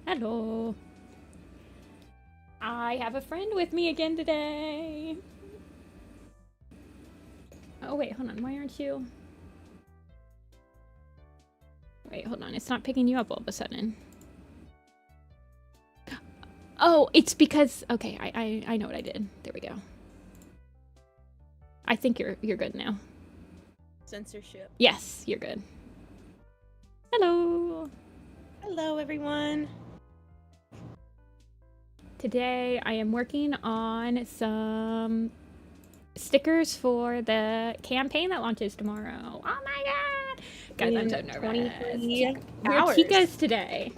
Hello. I have a friend with me again today. Oh, wait, hold on. Why aren't you? Wait, hold on. It's not picking you up all of a sudden. Oh, it's because... Okay, I know what I did. There we go. I think you're good now. Censorship. Yes, you're good. Hello. Hello, everyone. Today, I am working on some stickers for the campaign that launches tomorrow. Oh my god! Guys, I'm so nervous. We're Chikas today.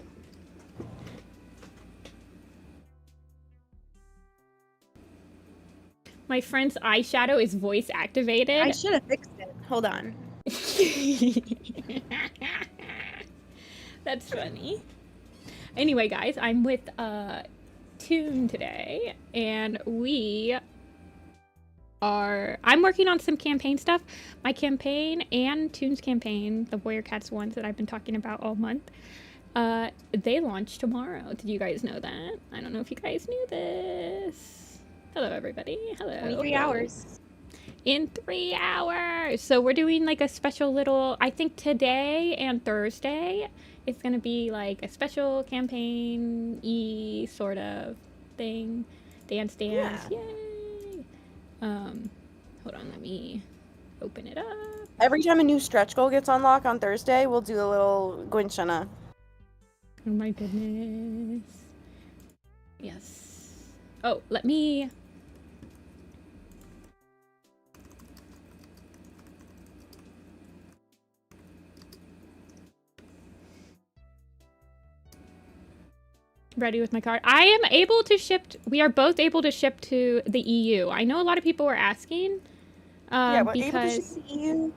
My friend's eyeshadow is voice activated. I should have fixed it. Hold on. That's funny. Anyway, guys, I'm with Toon today, and I'm working on some campaign stuff. My campaign and Toon's campaign, the Warrior Cats ones that I've been talking about all month, they launch tomorrow. Did you guys know that? I don't know if you guys knew this. Hello, everybody. Hello. 23 hours. In 3 hours. So we're doing like a special little, I think today and Thursday, it's going to be like a special campaign-y sort of thing. Dance. Yeah. Yay. Hold on, let me open it up. Every time a new stretch goal gets unlocked on Thursday, we'll do a little Gwynshana. Oh my goodness. Yes. Oh, let me... Ready with my card. I am able to ship. We are both able to ship to the EU. I know a lot of people were asking. Able because to ship to the EU?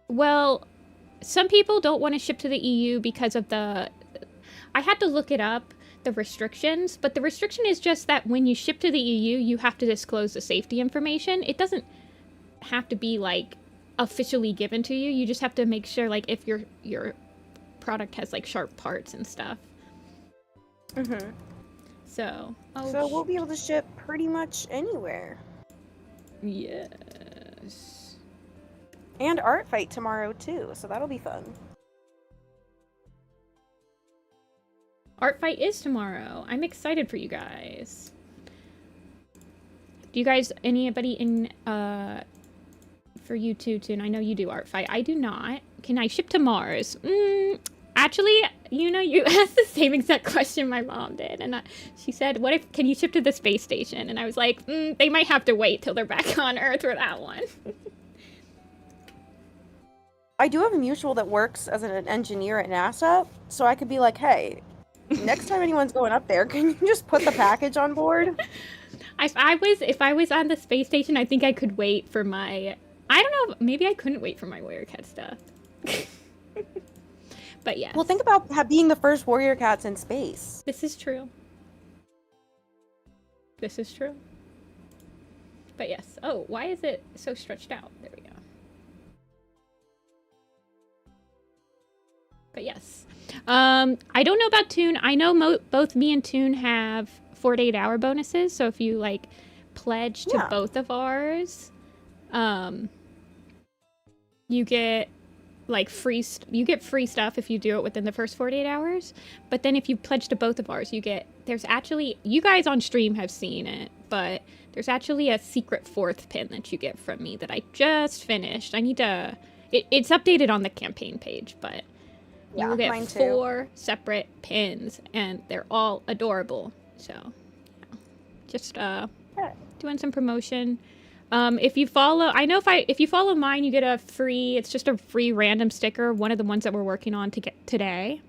Well, some people don't want to ship to the EU because of the. I had to look it up, the restrictions, but the restriction is just that when you ship to the EU, you have to disclose the safety information. It doesn't have to be like officially given to you. You just have to make sure, like, if your product has like sharp parts and stuff. Mm-hmm. So we'll be able to ship pretty much anywhere. Yes. And art fight tomorrow too, so that'll be fun. Art fight is tomorrow. I'm excited for you guys. Do you guys, anybody in, for you too, Toon? I know you do art fight. I do not. Can I ship to Mars? Actually, you know, you asked the same exact question my mom did, and she said, "What if? Can you ship to the space station?" And I was like, "They might have to wait till they're back on Earth for that one." I do have a mutual that works as an engineer at NASA, so I could be like, "Hey, next time anyone's going up there, can you just put the package on board?" If I was on the space station, I think I could wait for my. I don't know. Maybe I couldn't wait for my Warrior Cat stuff. But yeah. Well, think about being the first Warrior Cats in space. This is true. This is true. But yes. Oh, why is it so stretched out? There we go. But yes. I don't know about Toon. I know both me and Toon have 48 hour bonuses. So if you like pledge to both of ours, you get like free stuff if you do it within the first 48 hours. But then if you pledge to both of ours, there's actually, you guys on stream have seen it, but there's actually a secret 4th pin that you get from me that I just finished. I need to, it's updated on the campaign page, but you will get 4 separate pins and they're all adorable. So yeah. Just doing some promotion. If you follow, I know if you follow mine, you get it's just a free random sticker, one of the ones that we're working on to get today.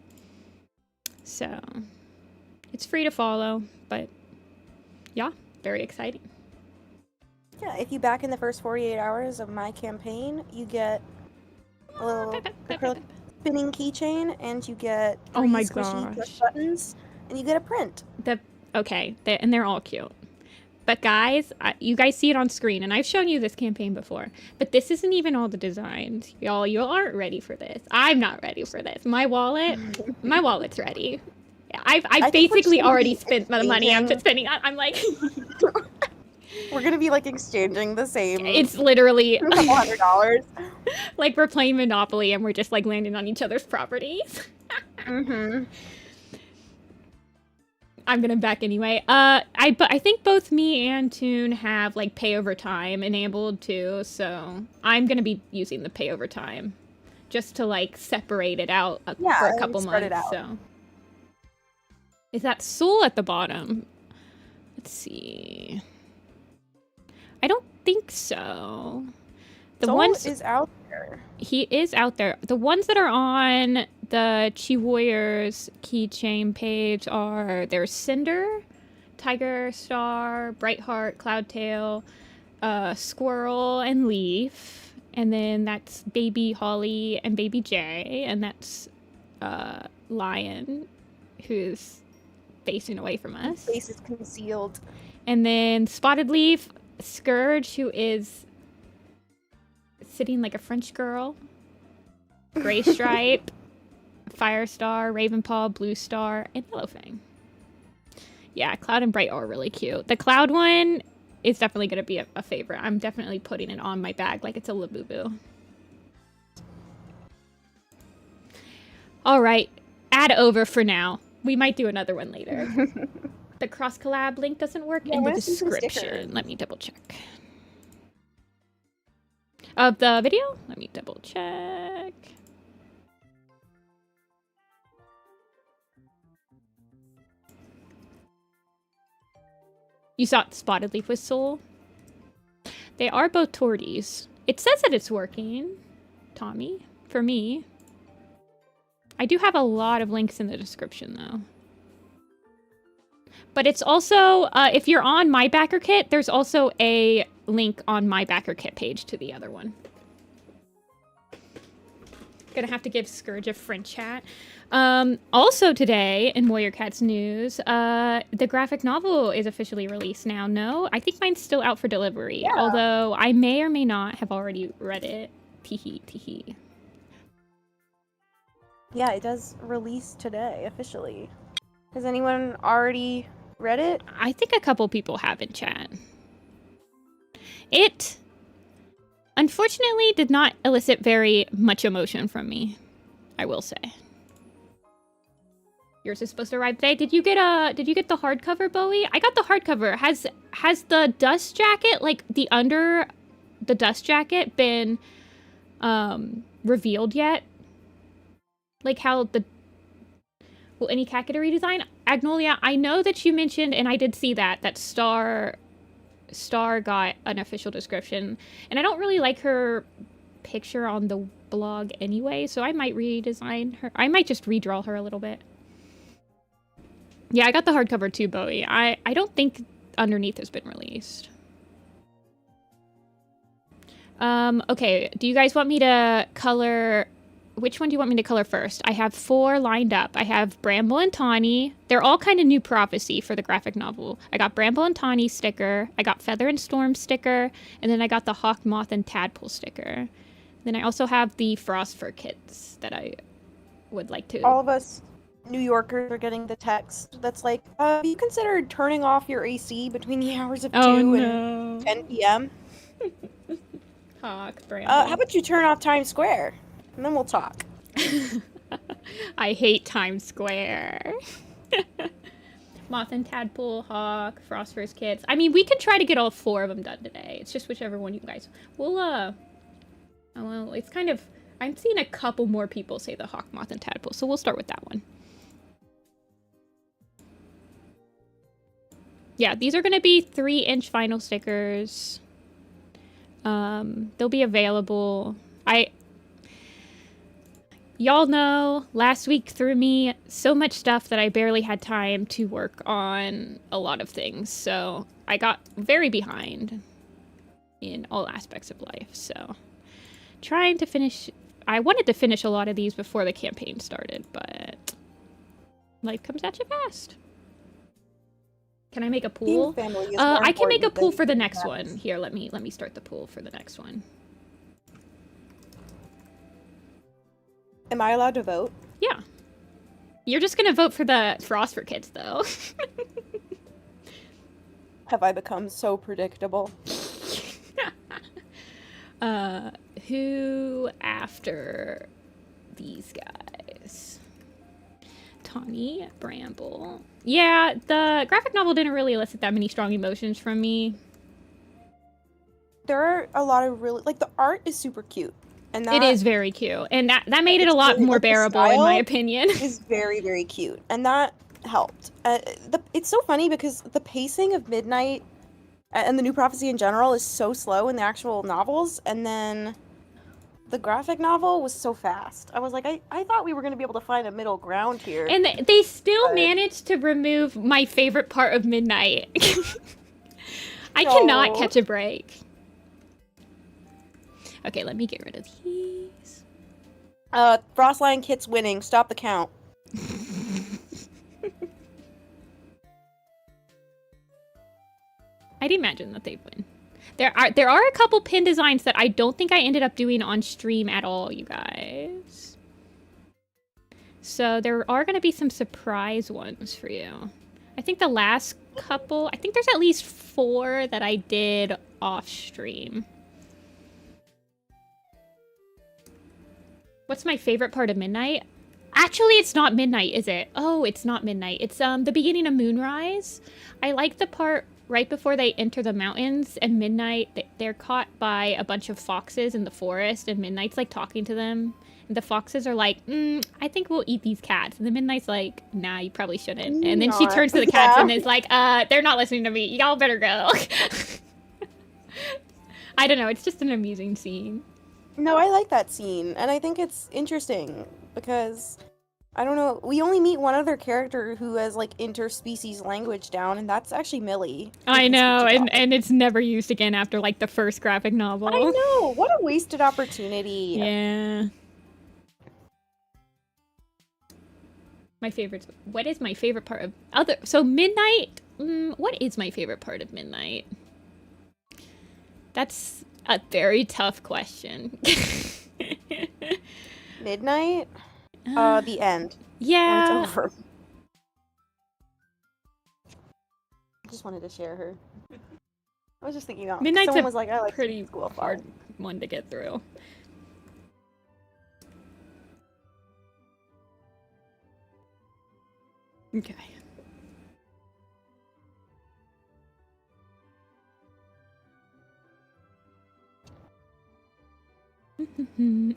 So, it's free to follow, but yeah, very exciting. Yeah, if you back in the first 48 hours of my campaign, you get a little acrylic spinning keychain, and you get 3 squishy push buttons, and you get a print. And they're all cute. But guys, you guys see it on screen, and I've shown you this campaign before, but this isn't even all the designs. Y'all, you aren't ready for this. I'm not ready for this. My wallet's ready. I've basically already spent the money I'm spending. I'm like, we're gonna be like exchanging the same. It's literally $100. Like we're playing Monopoly and we're just like landing on each other's properties. I'm gonna back anyway. I think both me and Toon have like pay over time enabled too, so I'm gonna be using the pay over time just to like separate it out for a couple months. So is that Soul at the bottom? Let's see. I don't think so. The Soul ones is out there. He is out there. The ones that are on the Chi Warriors keychain page are there's Cinder, Tiger Star, Brightheart, Cloudtail, Squirrel, and Leaf. And then that's Baby Holly and Baby Jay. And that's Lion, who's facing away from us. Face is concealed. And then Spotted Leaf, Scourge, who is sitting like a French girl. Gray Stripe, Firestar, Ravenpaw, Blue Star, and Yellowfang. Yeah, Cloud and Bright are really cute. The Cloud one is definitely going to be a favorite. I'm definitely putting it on my bag like it's a Labubu. All right, add over for now. We might do another one later. The cross collab link doesn't work in the description. Let me double check. Of the video? Let me double check. You saw Spotted Leaf with Soul? They are both torties. It says that it's working, Tommy, for me. I do have a lot of links in the description, though. But it's also, if you're on My Backer Kit, there's also a link on My Backer Kit page to the other one. Gonna have to give Scourge a French chat. Also today, in Warrior Cats news, the graphic novel is officially released now. No, I think mine's still out for delivery. Yeah. Although I may or may not have already read it. Teehee, teehee. Yeah, it does release today, officially. Has anyone already read it? I think a couple people have in chat. It, unfortunately, did not elicit very much emotion from me, I will say. Yours is supposed to arrive today. Did you get the hardcover, Bowie? I got the hardcover. Has the dust jacket, like the under the dust jacket, been revealed yet? Like how the will any category design? Agnolia, I know that you mentioned, and I did see that Star got an official description, and I don't really like her picture on the blog anyway, so I might redesign her. I might just redraw her a little bit. Yeah, I got the hardcover too, Bowie. I don't think Underneath has been released. Okay, do you guys want me to color... Which one do you want me to color first? I have 4 lined up. I have Bramble and Tawny. They're all kind of new prophecy for the graphic novel. I got Bramble and Tawny sticker. I got Feather and Storm sticker. And then I got the Hawk, Moth, and Tadpole sticker. Then I also have the Frost Fur kits that I would like to... All of us New Yorkers are getting the text that's like, have you considered turning off your AC between the hours of 2 and 10 p.m.? Hawk, Bramble. How about you turn off Times Square? And then we'll talk. I hate Times Square. Moth and Tadpole, Hawk, Frostverse kits. I mean, we could try to get all 4 of them done today. It's just whichever one you guys... Well, it's kind of... I'm seeing a couple more people say the Hawk, Moth, and Tadpole, so we'll start with that one. Yeah, these are going to be 3-inch vinyl stickers. They'll be available. Y'all know, last week threw me so much stuff that I barely had time to work on a lot of things. So I got very behind in all aspects of life. So trying to finish... I wanted to finish a lot of these before the campaign started, but life comes at you fast. Can I make a pool? I can make a pool for the next one. Here, let me start the pool for the next one. Am I allowed to vote? Yeah. You're just gonna vote for the Frost for Kids, though. Have I become so predictable? Who after these guys? Tawny, Bramble. Yeah, the graphic novel didn't really elicit that many strong emotions from me. There are a lot of really, like, the art is super cute. And it is very cute. And that made it a lot more bearable, in my opinion. It's very, very cute. And that helped. It's so funny because the pacing of Midnight and the New Prophecy in general is so slow in the actual novels, and then the graphic novel was so fast. I was like, I thought we were going to be able to find a middle ground here. And they still managed to remove my favorite part of Midnight. I cannot catch a break. Okay, let me get rid of these. Frostline Kit's winning. Stop the count. I'd imagine that they'd win. There are a couple pin designs that I don't think I ended up doing on stream at all, you guys. So there are going to be some surprise ones for you. I think the last couple, I think there's at least 4 that I did off stream. What's my favorite part of Midnight? Actually, it's not Midnight, is it? Oh, it's not Midnight. It's the beginning of Moonrise. I like the part right before they enter the mountains, and Midnight, they're caught by a bunch of foxes in the forest, and Midnight's like talking to them. And the foxes are like, I think we'll eat these cats. And the Midnight's like, nah, you probably shouldn't. And then she turns to the cats and is like, they're not listening to me. Y'all better go. I don't know. It's just an amusing scene. No, I like that scene. And I think it's interesting because, I don't know, we only meet one other character who has, like, interspecies language down, and that's actually Millie. I know, and it's never used again after, like, the first graphic novel. I know! What a wasted opportunity. Yeah. My favorites. What is my favorite part of so Midnight? What is my favorite part of Midnight? That's a very tough question. Midnight? The end. Yeah. When it's over. I just wanted to share her. I was just thinking about Midnight's someone was like, I like pretty hard one to get through. Okay.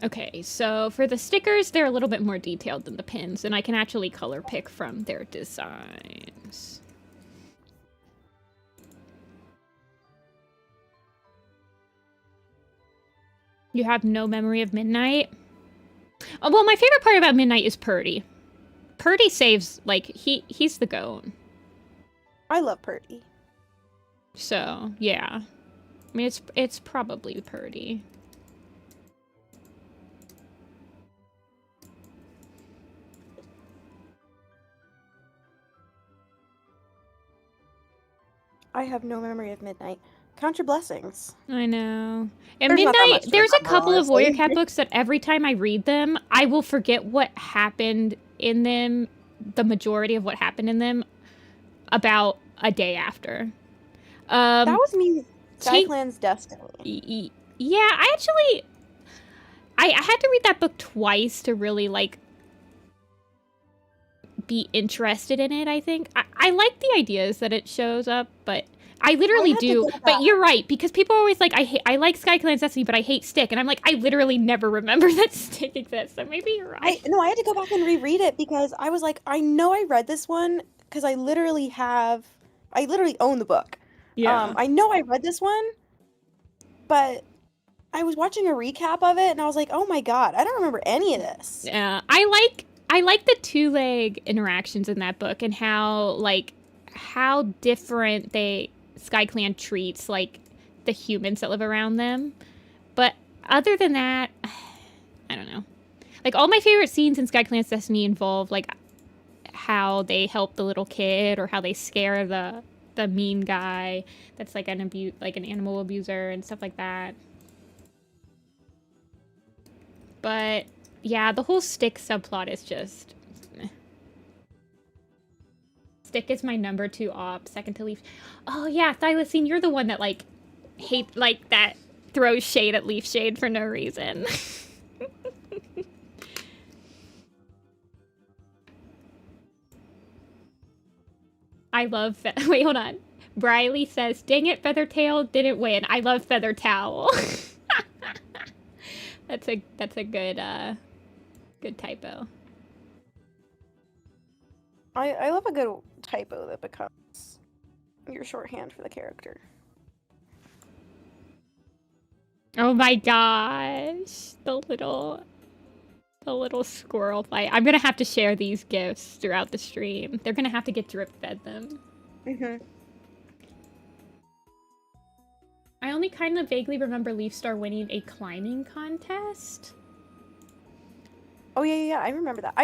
Okay, so for the stickers, they're a little bit more detailed than the pins, and I can actually color pick from their designs. You have no memory of Midnight? Oh, well, my favorite part about Midnight is Purdy. Purdy saves, like, he's the goat. I love Purdy. So, yeah. I mean, it's probably Purdy. I have no memory of Midnight. Count your blessings. I know. And Midnight, there's a couple of Warrior Cat books that every time I read them, I will forget what happened in them, the majority of what happened in them, about a day after. That was me, Skyclan's Destiny. Yeah, I had to read that book twice to really, like, be interested in it, I think. I like the ideas that it shows up, but I literally do. But you're right, because people are always like, I like SkyClan's Destiny, but I hate Stick. And I'm like, I literally never remember that Stick exists. So maybe you're right. No, I had to go back and reread it because I was like, I know I read this one because I literally own the book. Yeah. I know I read this one, but I was watching a recap of it and I was like, oh my god, I don't remember any of this. Yeah, I like the two-leg interactions in that book and how different SkyClan treats, like, the humans that live around them. But other than that, I don't know. Like, all my favorite scenes in SkyClan's Destiny involve, like, how they help the little kid or how they scare the mean guy that's like an animal abuser and stuff like that. But yeah, the whole Stick subplot is just Stick is my number 2 op, second to Leaf. Oh yeah, Thylacine, you're the one that like that throws shade at Leaf Shade for no reason. I love wait, hold on. Briley says, "Dang it, Feathertail didn't win. I love Feather Towel." That's a good typo. I love a good typo that becomes your shorthand for the character. Oh my gosh. The little squirrel fight. I'm gonna have to share these gifs throughout the stream. They're gonna have to get drip fed them. I only kind of vaguely remember Leaf Star winning a climbing contest. Oh yeah, I remember that.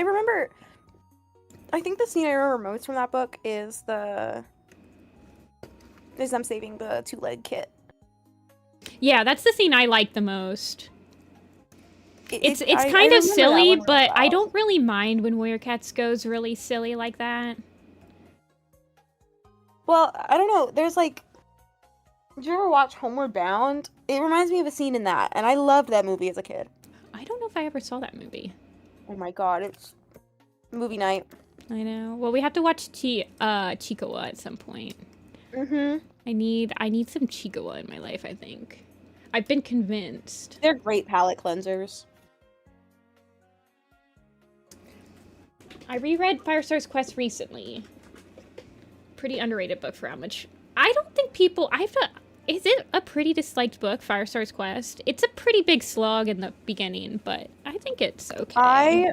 I think the scene I remember most from that book is them saving the two-leg kit. Yeah, that's the scene I like the most. It's kind of silly, but I don't really mind when Warrior Cats goes really silly like that. Well, I don't know. There's like, did you ever watch Homeward Bound? It reminds me of a scene in that, and I loved that movie as a kid. I don't know if I ever saw that movie. Oh my god, it's movie night. I know. Well, we have to watch Chikawa at some point. I need some Chikawa in my life, I think. I've been convinced. They're great palate cleansers. I reread Firestar's Quest recently. Pretty underrated book for how much... I don't think people... Is it a pretty disliked book, Firestar's Quest? It's a pretty big slog in the beginning, but I think it's okay. I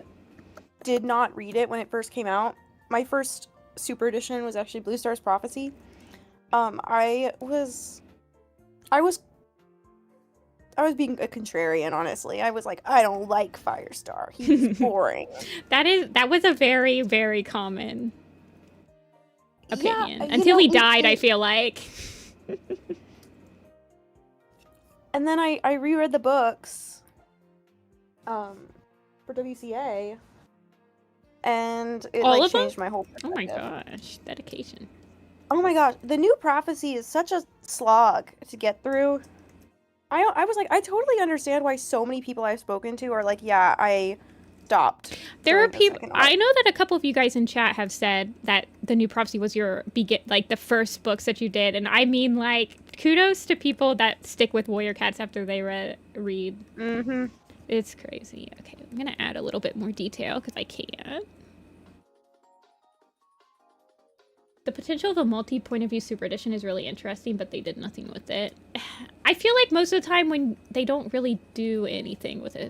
did not read it when it first came out. My first super edition was actually Blue Star's Prophecy. I was being a contrarian, honestly. I was like, I don't like Firestar. He's boring. That was a very, very common opinion. Yeah, until he died, I feel like. And then I reread the books for WCA, and it All like of changed them? my whole perspective. Oh my gosh, dedication. Oh my gosh, the New Prophecy is such a slog to get through. I was like, I totally understand why so many people I've spoken to are like, yeah, I stopped. There are people, I know that a couple of you guys in chat have said that the New Prophecy was your the first books that you did, and I mean, like, kudos to people that stick with Warrior Cats after they read. It's crazy. Okay, I'm gonna add a little bit more detail because I can. The potential of a multi-point of view super edition is really interesting, but they did nothing with it. I feel like most of the time when they don't really do anything with a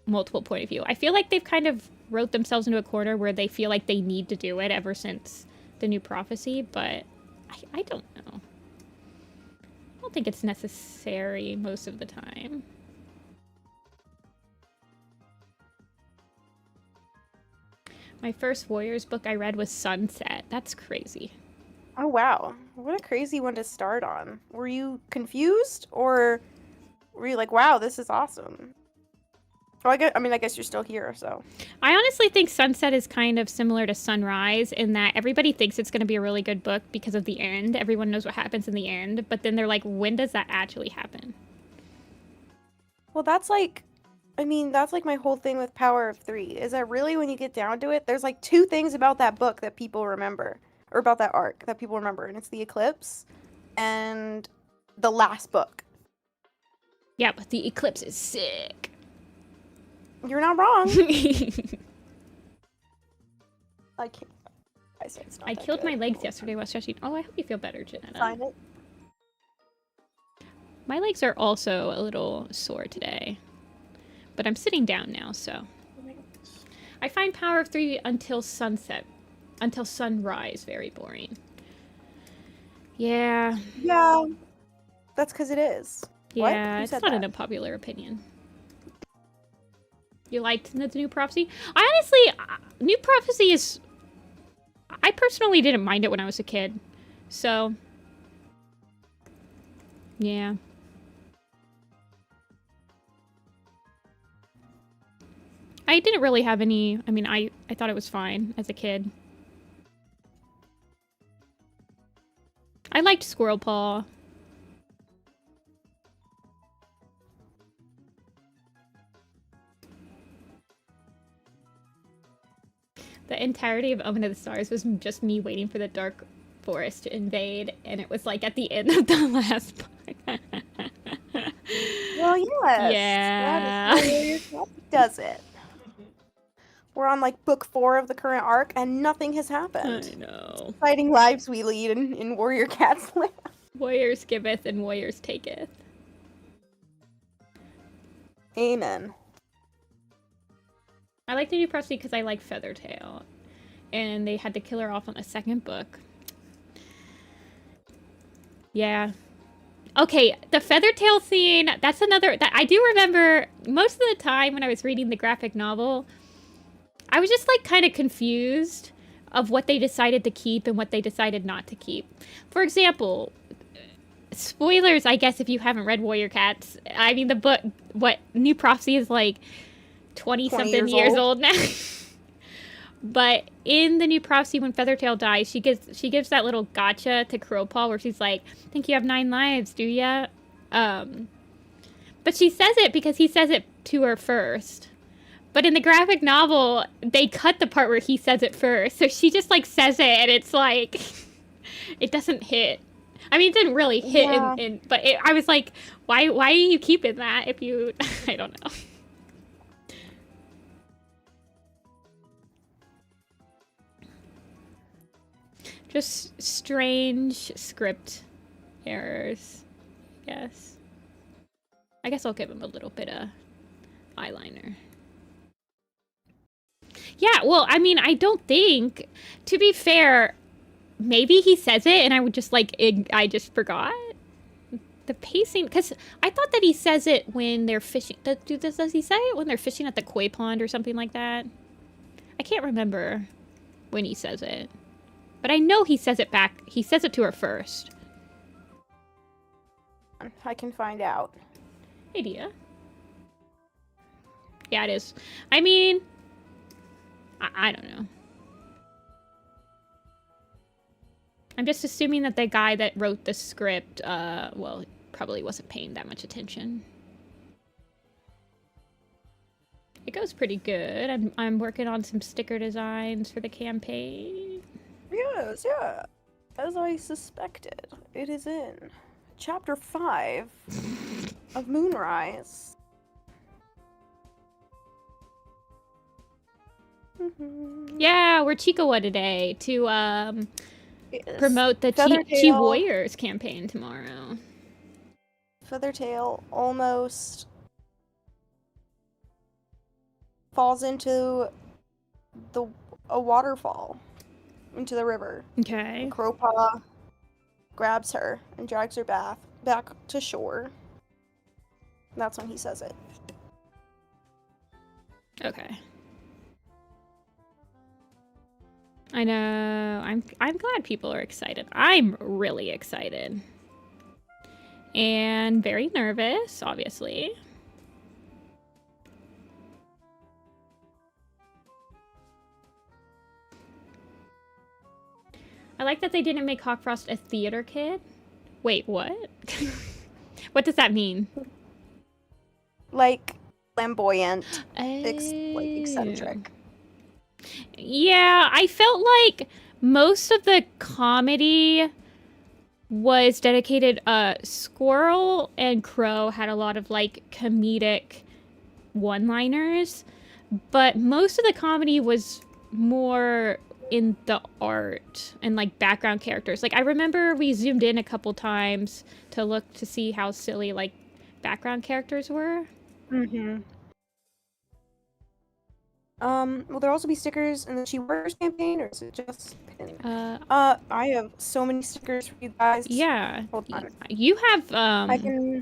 multiple point of view, I feel like they've kind of wrote themselves into a corner where they feel like they need to do it ever since the New Prophecy, but I don't know. I don't think it's necessary most of the time. My first Warriors book I read was Sunset. That's crazy. Oh wow, what a crazy one to start on. Were you confused, or were you like, wow, this is awesome? Oh, I guess you're still here, so. I honestly think Sunset is kind of similar to Sunrise in that everybody thinks it's going to be a really good book because of the end. Everyone knows what happens in the end, but then they're like, when does that actually happen? Well, that's like my whole thing with Power of Three, is that really when you get down to it, there's like two things about that book that people remember, or about that arc that people remember, and it's the eclipse and the last book. Yeah, but the eclipse is sick. You're not wrong. I can't. I say it's not. I killed my legs yesterday while stretching. Oh, I hope you feel better, Janetta. Find it. My legs are also a little sore today. But I'm sitting down now, so. I find Power of Three until sunset, until sunrise, very boring. Yeah. Yeah. That's because it is. Yeah, it's not an unpopular opinion. You liked the New Prophecy? I honestly, New Prophecy is... I personally didn't mind it when I was a kid. So... yeah. I didn't really have any... I mean, I thought it was fine as a kid. I liked Squirrel Paw. The entirety of Omen of the Stars was just me waiting for the Dark Forest to invade, and it was like at the end of the last part. Well, yes. Yeah. That is how it does it. We're on like book 4 of the current arc, and nothing has happened. I know. Fighting lives we lead in Warrior Cat's land. Warriors giveth and warriors taketh. Amen. I like the new prophecy because I like Feathertail, and they had to kill her off on the second book. Yeah. Okay, the Feathertail scene, that's another, that I do remember most of the time when I was reading the graphic novel, I was just like kind of confused of what they decided to keep and what they decided not to keep. For example, spoilers, I guess, if you haven't read Warrior Cats. I mean, the book, what, New Prophecy is like 20-something years old now. But in the New Prophecy, when Feathertail dies, she gives that little gotcha to Crowpaw where she's like, I think you have 9 lives, do ya? But she says it because he says it to her first. But in the graphic novel, they cut the part where he says it first. So she just, like, says it, and it's like, it doesn't hit. I mean, it didn't really hit, yeah. But I was like, why are you keeping that if you, I don't know. Just strange script errors, I guess. I guess I'll give him a little bit of eyeliner. Yeah, well, I mean, I don't think, to be fair, maybe he says it and I would just like, I just forgot. The pacing, because I thought that he says it when they're fishing. Does he say it when they're fishing at the koi pond or something like that? I can't remember when he says it. But I know he says it back. He says it to her first. I can find out. Idea. Yeah, it is. I mean, I don't know. I'm just assuming that the guy that wrote the script, well, probably wasn't paying that much attention. It goes pretty good. I'm working on some sticker designs for the campaign. Yes, yeah. As I suspected, it is in Chapter 5 of Moonrise. Yeah, we're Chikawa today to yes. Promote the Chi Warriors campaign tomorrow. Feathertail almost falls into a waterfall. Into the river. Okay. And Crowpaw grabs her and drags her back to shore. And that's when he says it. Okay. I know. I'm glad people are excited. I'm really excited. And very nervous, obviously. I like that they didn't make Hawkfrost a theater kid. Wait, what? What does that mean? Like, flamboyant, like eccentric. Yeah, I felt like most of the comedy was dedicated, Squirrel and Crow had a lot of, like, comedic one-liners, but most of the comedy was more in the art and like background characters. Like I remember we zoomed in a couple times to look to see how silly like background characters were. Mm-hmm. Will there also be stickers in the She Warriors campaign, or is it just pins? I have so many stickers for you guys. Yeah. Hold on. You have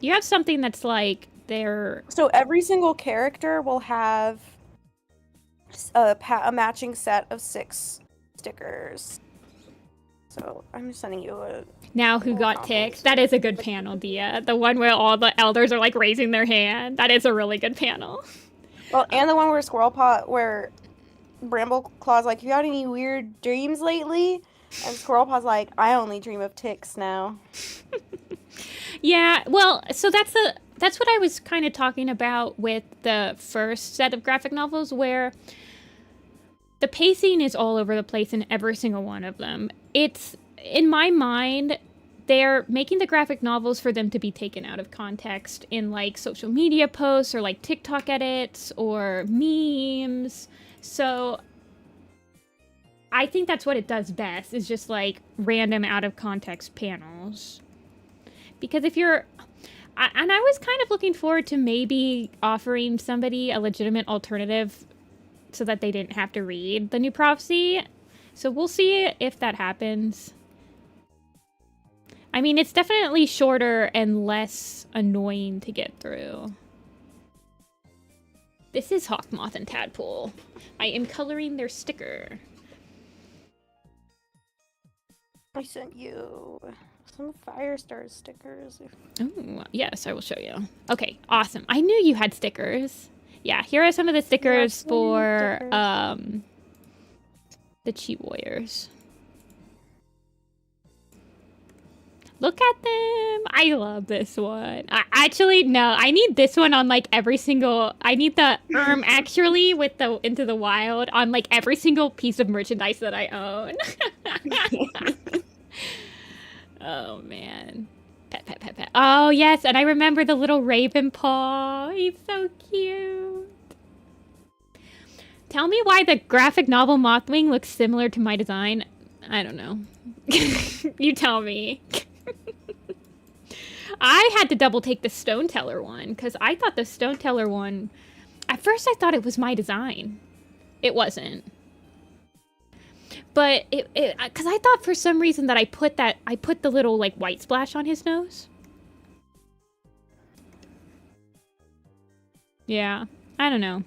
you have something that's like they're so every single character will have a matching set of 6 stickers. So I'm sending you a now who got ticked. That is a good panel, Dia. The one where all the elders are like raising their hand. That is a really good panel. Well, and the one where where Bramble Claw's like, "Have you had any weird dreams lately?" And Squirrel Paw's like, I only dream of ticks now. Yeah, well, so that's what I was kind of talking about with the first set of graphic novels, where the pacing is all over the place in every single one of them. It's, in my mind, they're making the graphic novels for them to be taken out of context in like social media posts or like TikTok edits or memes. So I think that's what it does best, is just like random out of context panels. Because if you're, and I was kind of looking forward to maybe offering somebody a legitimate alternative so that they didn't have to read the new prophecy. So we'll see if that happens. I mean, it's definitely shorter and less annoying to get through. This is Hawkmoth and Tadpole. I am coloring their sticker. I sent you some Firestar stickers. Oh, yes, I will show you. Okay, awesome. I knew you had stickers. Yeah, here are some of the stickers for the Chi Warriors. Look at them. I love this one. I need this one on like every single, I need the actually with the Into the Wild on like every single piece of merchandise that I own. Oh man. Pet, pet, pet, pet. Oh yes, and I remember the little raven paw. He's so cute. Tell me why the graphic novel Mothwing looks similar to my design. I don't know. You tell me. I had to double take the Stone Teller one because I thought the Stone Teller one, at first I thought it was my design. It wasn't. But because I thought for some reason that I put the little like white splash on his nose. Yeah, I don't know.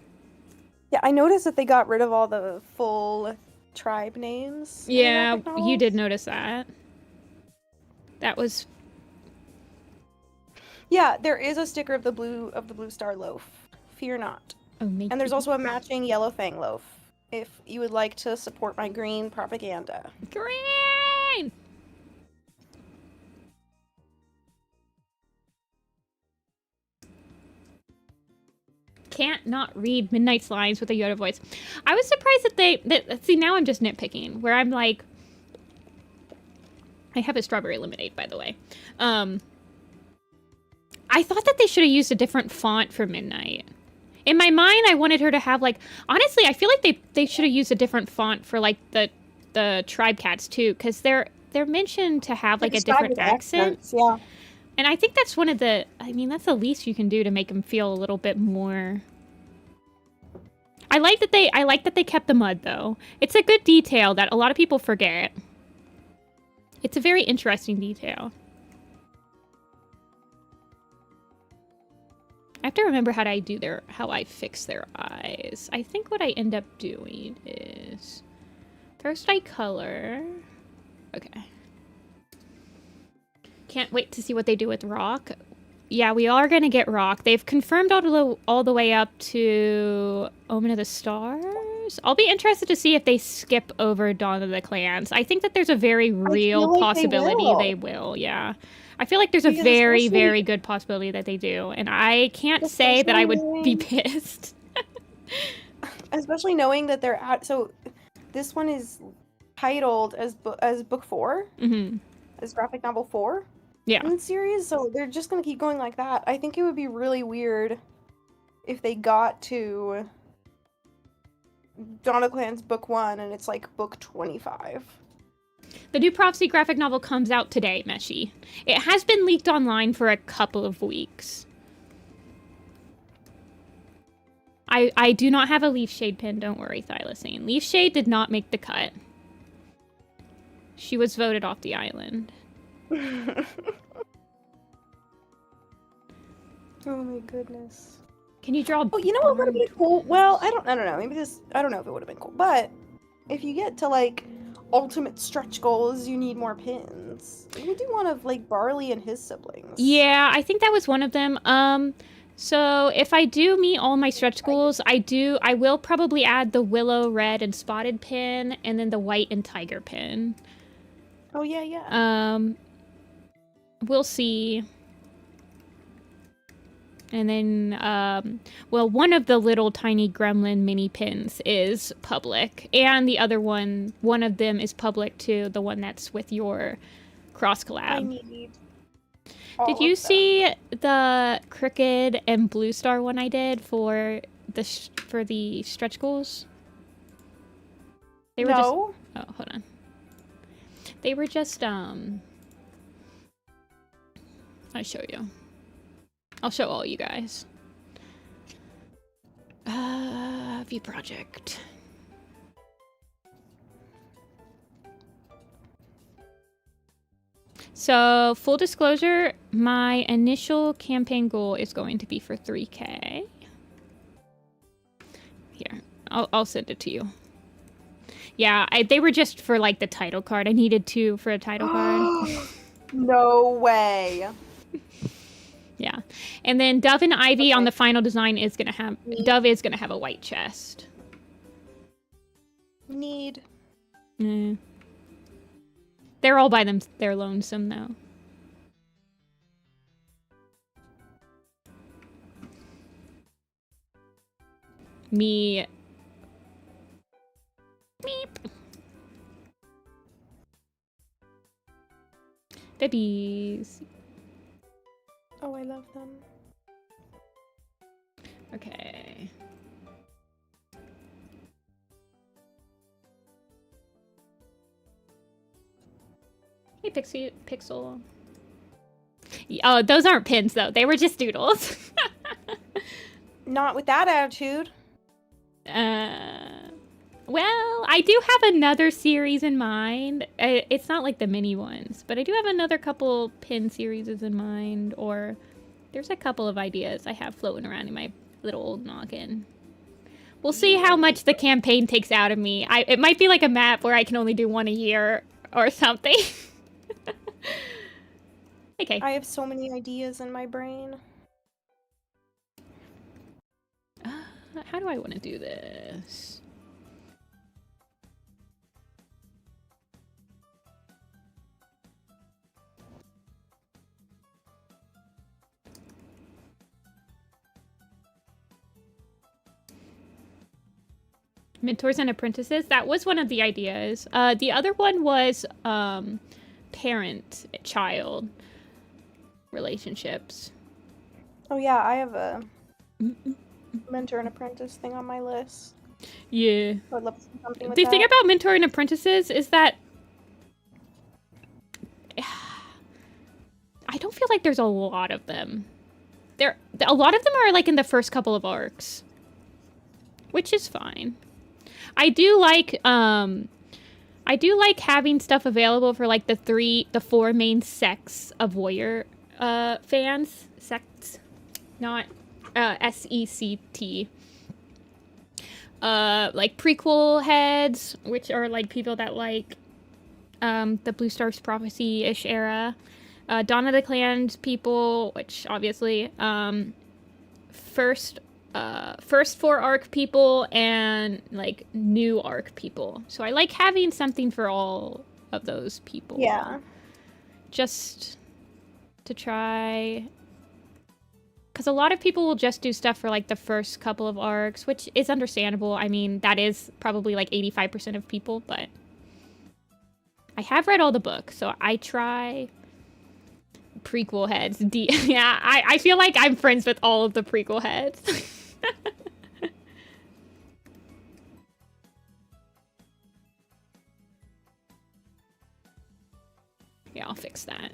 Yeah, I noticed that they got rid of all the full tribe names. Yeah, you did notice that. That was. Yeah, there is a sticker of the blue star loaf. Fear not. Oh, and there's also a matching yellow fang loaf. If you would like to support my green propaganda. Green! Can't not read Midnight's lines with a Yoda voice. I was surprised that see, now I'm just nitpicking, where I'm like, I have a strawberry lemonade, by the way. I thought that they should have used a different font for Midnight. In my mind, I wanted her to have, like... Honestly, I feel like they should have used a different font for, like, the tribe cats, too. Because they're mentioned to have, like, a different accent. Yeah. And I think that's one of the... I mean, that's the least you can do to make them feel a little bit more... I like that they kept the mud, though. It's a good detail that a lot of people forget. It's a very interesting detail. I have to remember how I fix their eyes. I think what I end up doing is first I color. Okay. Can't wait to see what they do with rock. Yeah, we are gonna get rock. They've confirmed all the way up to Omen of the Stars. I'll be interested to see if they skip over Dawn of the Clans. I think that there's a very real possibility they will. Yeah. I feel like there's a very, very good possibility that they do, and I can't say that I would be pissed. Especially knowing that they're at... So, this one is titled as book 4, as graphic novel 4 in the series, so they're just going to keep going like that. I think it would be really weird if they got to Dawn of the Clans book 1 and it's like book 25. The new Prophecy graphic novel comes out today, Meshi. It has been leaked online for a couple of weeks. I do not have a Leaf Shade pin, don't worry, Thylacine. Leaf Shade did not make the cut. She was voted off the island. Oh my goodness. Can you draw? Oh, you know what would have been cool? Well, I don't know. Maybe I don't know if it would have been cool, but if you get to like ultimate stretch goals, you need more pins. We do one of like Barley and his siblings. Yeah, I think that was one of them. So if I do meet all my stretch goals, I will probably add the Willow Red and Spotted pin and then the White and Tiger pin. Oh, yeah. We'll see. And then, well, one of the little tiny gremlin mini pins is public. And the other one of them is public too, the one that's with your cross collab. I need Did you see the Crooked and Blue Star one I did for the stretch goals? They were just... Oh, hold on. They were just, I'll show you. I'll show all you guys. View project. So, full disclosure, my initial campaign goal is going to be for 3K. Here, I'll send it to you. Yeah, they were just for, like, the title card. I needed 2 for a title card. No way. Yeah. And then Dove and Ivy on the final design is going to have... Dove is going to have a white chest. Need. They're all by them. They're lonesome, though. Me... Meep. Babies. Oh, I love them. Okay. Hey, Pixel. Oh, those aren't pins, though. They were just doodles. Not with that attitude. Well, I do have another series in mind. It's not like the mini ones, but I do have another couple pin series in mind, or there's a couple of ideas I have floating around in my little old noggin. We'll see how much the campaign takes out of me. It might be like a map where I can only do 1 a year or something. Okay. I have so many ideas in my brain. How do I want to do this? Mentors and apprentices. That was one of the ideas. The other one was parent-child relationships. Oh yeah, I have a mentor and apprentice thing on my list. Yeah. I'd love to see something with the thing about mentor and apprentices is that I don't feel like there's a lot of them. A lot of them are like in the first couple of arcs, which is fine. I do like having stuff available for like the 4 main sects of warrior fans. Sects, not SECT. Like prequel heads, which are like people that like the Blue Stars Prophecy-ish era. Dawn of the Clans people, which obviously first 4 arc people and like new arc people. So I like having something for all of those people. Yeah. Just to try, because a lot of people will just do stuff for like the first couple of arcs, which is understandable. I mean, that is probably like 85% of people, but I have read all the books, so I try. Prequel heads. Yeah, I feel like I'm friends with all of the prequel heads. Yeah, I'll fix that.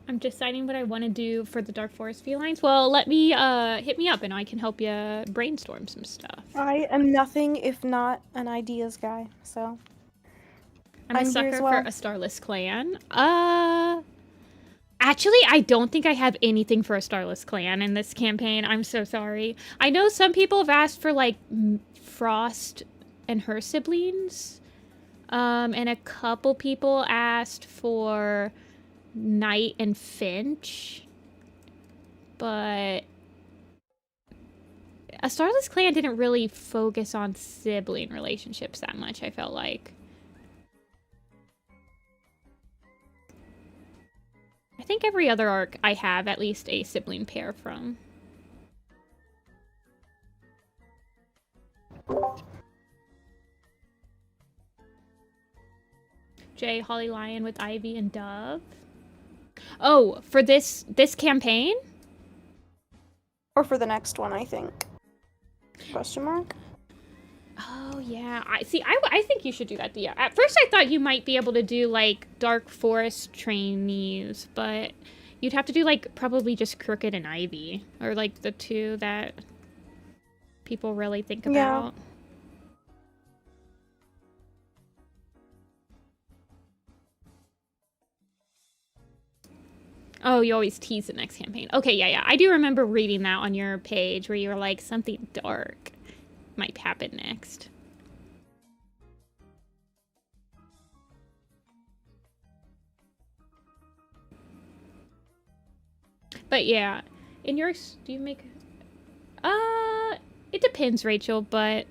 I'm deciding what I want to do for the Dark Forest felines. Well, let me, hit me up and I can help you brainstorm some stuff. I am nothing if not an ideas guy, so. I'm a sucker for a Starless clan. Actually, I don't think I have anything for a Starless clan in this campaign. I'm so sorry. I know some people have asked for, like, Frost and her siblings. And a couple people asked for Knight and Finch. But A Starless Clan didn't really focus on sibling relationships that much, I felt like. I think every other arc I have at least a sibling pair from. Jay, Holly Lion with Ivy and Dove. Oh, for this campaign? Or for the next one, I think. Question mark? Oh, yeah. I think you should do that. Yeah. At first, I thought you might be able to do, like, Dark Forest trainees, but you'd have to do, like, probably just Crooked and Ivy. Or, like, the two that people really think about. Yeah. Oh, you always tease the next campaign. Okay, yeah. I do remember reading that on your page where you were like, something dark might happen next. But yeah, in yours, do you make... It depends, Rachel, but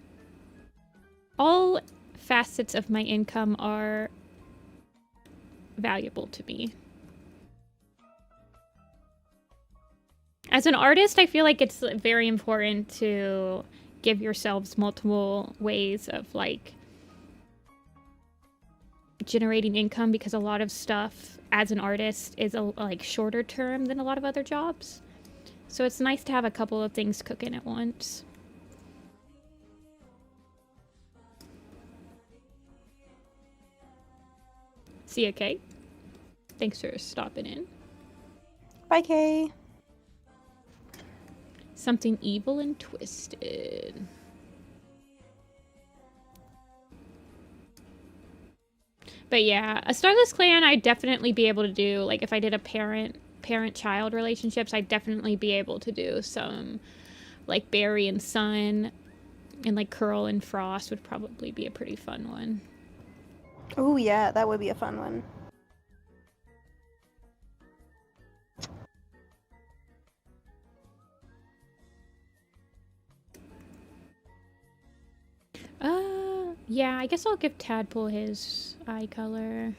all facets of my income are valuable to me. As an artist, I feel like it's very important to give yourselves multiple ways of, like, generating income, because a lot of stuff as an artist is, like, shorter term than a lot of other jobs. So it's nice to have a couple of things cooking at once. See ya, Kay. Thanks for stopping in. Bye, Kay. Something evil and twisted. But yeah, A Starless Clan I'd definitely be able to do. Like, if I did a parent-child relationships, I'd definitely be able to do some, like, Barry and Sun, and, like, Curl and Frost would probably be a pretty fun one. Oh yeah, that would be a fun one. Yeah, I guess I'll give Tadpole his eye color.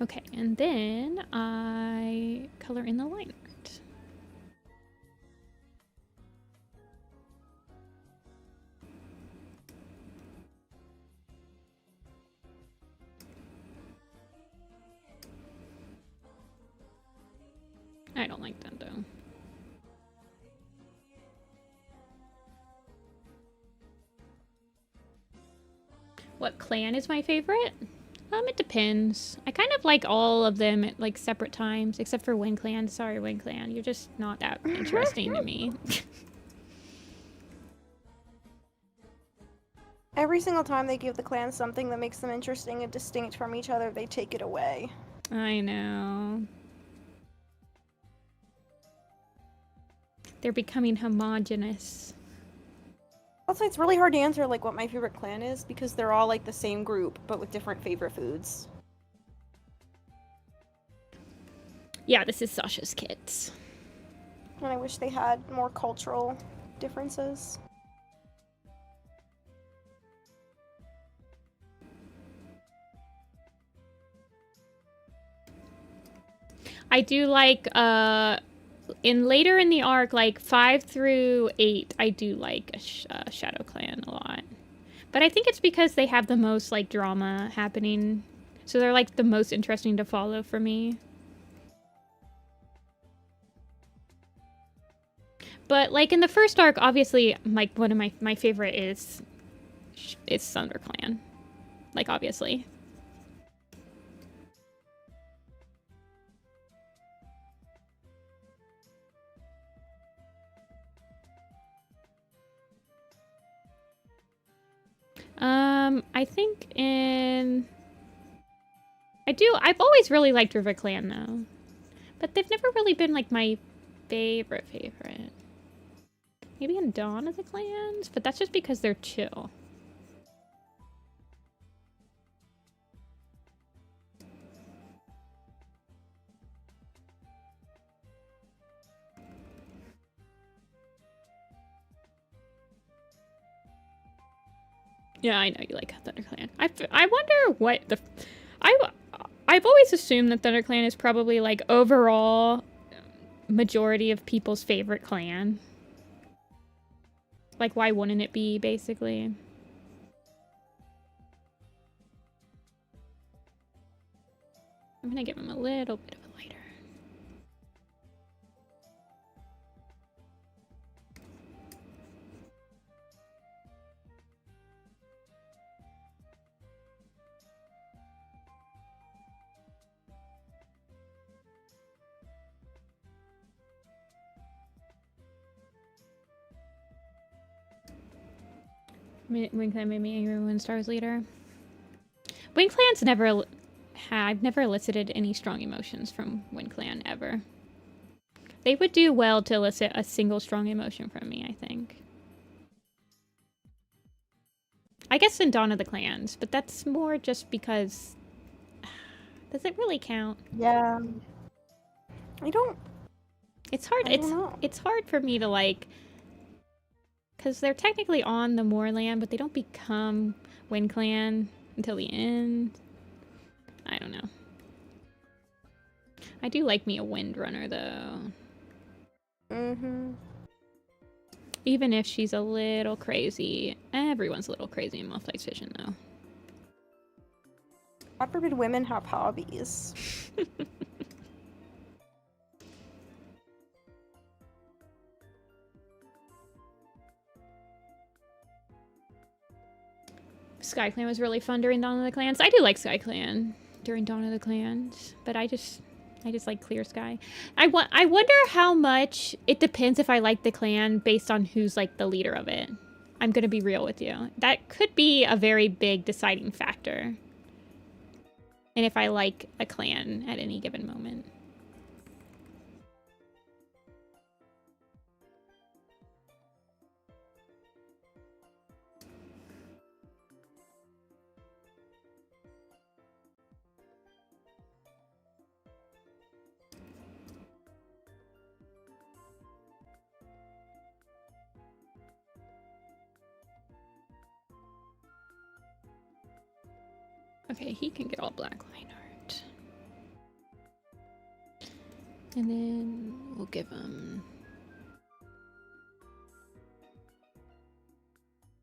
Okay, and then I color in the line art. I don't like that, though. What clan is my favorite? It depends. I kind of like all of them at, like, separate times, except for Wind Clan. Sorry, Wind Clan. You're just not that interesting to me. Every single time they give the clan something that makes them interesting and distinct from each other, they take it away. I know. They're becoming homogenous. Also, it's really hard to answer, like, what my favorite clan is, because they're all, like, the same group, but with different favorite foods. Yeah, this is Sasha's Kids. And I wish they had more cultural differences. I do like, later in the arc, like 5 through 8, I do like Shadow Clan a lot. But I think it's because they have the most, like, drama happening. So they're, like, the most interesting to follow for me. But, like, in the first arc, obviously, like, one of my favorite is Thunder Clan. Like, obviously. I think I've always really liked River Clan, though. But they've never really been, like, my favorite. Maybe in Dawn of the Clans, but that's just because they're chill. Yeah, I know you like ThunderClan. I wonder what the... I've always assumed that ThunderClan is probably, like, overall majority of people's favorite clan. Like, why wouldn't it be, basically? I'm gonna give him a little bit of a lighter. Wing Clan made me angry when Star's leader. Wing Clan's never... I've never elicited any strong emotions from Wing Clan, ever. They would do well to elicit a single strong emotion from me, I think. I guess in Dawn of the Clans, but that's more just because... Does it really count? Yeah. I don't... It's hard. It's hard for me to, like... Because they're technically on the Moorland, but they don't become Wind Clan until the end. I don't know. I do like me a Windrunner, though. Mm-hmm. Even if she's a little crazy. Everyone's a little crazy in Mothlight's Vision, though. God forbid women have hobbies. SkyClan was really fun during Dawn of the Clans. I do like SkyClan during Dawn of the Clans, but I just like Clear Sky. I wonder how much it depends if I like the clan based on who's like the leader of it. I'm gonna be real with you. That could be a very big deciding factor. And if I like a clan at any given moment. Okay, he can get all black line art. And then we'll give him...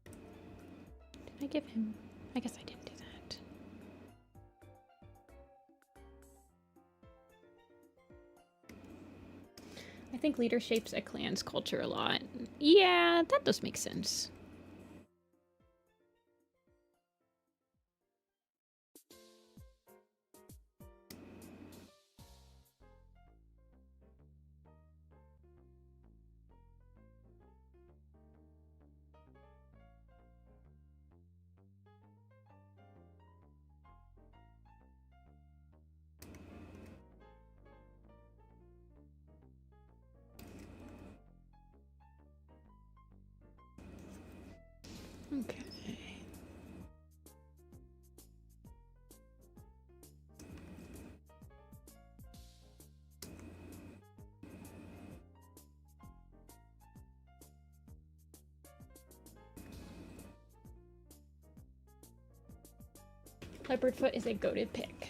Did I give him... I guess I didn't do that. I think leader shapes a clan's culture a lot. Yeah, that does make sense. Okay. Leopardfoot is a goated pick.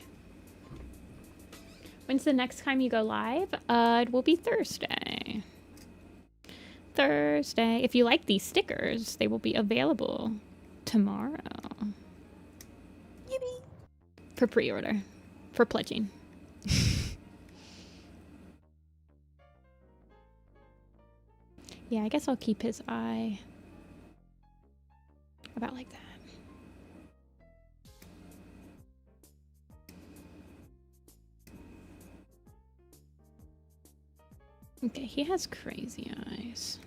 When's the next time you go live? It will be Thursday. Thursday. If you like these stickers, they will be available tomorrow. Yippee! For pre-order. For pledging. Yeah, I guess I'll keep his eye about like that. Okay, he has crazy eyes.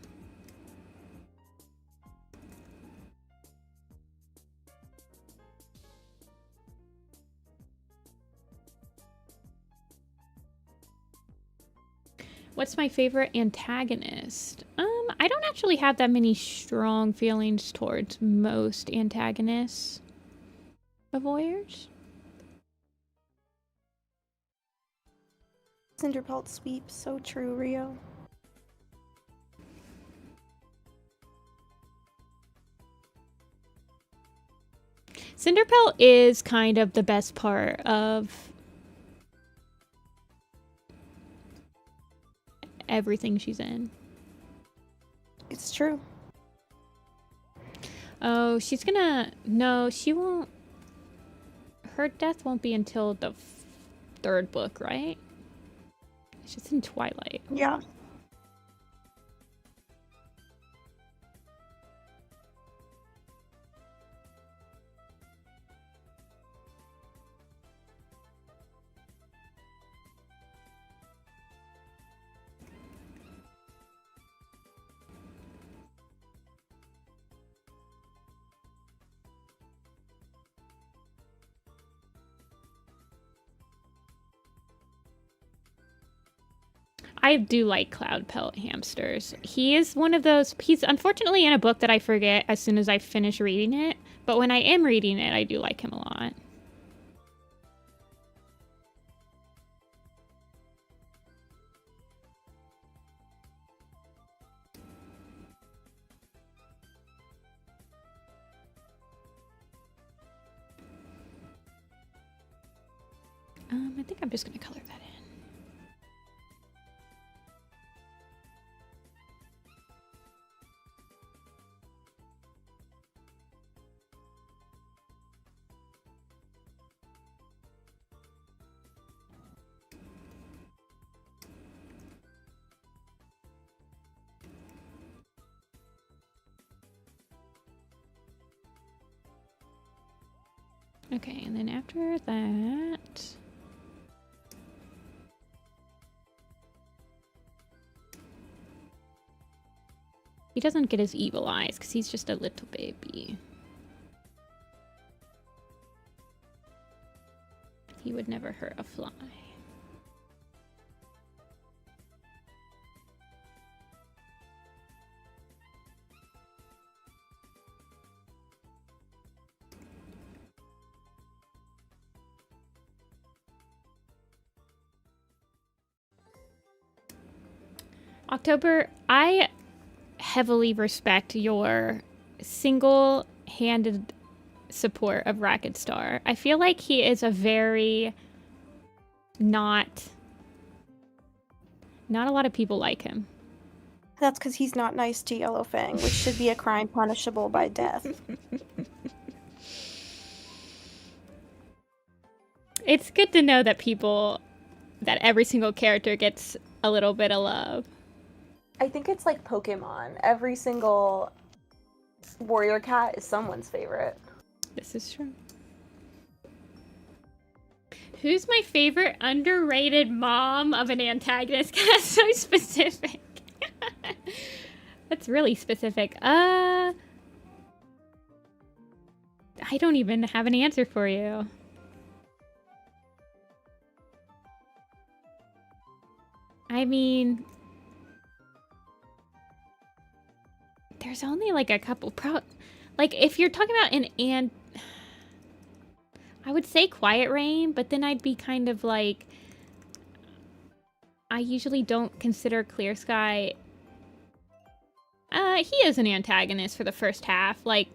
What's my favorite antagonist? I don't actually have that many strong feelings towards most antagonists of Warriors. Cinderpelt sweep, so true, Rio. Cinderpelt is kind of the best part of everything she's in. It's true. Oh, she's gonna... No, she won't... Her death won't be until the third book, right? She's in Twilight. Yeah. I do like Cloudpelt hamsters. He is one of those... He's unfortunately in a book that I forget as soon as I finish reading it. But when I am reading it, I do like him a lot. I think I'm just going to color that in. Okay, and then after that... He doesn't get his evil eyes because he's just a little baby. He would never hurt a fly. October, I heavily respect your single-handed support of Racket Star. I feel like he is a very not a lot of people like him. That's because he's not nice to Yellowfang, which should be a crime punishable by death. It's good to know that that every single character gets a little bit of love. I think it's like Pokemon. Every single warrior cat is someone's favorite. This is true. Who's my favorite underrated mom of an antagonist? That's so specific. That's really specific. I don't even have an answer for you. I mean... There's only like a couple like if you're talking about I would say Quiet Rain, but then I'd be kind of like I usually don't consider Clear Sky. He is an antagonist for the first half. Like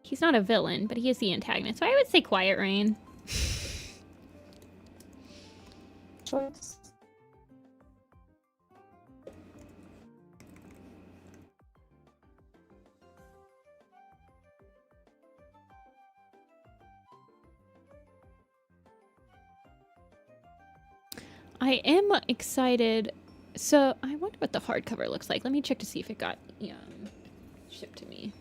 he's not a villain, but he is the antagonist. So I would say Quiet Rain. Choice. I am excited. So, I wonder what the hardcover looks like. Let me check to see if it got shipped to me.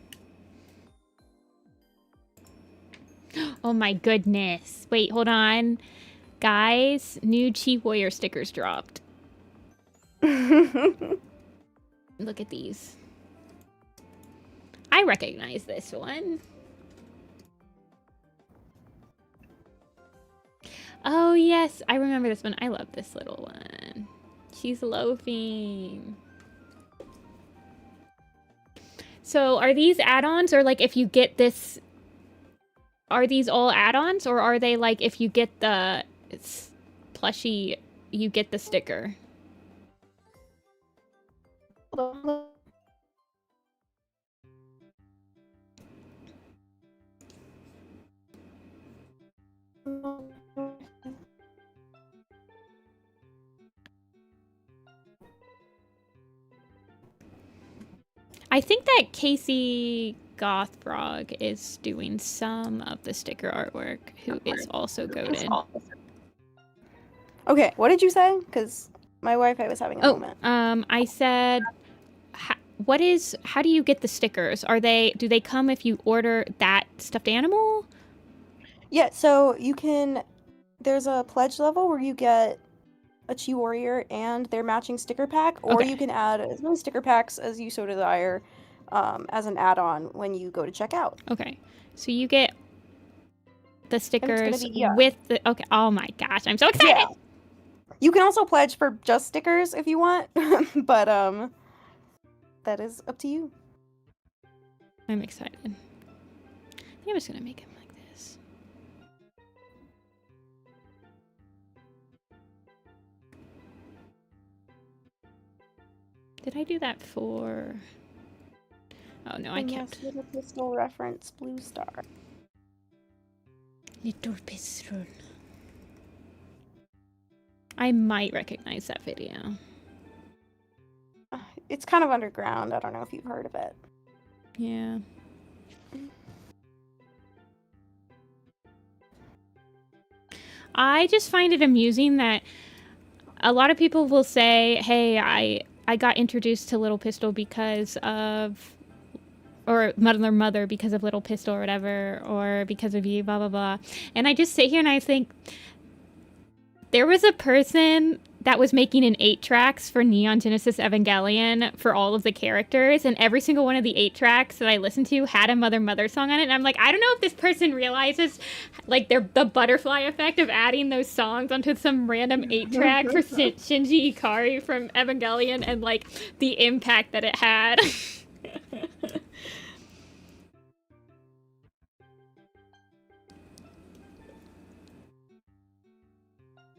Oh my goodness. Wait, hold on. Guys, new Chi Warrior stickers dropped. Look at these. I recognize this one. Oh, yes. I remember this one. I love this little one. She's loafing. So are these add-ons, or like if you get this, are these all add-ons, or are they like if you get the plushie, you get the sticker? I think that Casey Gothbrog is doing some of the sticker artwork, who is also goated. Okay, what did you say? Because my Wi-Fi was having a moment. I said, how do you get the stickers? Do they come if you order that stuffed animal? Yeah, so you can, there's a pledge level where you get a Chi Warrior and their matching sticker pack, or you can add as many sticker packs as you so desire as an add-on when you go to check out. Okay, so you get the stickers with the, okay, oh my gosh, I'm so excited! Yeah. You can also pledge for just stickers if you want, but that is up to you. I'm excited. I think I'm just gonna make him like this. Did I do that for... Oh no, I can't. Yes, Little Pistol reference Blue Star. Little Pistol. I might recognize that video. It's kind of underground. I don't know if you've heard of it. Yeah. I just find it amusing that a lot of people will say, hey, I got introduced to Little Pistol because of, or Mother because of Little Pistol or whatever, or because of you, blah, blah, blah. And I just sit here and I think, there was a person that was making an 8-tracks for Neon Genesis Evangelion for all of the characters, and every single one of the 8-tracks that I listened to had a Mother song on it, and I'm like, I don't know if this person realizes, like, the butterfly effect of adding those songs onto some random 8-track for Shinji Ikari from Evangelion, and, like, the impact that it had.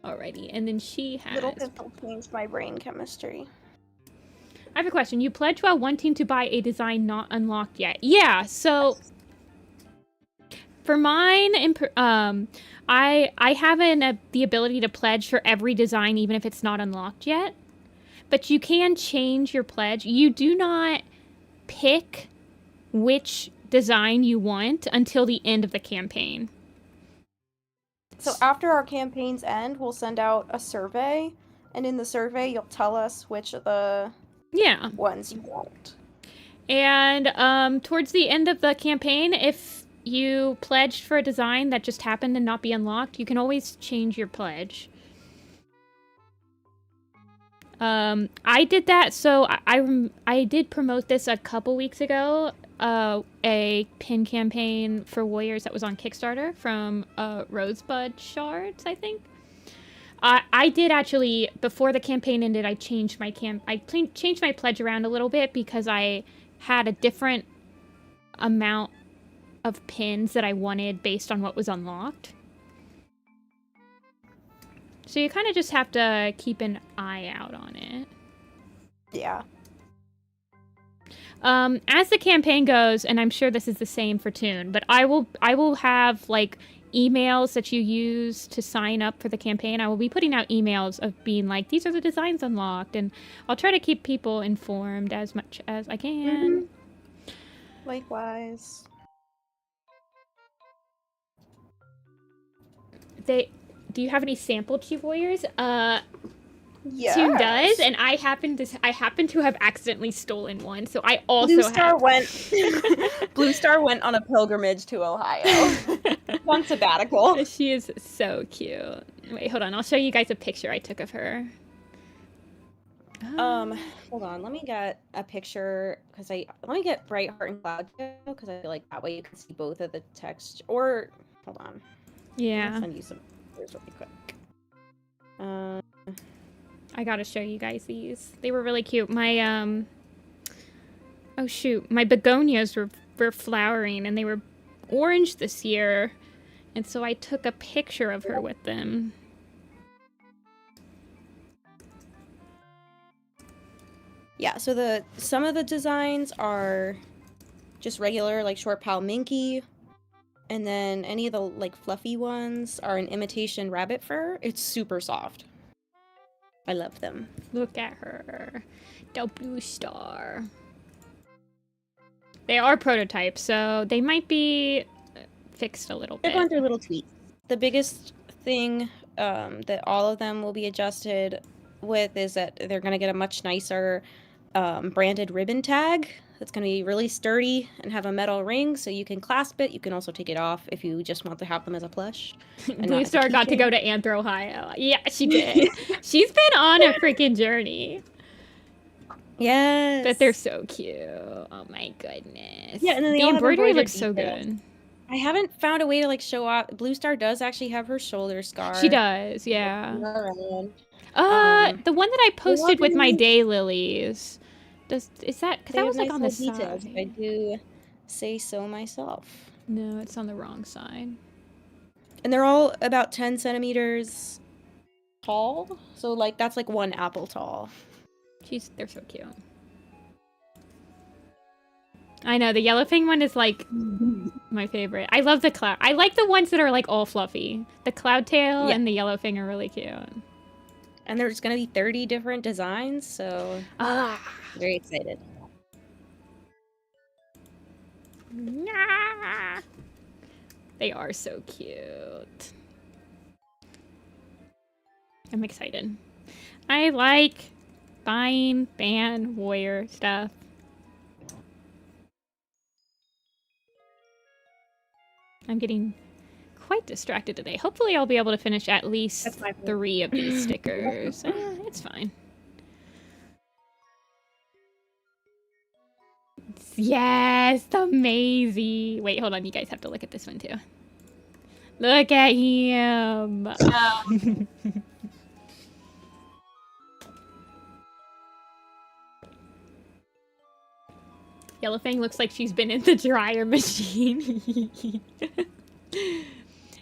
Alrighty, and then she has... Little Pistol changed my brain chemistry. I have a question. You pledge while wanting to buy a design not unlocked yet. Yeah, so... For mine, I have the ability to pledge for every design, even if it's not unlocked yet. But you can change your pledge. You do not pick which design you want until the end of the campaign. So after our campaigns end, we'll send out a survey, and in the survey, you'll tell us which of the ones you want. And towards the end of the campaign, if you pledged for a design that just happened to not be unlocked, you can always change your pledge. I did that, so I did promote this a couple weeks ago. A pin campaign for Warriors that was on Kickstarter from Rosebud Shards, I think. I did actually, before the campaign ended, I changed my changed my pledge around a little bit because I had a different amount of pins that I wanted based on what was unlocked. So you kind of just have to keep an eye out on it. Yeah. As the campaign goes, and I'm sure this is the same for Toon, but I will have, like, emails that you use to sign up for the campaign. I will be putting out emails of being like, these are the designs unlocked, and I'll try to keep people informed as much as I can. Mm-hmm. Likewise. Do you have any sample Chi Warriors? Yes. Toon does, and I happen to have accidentally stolen one, so I also Blue Star went on a pilgrimage to Ohio. On sabbatical. She is so cute. Wait, hold on. I'll show you guys a picture I took of her. Hold on. Let me get a picture let me get Brightheart and Cloud because I feel like that way you can see both of the text. Or hold on. Yeah. I'll send you some pictures really quick. I gotta show you guys these. They were really cute. My, oh shoot, my begonias were flowering and they were orange this year. And so I took a picture of her with them. Yeah, so some of the designs are just regular, like short pal minky. And then any of the like fluffy ones are an imitation rabbit fur. It's super soft. I love them. Look at her. The blue star. They are prototypes, so they might be fixed a little bit. They're going through little tweaks. The biggest thing that all of them will be adjusted with is that they're going to get a much nicer branded ribbon tag. It's going to be really sturdy and have a metal ring, so you can clasp it. You can also take it off if you just want to have them as a plush. Blue Star got to go to Anthro, Ohio. Yeah, she did. She's been on a freaking journey. Yes. But they're so cute. Oh my goodness. Yeah, and then the embroidery looks so good. I haven't found a way to like show off. Blue Star does actually have her shoulder scar. She does, yeah. The one that I posted with my daylilies. Is that because that was like nice on the details, side? I do say so myself. No, it's on the wrong side. And they're all about 10 centimeters tall, so like that's like one apple tall. They're so cute. I know the yellowfin one is like my favorite. I love the cloud. I like the ones that are like all fluffy. The cloud tail and the yellowfin are really cute. And there's gonna be 30 different designs, so very excited. They are so cute. I'm excited. I like buying fan warrior stuff. I'm getting quite distracted today. Hopefully I'll be able to finish at least 3 of these stickers. It's fine. Yes, the Maisie. Wait, hold on. You guys have to look at this one too. Look at him. Yellowfang looks like she's been in the dryer machine.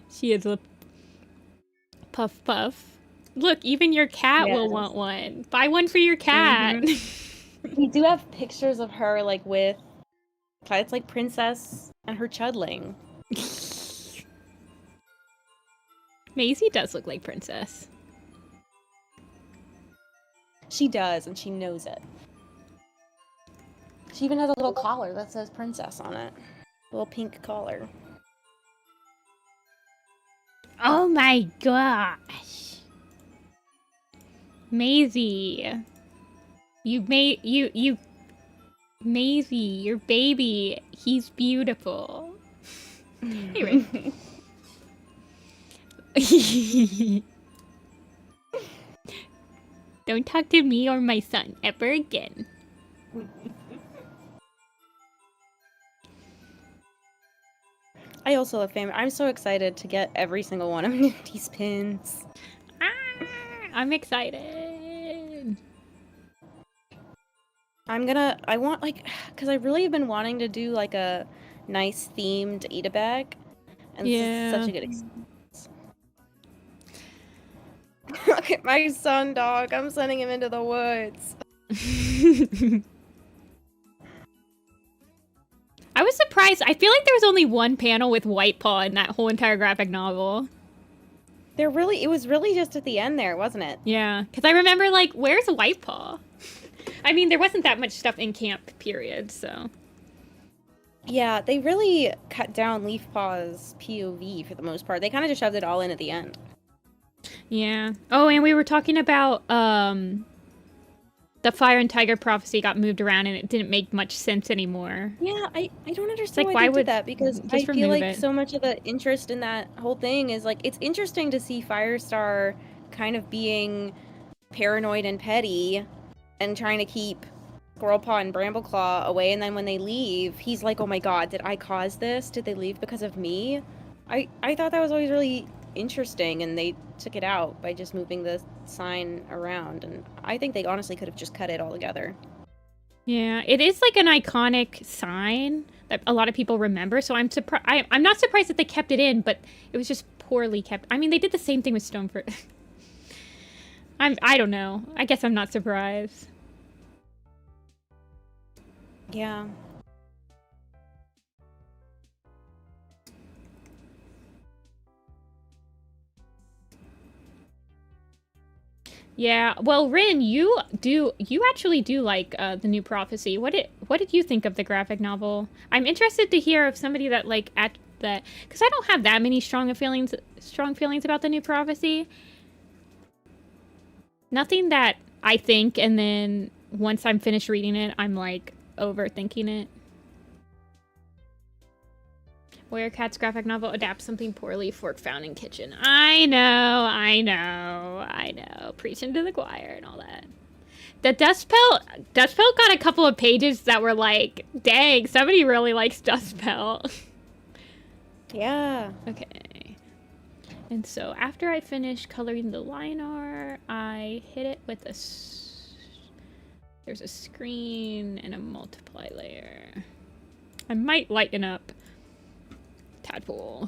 She is a puff puff. Look, even your cat will want one. Buy one for your cat. We do have pictures of her like with it's like Princess and her chudling. Maisie does look like Princess. She does, and she knows it. She even has a little collar that says Princess on it. A little pink collar. Oh my gosh. Maisie. Maisie, your baby, he's beautiful. Anyway. Don't talk to me or my son ever again. I also love fame. I'm so excited to get every single one of Nifty's pins. I'm excited. I want like, because I really have been wanting to do like a nice themed Ada bag. And this is such a good experience. Look at my son, dog. I'm sending him into the woods. I was surprised. I feel like there was only one panel with White Paw in that whole entire graphic novel. It was really just at the end there, wasn't it? Yeah, because I remember, like, where's White Paw? I mean, there wasn't that much stuff in camp, period, so. Yeah, they really cut down Leaf Paw's POV for the most part. They kind of just shoved it all in at the end. Yeah. Oh, and we were talking about, the Fire and Tiger prophecy got moved around and it didn't make much sense anymore. Yeah, I don't understand like, why they did that, because I feel like so much of the interest in that whole thing is, like, it's interesting to see Firestar kind of being paranoid and petty and trying to keep Squirrelpaw and Brambleclaw away, and then when they leave, he's like, oh my god, did I cause this? Did they leave because of me? I thought that was always really interesting, and they took it out by just moving the sign around, and I think they honestly could have just cut it all together. Yeah, it is like an iconic sign that a lot of people remember, so I'm surprised. I'm not surprised that they kept it in, but it was just poorly kept. I mean, they did the same thing with Stoneford. I don't know. I guess I'm not surprised. Yeah. Yeah, well, Rin, you actually do like the New Prophecy. What did you think of the graphic novel? I'm interested to hear of somebody that like at that, because I don't have that many strong feelings about the New Prophecy. Nothing that I think, and then once I'm finished reading it, I'm like overthinking it. Cat's graphic novel adapts something poorly. Fork found in kitchen. I know. Preaching to the choir and all that. The Dustpelt got a couple of pages that were like, dang, somebody really likes Dustpelt. Yeah. Okay. And so after I finish coloring the line art, I hit it with a... There's a screen and a multiply layer. I might lighten up Tadpole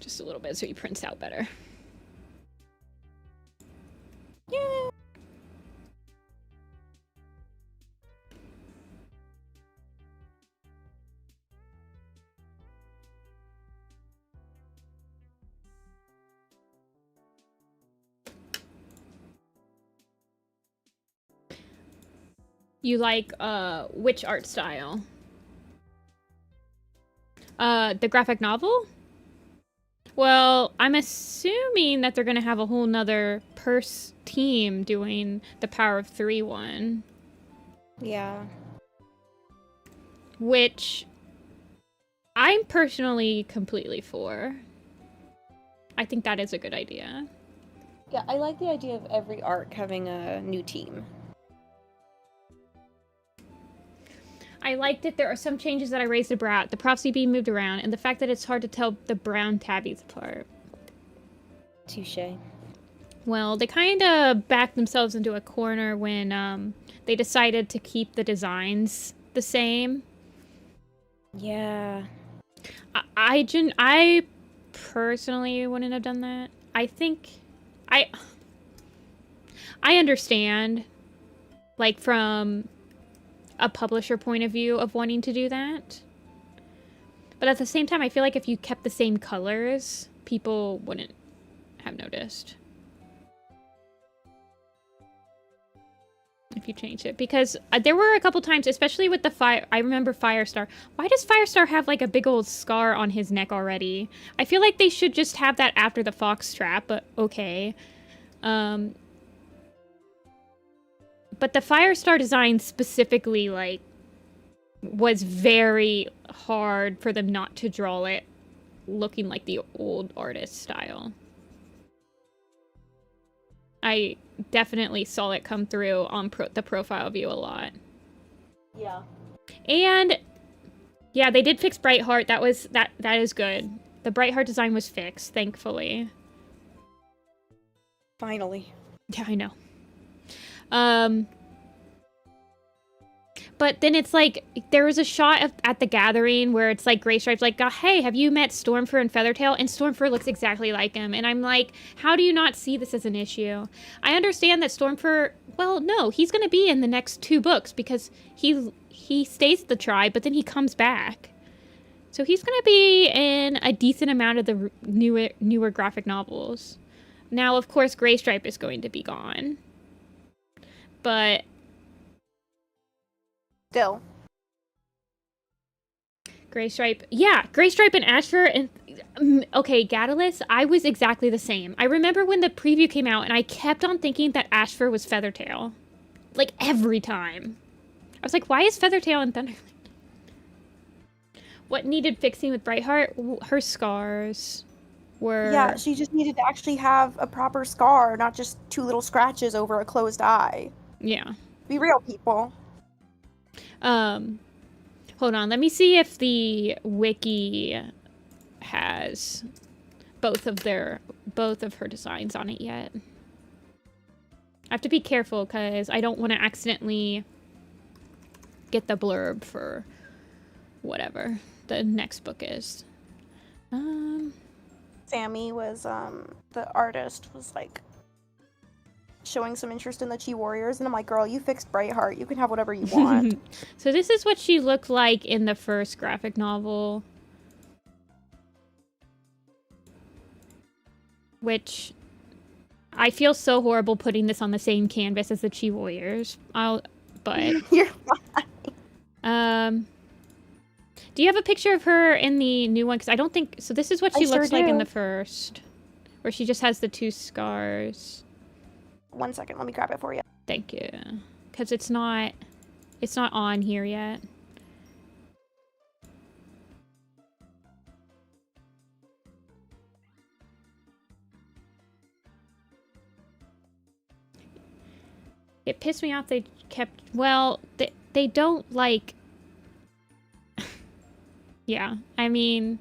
just a little bit so he prints out better. Yeah. You like which art style? The graphic novel? Well, I'm assuming that they're gonna have a whole nother team doing the Power of 3 one. Yeah. Which I'm personally completely for. I think that is a good idea. Yeah, I like the idea of every arc having a new team. I liked it. There are some changes that I raised a brow at. The prophecy being moved around, and the fact that it's hard to tell the brown tabbies apart. Touché. Well, they kind of backed themselves into a corner when they decided to keep the designs the same. Yeah. I personally wouldn't have done that. I think I understand, like, from a publisher point of view of wanting to do that. But at the same time, I feel like if you kept the same colors, people wouldn't have noticed. If you changed it. Because there were a couple times, especially with the I remember Firestar. Why does Firestar have like a big old scar on his neck already? I feel like they should just have that after the fox trap, but okay. But the Firestar design specifically, like, was very hard for them not to draw it looking like the old artist style. I definitely saw it come through on the profile view a lot. Yeah. And yeah, they did fix Brightheart. That is good. The Brightheart design was fixed, thankfully. Finally. Yeah, I know. But then it's like, there was a shot at the gathering where it's like Gray Stripe's like, hey, have you met Stormfur and Feathertail? And Stormfur looks exactly like him. And I'm like, how do you not see this as an issue? I understand that Stormfur, well, no, he's going to be in the next 2 books because he stays at the tribe, but then he comes back. So he's going to be in a decent amount of the newer graphic novels. Now, of course, Gray Stripe is going to be gone. But still. Gray Stripe. Yeah, Gray Stripe and Ashfur and... Okay, Gadalus, I was exactly the same. I remember when the preview came out and I kept on thinking that Ashfur was Feathertail. Like, every time. I was like, why is Feathertail in Thunderland? What needed fixing with Brightheart? Her scars were... Yeah, she just needed to actually have a proper scar, not just 2 little scratches over a closed eye. Yeah. Be real, people. Hold on. Let me see if the wiki has both of her designs on it yet. I have to be careful because I don't want to accidentally get the blurb for whatever the next book is. Sammy was, the artist was like showing some interest in the Chi Warriors, and I'm like, girl, you fixed Brightheart. You can have whatever you want. So this is what she looked like in the first graphic novel. Which I feel so horrible putting this on the same canvas as the Chi Warriors. But You're fine. Do you have a picture of her in the new one? Because I don't think so. This is what she looks like in the first, where she just has the 2 scars. 1 second, let me grab it for you. Thank you. Because it's not on here yet. It pissed me off they kept... Well, they don't, like... Yeah, I mean...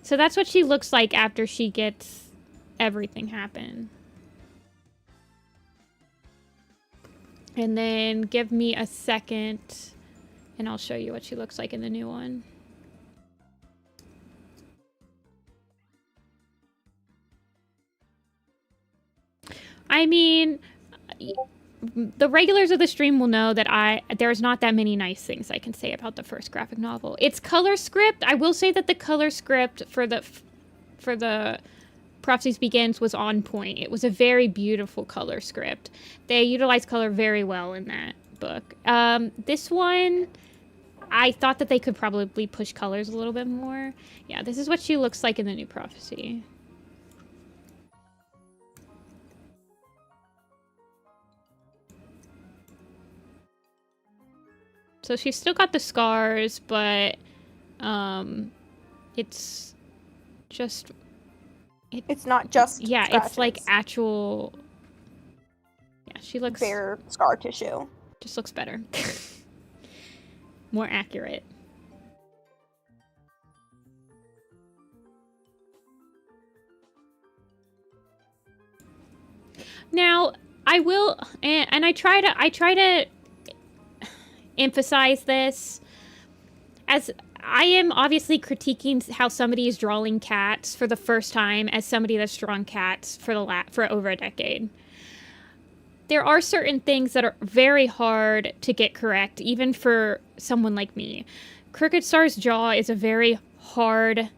So that's what she looks like after she gets everything happen. And then give me a second, and I'll show you what she looks like in the new one. I mean... The regulars of the stream will know that there's not that many nice things I can say about the first graphic novel. Its color script, I will say that the color script for the Prophecies Begins was on point. It was a very beautiful color script. They utilized color very well in that book. This one, I thought that they could probably push colors a little bit more. Yeah, this is what she looks like in the new Prophecy. So she's still got the scars, but it's just... It's not just yeah, scratches. It's like actual... Yeah, she looks... bare scar tissue. Just looks better. More accurate. Now, I will... And I try to emphasize this, as I am obviously critiquing how somebody is drawing cats for the first time as somebody that's drawn cats for over a decade. There are certain things that are very hard to get correct, even for someone like me. Crooked Star's jaw is a very hard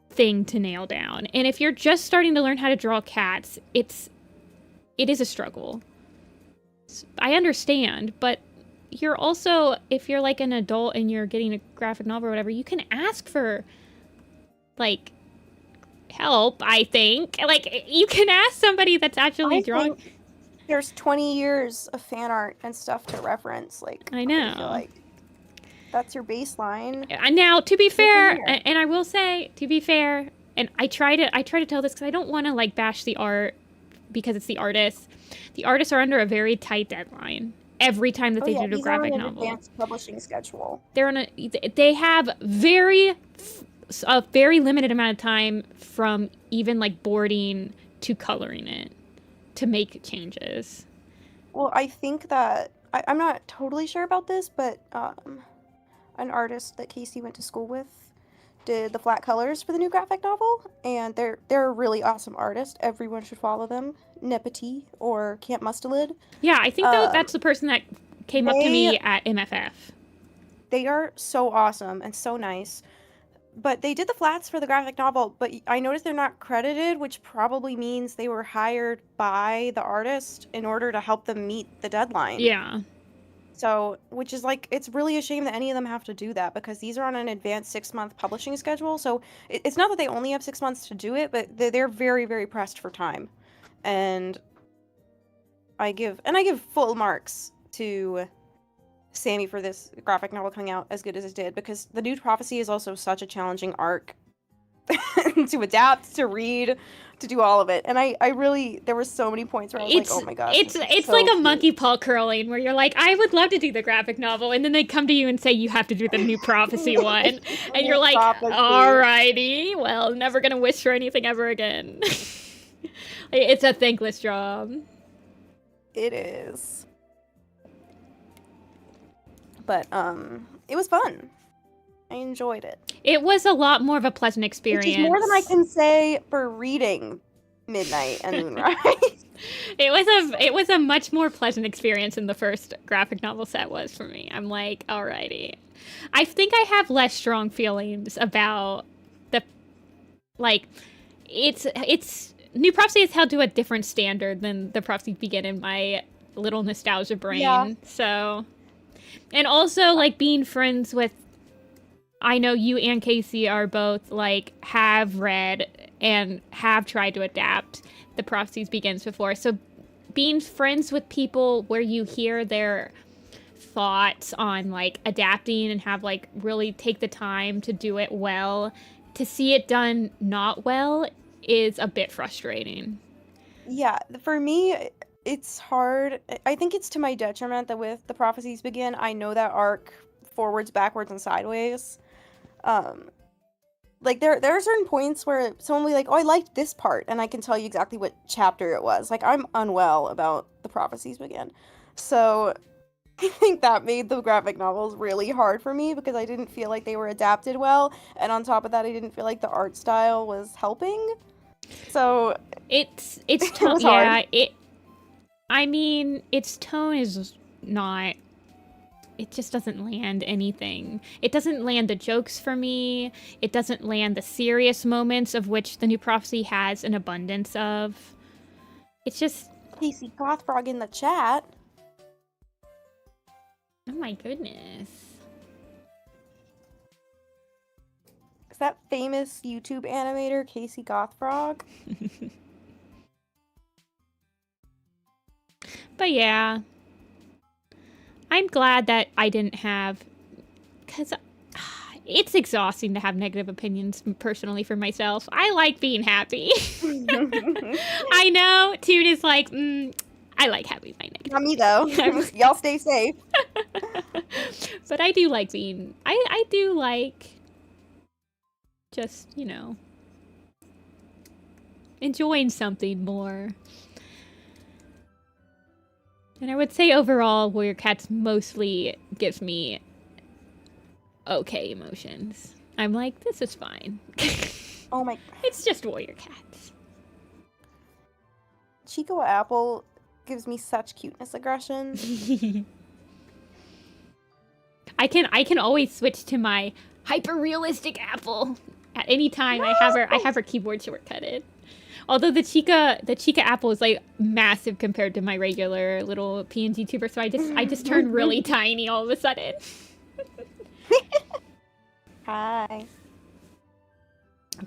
thing to nail down, and if you're just starting to learn how to draw cats, it is a struggle. I understand, but you're also, if you're like an adult and you're getting a graphic novel or whatever, you can ask for, like, help, I think. Like, you can ask somebody that's actually drawing. There's 20 years of fan art and stuff to reference. Like, I know. I feel like that's your baseline. Now, to be fair, and I will say, to be fair, and I try to tell this because I don't want to, like, bash the art because it's the artists. The artists are under a very tight deadline every time that they do a graphic novel. Advanced publishing schedule. They have a very limited amount of time from even like boarding to coloring it to make changes. Well, I think that I'm not totally sure about this, but an artist that Casey went to school with did the flat colors for the new graphic novel, and they're a really awesome artist. Everyone should follow them. Nepeti or Camp Mustelid. Yeah, I think that's the person that came up to me at MFF. They are so awesome and so nice. But they did the flats for the graphic novel, but I noticed they're not credited, which probably means they were hired by the artist in order to help them meet the deadline. Yeah. So, which is like, it's really a shame that any of them have to do that, because these are on an advanced 6-month publishing schedule. So it's not that they only have 6 months to do it, but they're very, very pressed for time. And I give full marks to Sammy for this graphic novel coming out as good as it did, because the New Prophecy is also such a challenging arc to adapt, to read, to do all of it. And I really, there were so many points where I was like, oh my gosh. It's so like a monkey paw curling where you're like, I would love to do the graphic novel. And then they come to you and say, you have to do the New Prophecy one. And you're like, alrighty, well, never going to wish for anything ever again. It's a thankless job. It is. But, it was fun. I enjoyed it. It was a lot more of a pleasant experience. Which is more than I can say for reading Midnight and Moonrise. It was a much more pleasant experience than the first graphic novel set was for me. I'm like, alrighty. I think I have less strong feelings about the, like, it's New Prophecy is held to a different standard than the Prophecy Begin in my little nostalgia brain. Yeah. So, and also like being friends with, I know you and Casey are both like have read and have tried to adapt the Prophecies Begins before. So being friends with people where you hear their thoughts on like adapting and have like really take the time to do it well, to see it done not well is a bit frustrating. Yeah, for me, it's hard. I think it's to my detriment that with the Prophecies Begin, I know that arc forwards, backwards, and sideways. Like there are certain points where someone will be like, oh, I liked this part, and I can tell you exactly what chapter it was. Like, I'm unwell about the Prophecies Begin. So I think that made the graphic novels really hard for me because I didn't feel like they were adapted well, and on top of that, I didn't feel like the art style was helping. So it's tone, it yeah, I mean, its tone is not, it just doesn't land anything. It doesn't land the jokes for me. It doesn't land the serious moments of which the New Prophecy has an abundance of. It's just... Casey Gothfrog in the chat. Oh my goodness. Is that famous YouTube animator, Casey Gothfrog? But yeah. I'm glad that I didn't have, because it's exhausting to have negative opinions personally for myself. I like being happy. I know Toon is like, I like having my negative. Not me though. Y'all stay safe. But I do like being, I do like just, you know, enjoying something more. And I would say overall, Warrior Cats mostly gives me okay emotions. I'm like, this is fine. Oh my... It's just Warrior Cats. Chico Apple gives me such cuteness aggression. I can always switch to my hyper-realistic Apple at any time. No! I have her keyboard shortcutted. Although the Chica Apple is like massive compared to my regular little PNG tuber, so I just turned really tiny all of a sudden. Hi.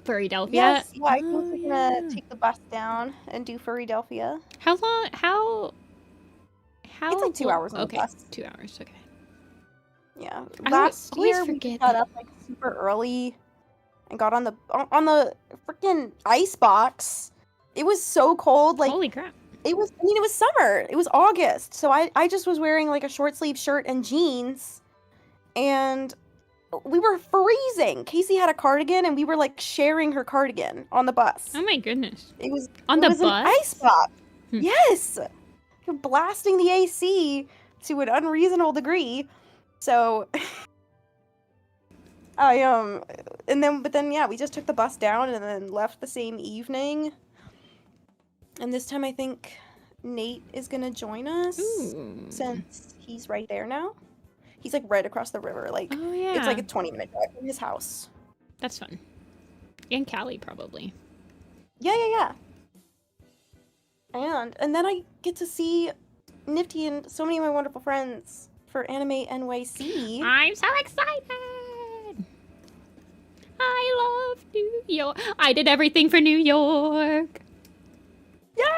Furrydelphia. Yes, yeah, I think we're gonna take the bus down and do Furrydelphia. How long? How? It's like 2 hours on the bus. 2 hours. Okay. Yeah. Last year we got up like super early and got on the freaking ice box. It was so cold, like holy crap. It was summer. It was August. So I just was wearing like a short sleeve shirt and jeans and we were freezing. Casey had a cardigan and we were like sharing her cardigan on the bus. Oh my goodness. It was on the bus? An ice box. Yes. You're blasting the AC to an unreasonable degree. So but then yeah, we just took the bus down and then left the same evening. And this time I think Nate is gonna join us. Ooh. Since he's right there now. He's like right across the river. Like, oh, yeah. It's like a 20-minute drive from his house. That's fun. And Callie probably. Yeah. And then I get to see Nifty and so many of my wonderful friends for Anime NYC. I'm so excited! I love New York. I did everything for New York. Yeah.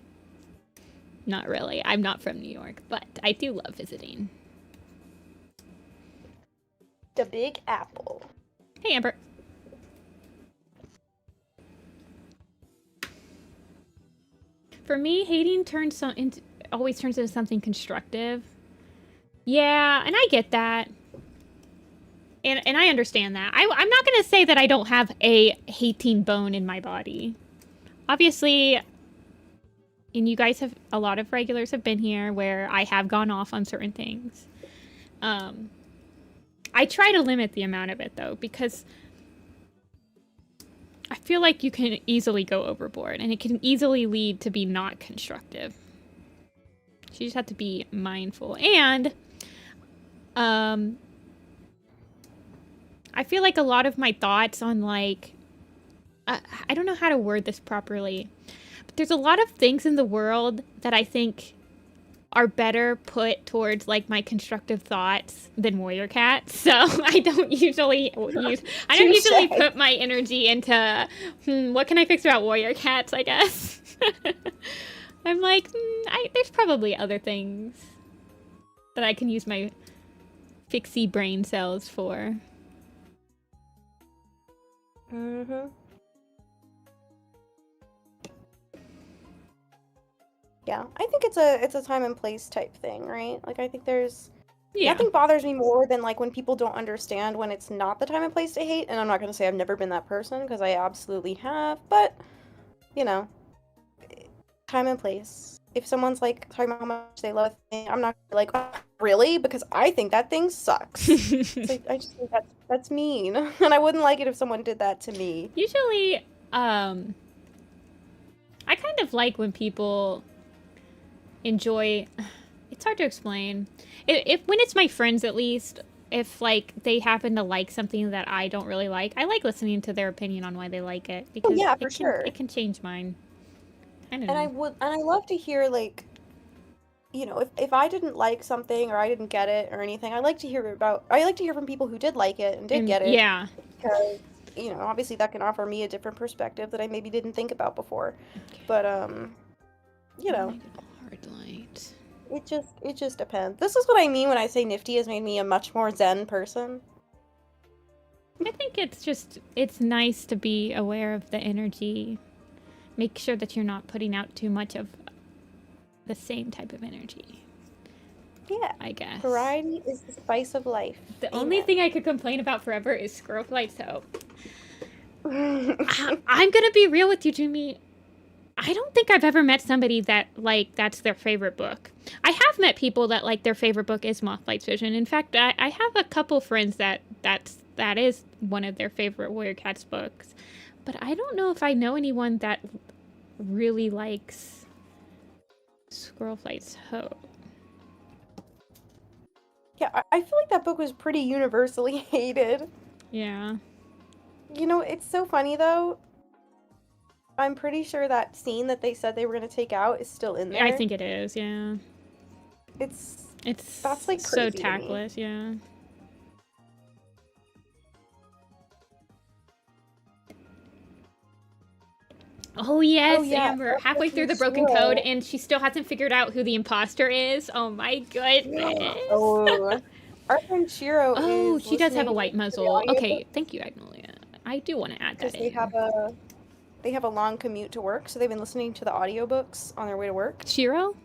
Not really. I'm not from New York, but I do love visiting. The Big Apple. Hey, Amber. For me, hating always turns into something constructive. Yeah, and I get that. And I understand that. I'm not going to say that I don't have a hating bone in my body. Obviously, and you guys have, a lot of regulars have been here where I have gone off on certain things. I try to limit the amount of it, though, because I feel like you can easily go overboard, and it can easily lead to be not constructive. So you just have to be mindful. And I feel like a lot of my thoughts on, like, I don't know how to word this properly, but there's a lot of things in the world that I think are better put towards, like, my constructive thoughts than warrior cats. So I don't usually put my energy into, what can I fix about warrior cats, I guess. I'm like, there's probably other things that I can use my fixie brain cells for. Mm-hmm. Yeah, I think it's a time and place type thing, right? Like, I think there's nothing bothers me more than, like, when people don't understand when it's not the time and place to hate. And I'm not gonna say I've never been that person, because I absolutely have. But, you know, time and place. If someone's, like, talking about how much they love a thing, I'm not like, oh, really? Because I think that thing sucks. Like, I just think that's mean. And I wouldn't like it if someone did that to me. Usually, I kind of like when people enjoy, it's hard to explain. When it's my friends, at least, if, like, they happen to like something that I don't really like, I like listening to their opinion on why they like it, because yeah, for sure. It can change mine. I don't know. And I love to hear, like, you know, if I didn't like something or I didn't get it or anything, I like to hear from people who did like it and did get it. Yeah. Because, you know, obviously that can offer me a different perspective that I maybe didn't think about before. Okay. But you know, hard light. It just depends. This is what I mean when I say Nifty has made me a much more zen person. I think it's nice to be aware of the energy. Make sure that you're not putting out too much of the same type of energy. Yeah. I guess. Variety is the spice of life. The only thing I could complain about forever is squirrel flight soap. I'm gonna be real with you, Jimmy. I don't think I've ever met somebody that, like, that's their favorite book. I have met people that, like, their favorite book is Mothlight's Vision. In fact, I have a couple friends that is one of their favorite Warrior Cats books. But I don't know if I know anyone that really likes Squirrel Flight's Hope. Yeah, I feel like that book was pretty universally hated. Yeah. You know, it's so funny, though. I'm pretty sure that scene that they said they were going to take out is still in there. I think it is, yeah. That's, like, so tactless, yeah. Oh yes, Amber, halfway through the broken code, and she still hasn't figured out who the imposter is. Oh my goodness. Oh. Our friend Shiro Oh, she does have a white muzzle. Okay, thank you, Agnolia. I do want to add that in. They have a long commute to work, so they've been listening to the audiobooks on their way to work. Shiro?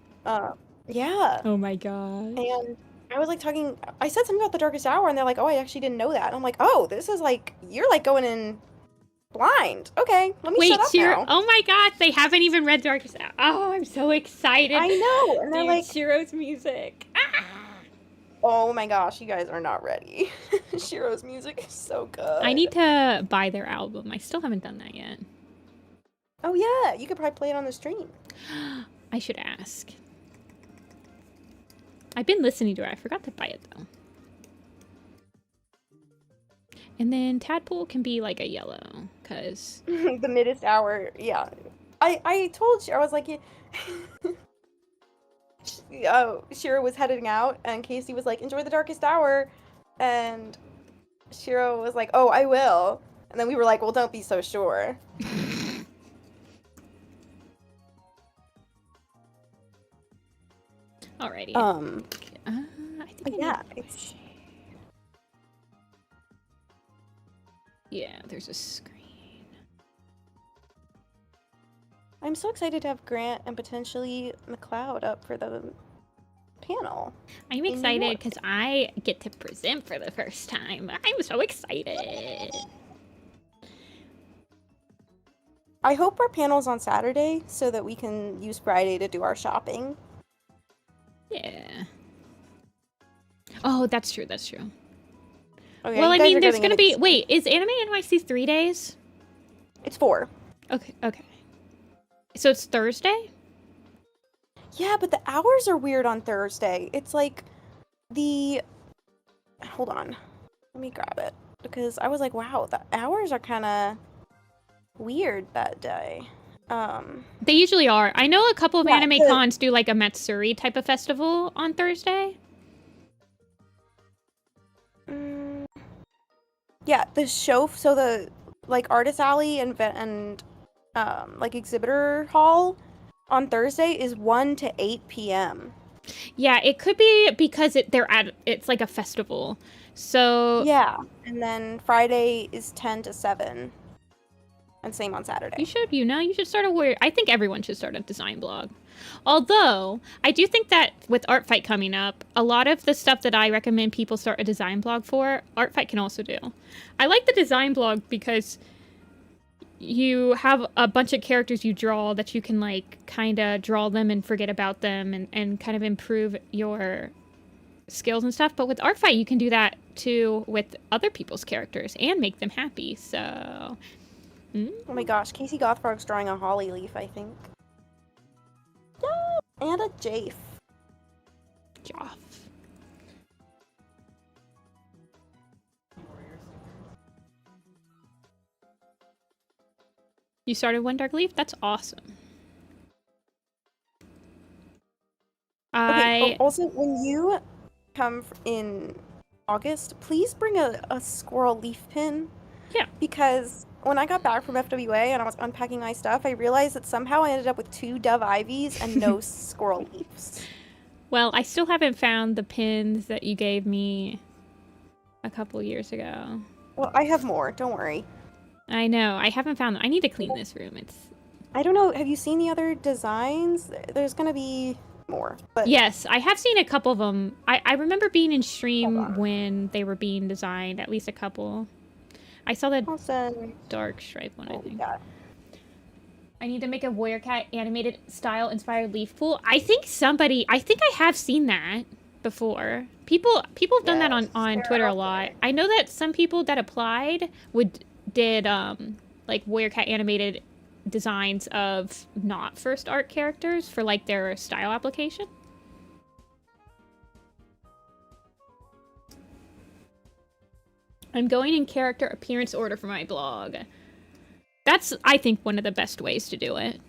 Yeah. Oh my god. And I was, like, I said something about The Darkest Hour, and they're like, oh, I actually didn't know that. And I'm like, oh, this is, like, you're, like, going in blind. Okay, let me shut up now. Oh my god, they haven't even read Darkest Hour. Oh, I'm so excited. I know. And they're like, Shiro's music. Ah! Oh my gosh, you guys are not ready. Shiro's music is so good. I need to buy their album. I still haven't done that yet. Oh yeah, you could probably play it on the stream. I should ask. I've been listening to it. I forgot to buy it though. And then Tadpole can be like a yellow, cause the Middest Hour, yeah. I told you, I was like, Shiro was heading out, and Casey was like, enjoy The Darkest Hour, and Shiro was like, oh, I will. And then we were like, well, don't be so sure. Alrighty. I think yeah, yeah, there's a screen. I I'm so excited to have Grant and potentially McLeod up for the panel. I'm excited because I get to present for the first time. I'm so excited. I hope our panel's on Saturday so that we can use Friday to do our shopping. Yeah. Oh, that's true. That's true. Okay, well, I mean, there's going to be... Wait, is Anime NYC 3 days? It's 4. Okay, okay. So it's Thursday? Yeah, but the hours are weird on Thursday. It's like the... Hold on. Let me grab it. Because I was like, wow, the hours are kind of weird that day. They usually are. I know a couple of anime cons do like a Matsuri type of festival on Thursday. Yeah, the show, so the like Artist Alley and like exhibitor hall on Thursday is 1 to 8 p.m. Yeah, it could be because it's like a festival. So yeah, and then Friday is 10 to 7. And same on Saturday. You should start I think everyone should start a design blog. Although, I do think that with Art Fight coming up, a lot of the stuff that I recommend people start a design blog for, Art Fight can also do. I like the design blog because you have a bunch of characters you draw that you can, like, kind of draw them and forget about them and kind of improve your skills and stuff. But with Art Fight, you can do that, too, with other people's characters and make them happy, so... Oh my gosh, Casey Gothfrog's drawing a holly leaf, I think. Yeah, and a Jafe. Joff. You started One Dark Leaf? That's awesome. Okay, also, when you come in August, please bring a squirrel leaf pin. Yeah. Because... when I got back from FWA and I was unpacking my stuff, I realized that somehow I ended up with 2 dove ivies and no squirrel leaves. Well, I still haven't found the pins that you gave me a couple years ago. Well, I have more. Don't worry. I know. I haven't found them. I need to clean this room. I don't know. Have you seen the other designs? There's going to be more. But yes, I have seen a couple of them. I remember being in stream when they were being designed, at least a couple. I saw the dark stripe one, I think. God. I need to make a Warrior Cat animated style inspired leaf pool. I think I have seen that before. People have done that on Twitter a lot. I know that some people that applied did like Warrior Cat animated designs of not first art characters for like their style application. I'm going in character appearance order for my blog. That's, I think, one of the best ways to do it.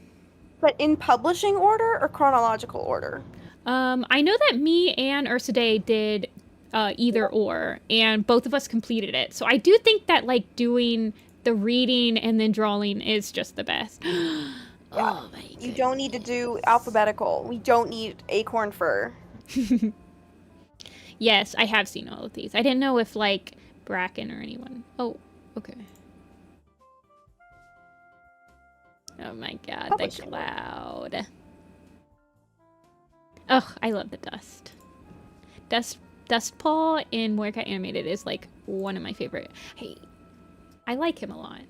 But in publishing order or chronological order? I know that me and Ursaday did either or, and both of us completed it. So I do think that, like, doing the reading and then drawing is just the best. Yeah. Oh my goodness. You don't need to do alphabetical. We don't need acorn fur. Yes, I have seen all of these. I didn't know if, like, Bracken or anyone. Oh, okay. Oh my god, the cloud. Ugh, I love the dust. Dust Paw in Warrior Cat Animated is like one of my favorite. Hey, I like him a lot.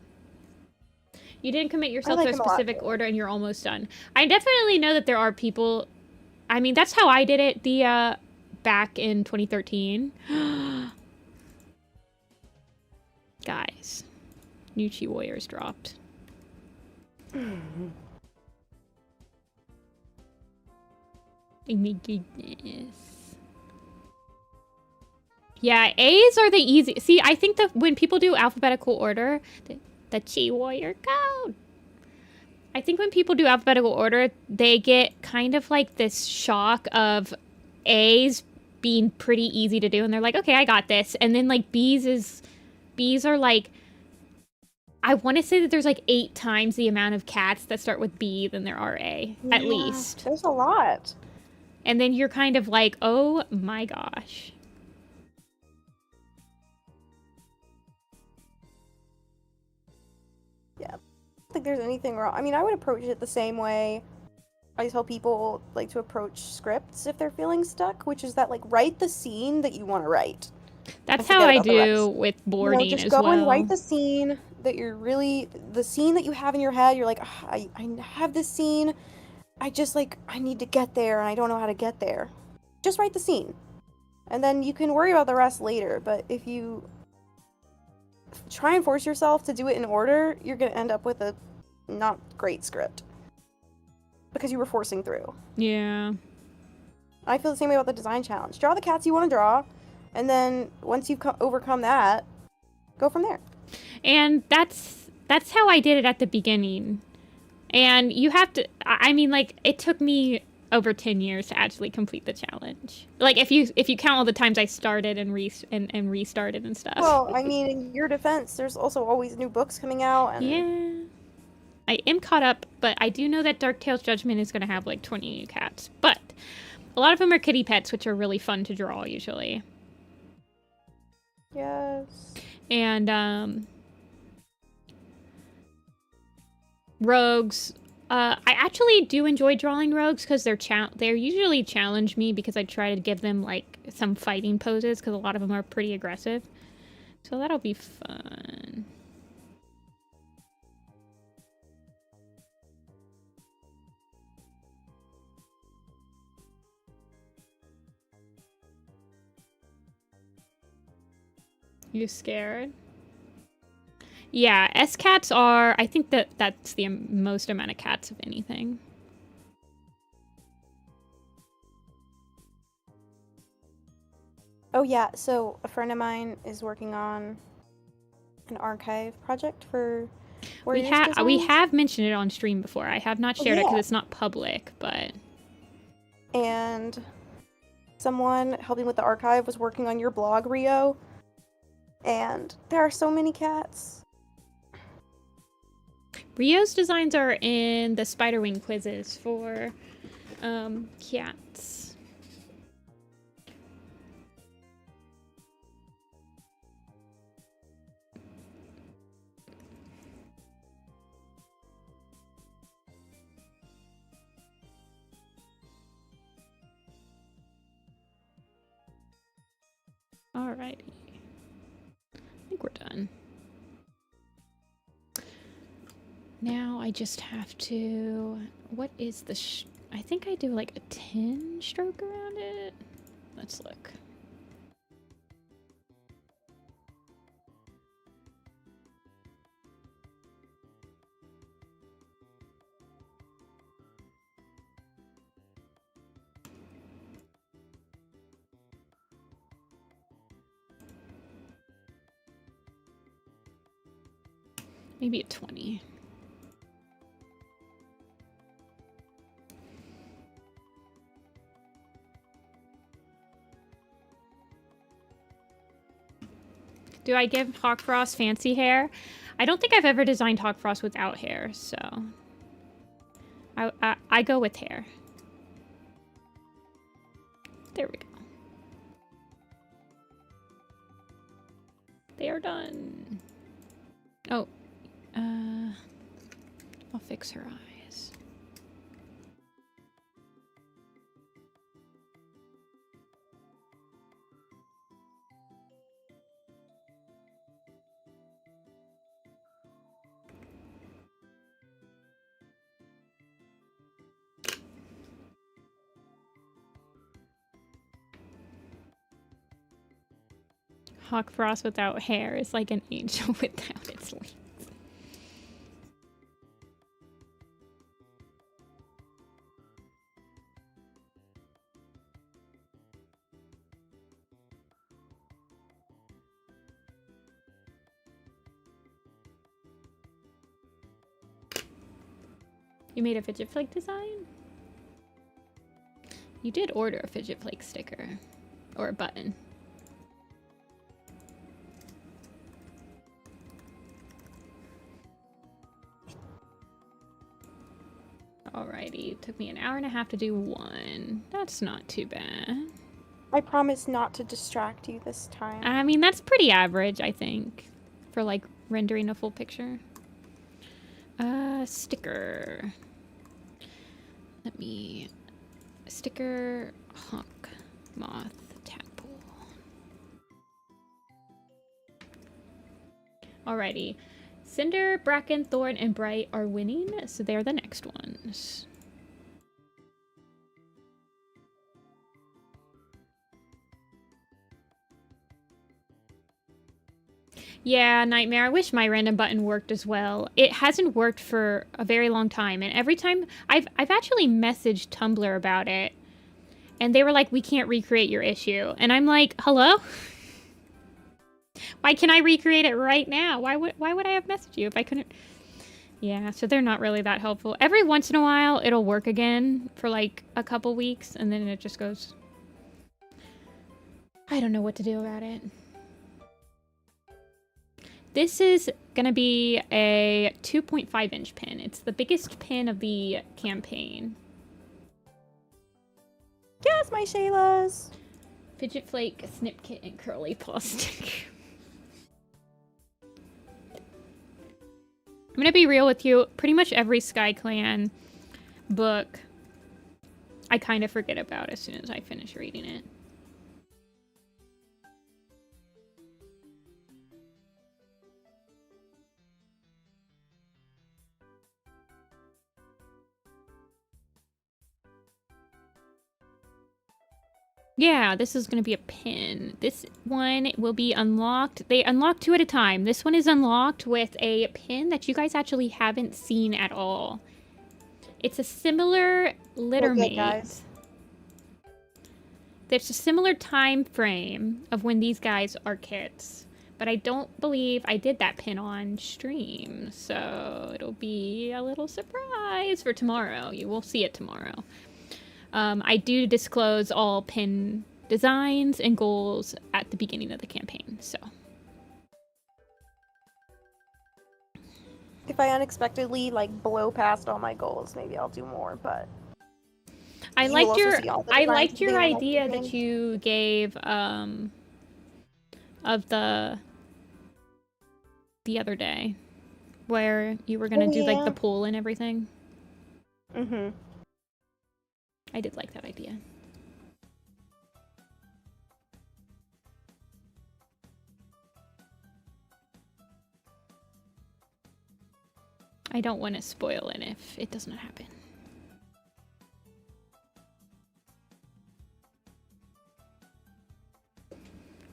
You didn't commit yourself to a specific order and you're almost done. I definitely know that there are people. I mean, that's how I did it back in 2013. Guys, new Chi Warriors dropped. Oh my goodness. Yeah, A's are the easy. See, I think that when people do alphabetical order, the Chi Warrior code. I think when people do alphabetical order, they get kind of like this shock of A's being pretty easy to do, and they're like, okay, I got this. And then like B's are like, I want to say that there's like 8 times the amount of cats that start with B than there are A, at least. There's a lot. And then you're kind of like, oh my gosh. Yeah. think there's anything wrong. I mean, I would approach it the same way I tell people like to approach scripts if they're feeling stuck, which is that like write the scene that you want to write. That's how I do with boarding just as go well. and write the scene that the scene that you have in your head. You're like, I have this scene. I just like, I need to get there and I don't know how to get there. Just write the scene. And then you can worry about the rest later. But if you try and force yourself to do it in order, you're going to end up with a not great script. Because you were forcing through. Yeah. I feel the same way about the design challenge. Draw the cats you want to draw. And then once you've overcome that, go from there. And that's how I did it at the beginning. And you have to, I mean, like, it took me over 10 years to actually complete the challenge. Like, if you count all the times I started and restarted and stuff. Well, I mean, in your defense, there's also always new books coming out. And... yeah. I am caught up, but I do know that Dark Tales Judgment is going to have, like, 20 new cats. But a lot of them are kitty pets, which are really fun to draw, usually. Yes. And, rogues. I actually do enjoy drawing rogues because they're usually challenge me because I try to give them like some fighting poses because a lot of them are pretty aggressive. So that'll be fun. You scared? Yeah, S-cats are, I think that's the most amount of cats of anything. Oh yeah, so a friend of mine is working on an archive project for we have mentioned it on stream before. I have not shared it because it's not public, but... And someone helping with the archive was working on your blog, Rio. And there are so many cats. Rio's designs are in the Spiderwing quizzes for cats. Alrighty. I think we're done. Now I just have to... what is the... I think I do like a 10 stroke around it. Let's look. Maybe a 20. Do I give Hawkfrost fancy hair? I don't think I've ever designed Hawkfrost without hair, so... I go with hair. There we go. They are done. Oh. I'll fix her eyes. Hawkfrost without hair is like an angel without its wings. You made a fidget flake design? You did order a fidget flake sticker. Or a button. Alrighty, it took me an hour and a half to do one. That's not too bad. I promise not to distract you this time. I mean, that's pretty average, I think, for like rendering a full picture. Sticker. Let me... Sticker, hawk, moth, tadpole. Alrighty. Cinder, Bracken, Thorn, and Bright are winning, so they're the next ones. Yeah, Nightmare. I wish my random button worked as well. It hasn't worked for a very long time, and every time I've actually messaged Tumblr about it, and they were like, "We can't recreate your issue," and I'm like, "Hello? Why can't I recreate it right now? Why would I have messaged you if I couldn't?" Yeah, so they're not really that helpful. Every once in a while, it'll work again for like a couple weeks, and then it just goes. I don't know what to do about it. This is going to be a 2.5-inch pin. It's the biggest pin of the campaign. Yes, my Shaylas! Fidget Flake, Snip Kit, and Curly Paw Stick. I'm going to be real with you. Pretty much every Sky Clan book, I kind of forget about as soon as I finish reading it. Yeah, this is going to be a pin. This one will be unlocked. They unlock 2 at a time. This one is unlocked with a pin that you guys actually haven't seen at all. It's a similar littermate. Guys. There's a similar time frame of when these guys are kits. But I don't believe I did that pin on stream. So it'll be a little surprise for tomorrow. You will see it tomorrow. I do disclose all pin designs and goals at the beginning of the campaign, so. If I unexpectedly, like, blow past all my goals, maybe I'll do more, but... I liked your idea that you gave, of the other day, where you were gonna do, like, the pool and everything. Mm-hmm. I did like that idea. I don't want to spoil it if it does not happen.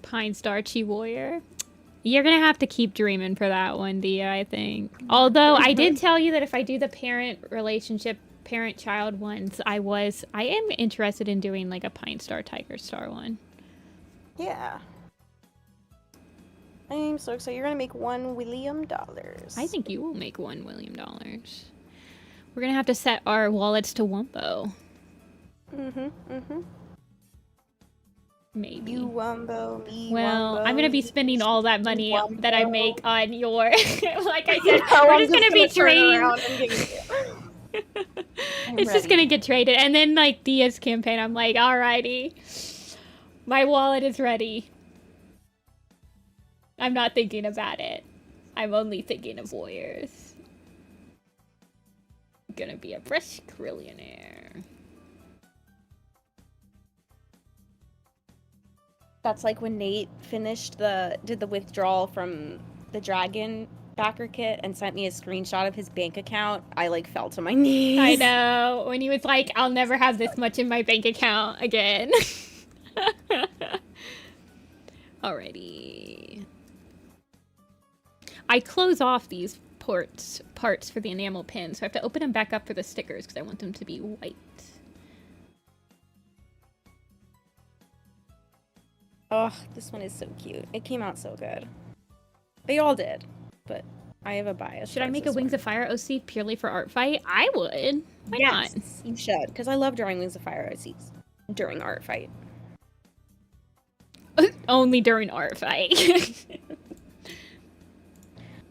Pine Star Chi Warrior. You're gonna have to keep dreaming for that one, Dia, I think. Although I did tell you that if I do the parent-child ones, I am interested in doing like a Pine Star Tiger Star one. Yeah. I'm so excited. You're gonna make $1 William. I think you will make $1 William. We're gonna have to set our wallets to Wumbo. Maybe. You Wumbo, me Well, Wumbo, I'm gonna be spending all that money Wumbo. that I make on your... like I said, we're just gonna be trading... It's just gonna get traded, and then like Dia's campaign, I'm like, alrighty, my wallet is ready. I'm not thinking about it. I'm only thinking of warriors. Gonna be a fresh trillionaire. That's like when Nate did the withdrawal from the dragon backer kit and sent me a screenshot of his bank account. I like fell to my knees. I know, when he was like, I'll never have this much in my bank account again. Alrighty. I close off these parts for the enamel pin, so I have to open them back up for the stickers because I want them to be white. Oh, this one is so cute. It came out so good. They all did, but I have a bias. Should I make a Wings of Fire OC purely for art fight? I would. Why not? You should, because I love drawing Wings of Fire OCs during art fight. Only during art fight.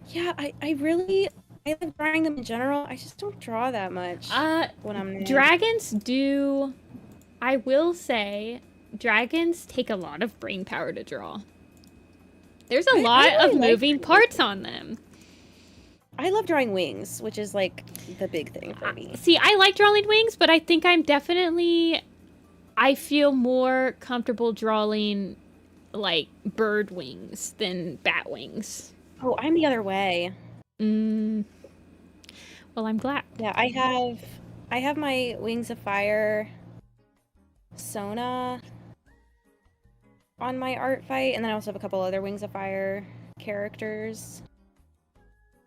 Yeah, I love drawing them in general. I just don't draw that much when I'm dragons do. I will say, dragons take a lot of brain power to draw. There's a lot of moving parts on them. I love drawing wings, which is like the big thing for me. See, I like drawing wings, but I think I feel more comfortable drawing like bird wings than bat wings. Oh, I'm the other way. Well, I'm glad. Yeah, I have my Wings of Fire Sona on my art fight, and then I also have a couple other Wings of Fire characters.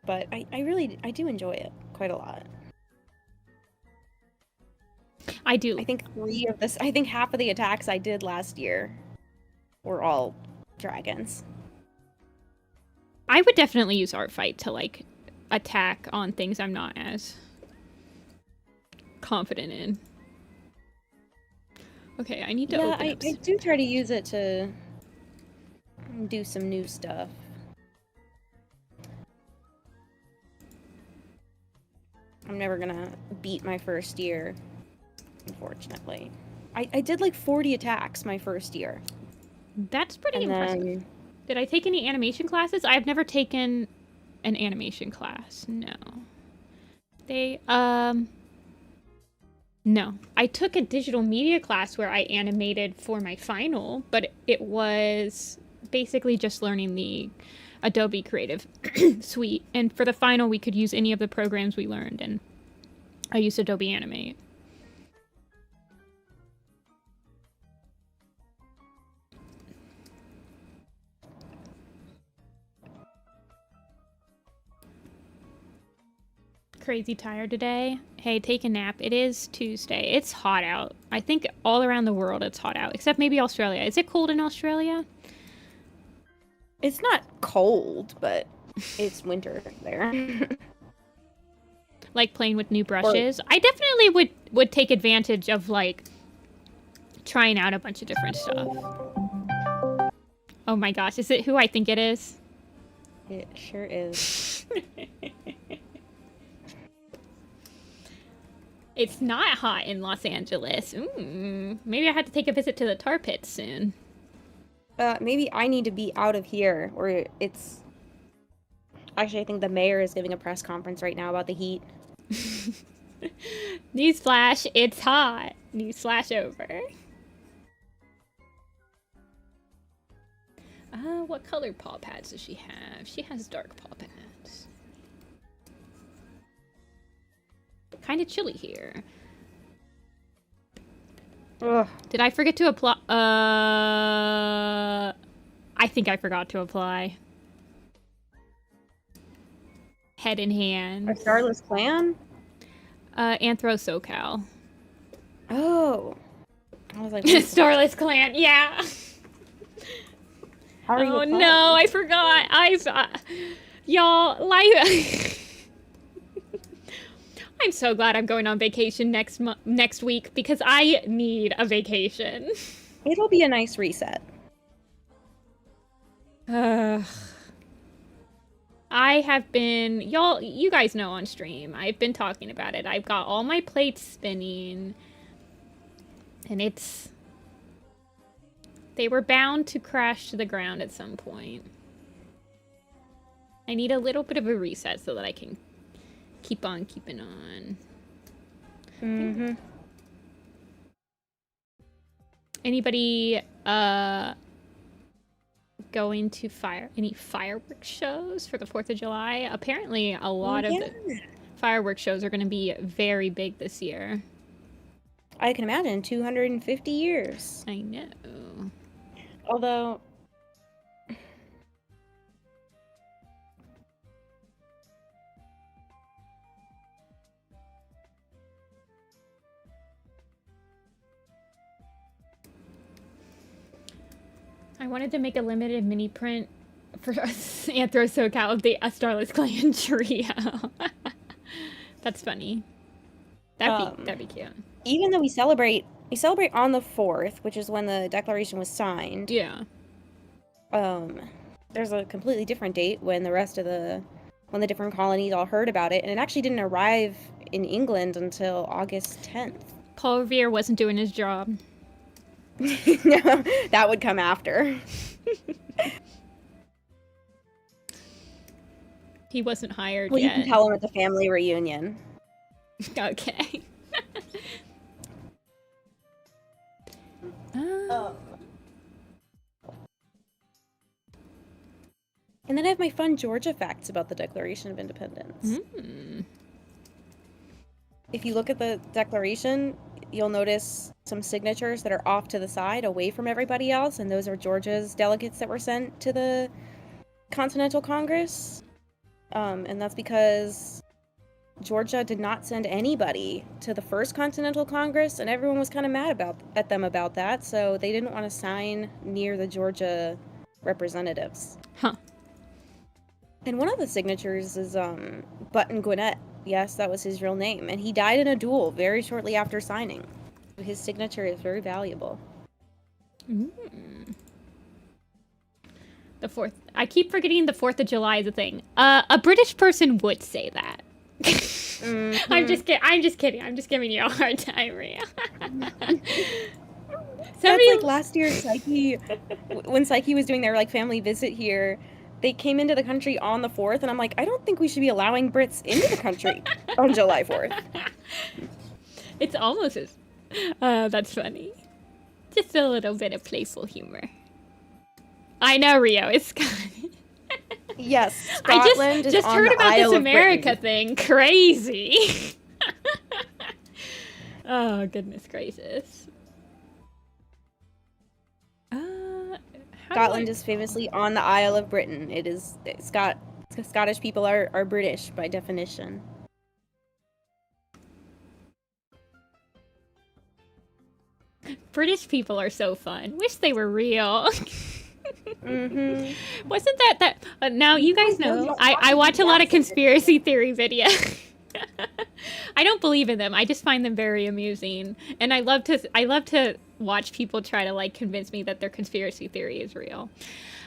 But I do enjoy it quite a lot. I do. I think half of the attacks I did last year were all dragons. I would definitely use art fight to like attack on things I'm not as confident in. Okay, I need to open up. I do try to use it to do some new stuff. I'm never gonna beat my first year, unfortunately. I did like 40 attacks my first year. That's pretty impressive. Did I take any animation classes? I've never taken an animation class. No. No. I took a digital media class where I animated for my final, but it was basically just learning the Adobe Creative Suite. And for the final, we could use any of the programs we learned, and I used Adobe Animate. Crazy tired today. Hey, take a nap. It is Tuesday. It's hot out. I think all around the world it's hot out, except maybe Australia. Is it cold in Australia? It's not cold, but it's winter there. Like playing with new brushes. I definitely would take advantage of like trying out a bunch of different stuff. Oh my gosh, is it who I think it is? It sure is. It's not hot in Los Angeles. Maybe I have to take a visit to the tar pits soon. Maybe I need to be out of here, or it's... Actually, I think the mayor is giving a press conference right now about the heat. Newsflash, it's hot. Newsflash over. What colored paw pads does she have? She has dark paw pads. Kind of chilly here. Ugh. Did I forget to apply? I think I forgot to apply. Head in hand. A Starless Clan? Anthro SoCal. Oh. I was like, Starless Clan, yeah. How are you applying? No, I forgot. Y'all, like... I'm so glad I'm going on vacation next week because I need a vacation. It'll be a nice reset. I have been, you guys know on stream, I've been talking about it. I've got all my plates spinning, and they were bound to crash to the ground at some point. I need a little bit of a reset so that I can keep on keeping on. Mm-hmm. Anybody going to any fireworks shows for the 4th of July? Apparently a lot of the fireworks shows are going to be very big this year. I can imagine 250 years. I know. Although I wanted to make a limited mini print for Anthro SoCal of the Starless Clan trio. That's funny. That'd be cute. Even though we celebrate on the 4th, which is when the Declaration was signed. Yeah. There's a completely different date when the different colonies all heard about it, and it actually didn't arrive in England until August 10th. Paul Revere wasn't doing his job. No, that would come after. He wasn't hired Well, yet. you can tell him at the family reunion. Okay. And then I have my fun Georgia facts about the Declaration of Independence. If you look at the Declaration, you'll notice some signatures that are off to the side, away from everybody else, and those are Georgia's delegates that were sent to the Continental Congress. And that's because Georgia did not send anybody to the first Continental Congress, and everyone was kind of mad at them about that, so they didn't want to sign near the Georgia representatives. Huh. And one of the signatures is Button Gwinnett. Yes, that was his real name, and he died in a duel very shortly after signing. His signature is very valuable. The 4th. I keep forgetting the 4th of July is a thing. A British person would say that. I'm just kidding. I'm just giving you a hard time, Rhea. That's like last year, Psyche, when Psyche was doing their like family visit here, they came into the country on the 4th, and I'm like, I don't think we should be allowing Brits into the country on July 4th. It's almost as... that's funny. Just a little bit of playful humor. I know, Rio. It's yes, Scotland I just heard about this America thing. Crazy. Oh, goodness gracious. Scotland is famously on the Isle of Britain. It is Scottish people are British by definition. British people are so fun. Wish they were real. Wasn't that now you guys know I watch a lot of conspiracy theory videos. I don't believe in them. I just find them very amusing, and I love to watch people try to like convince me that their conspiracy theory is real.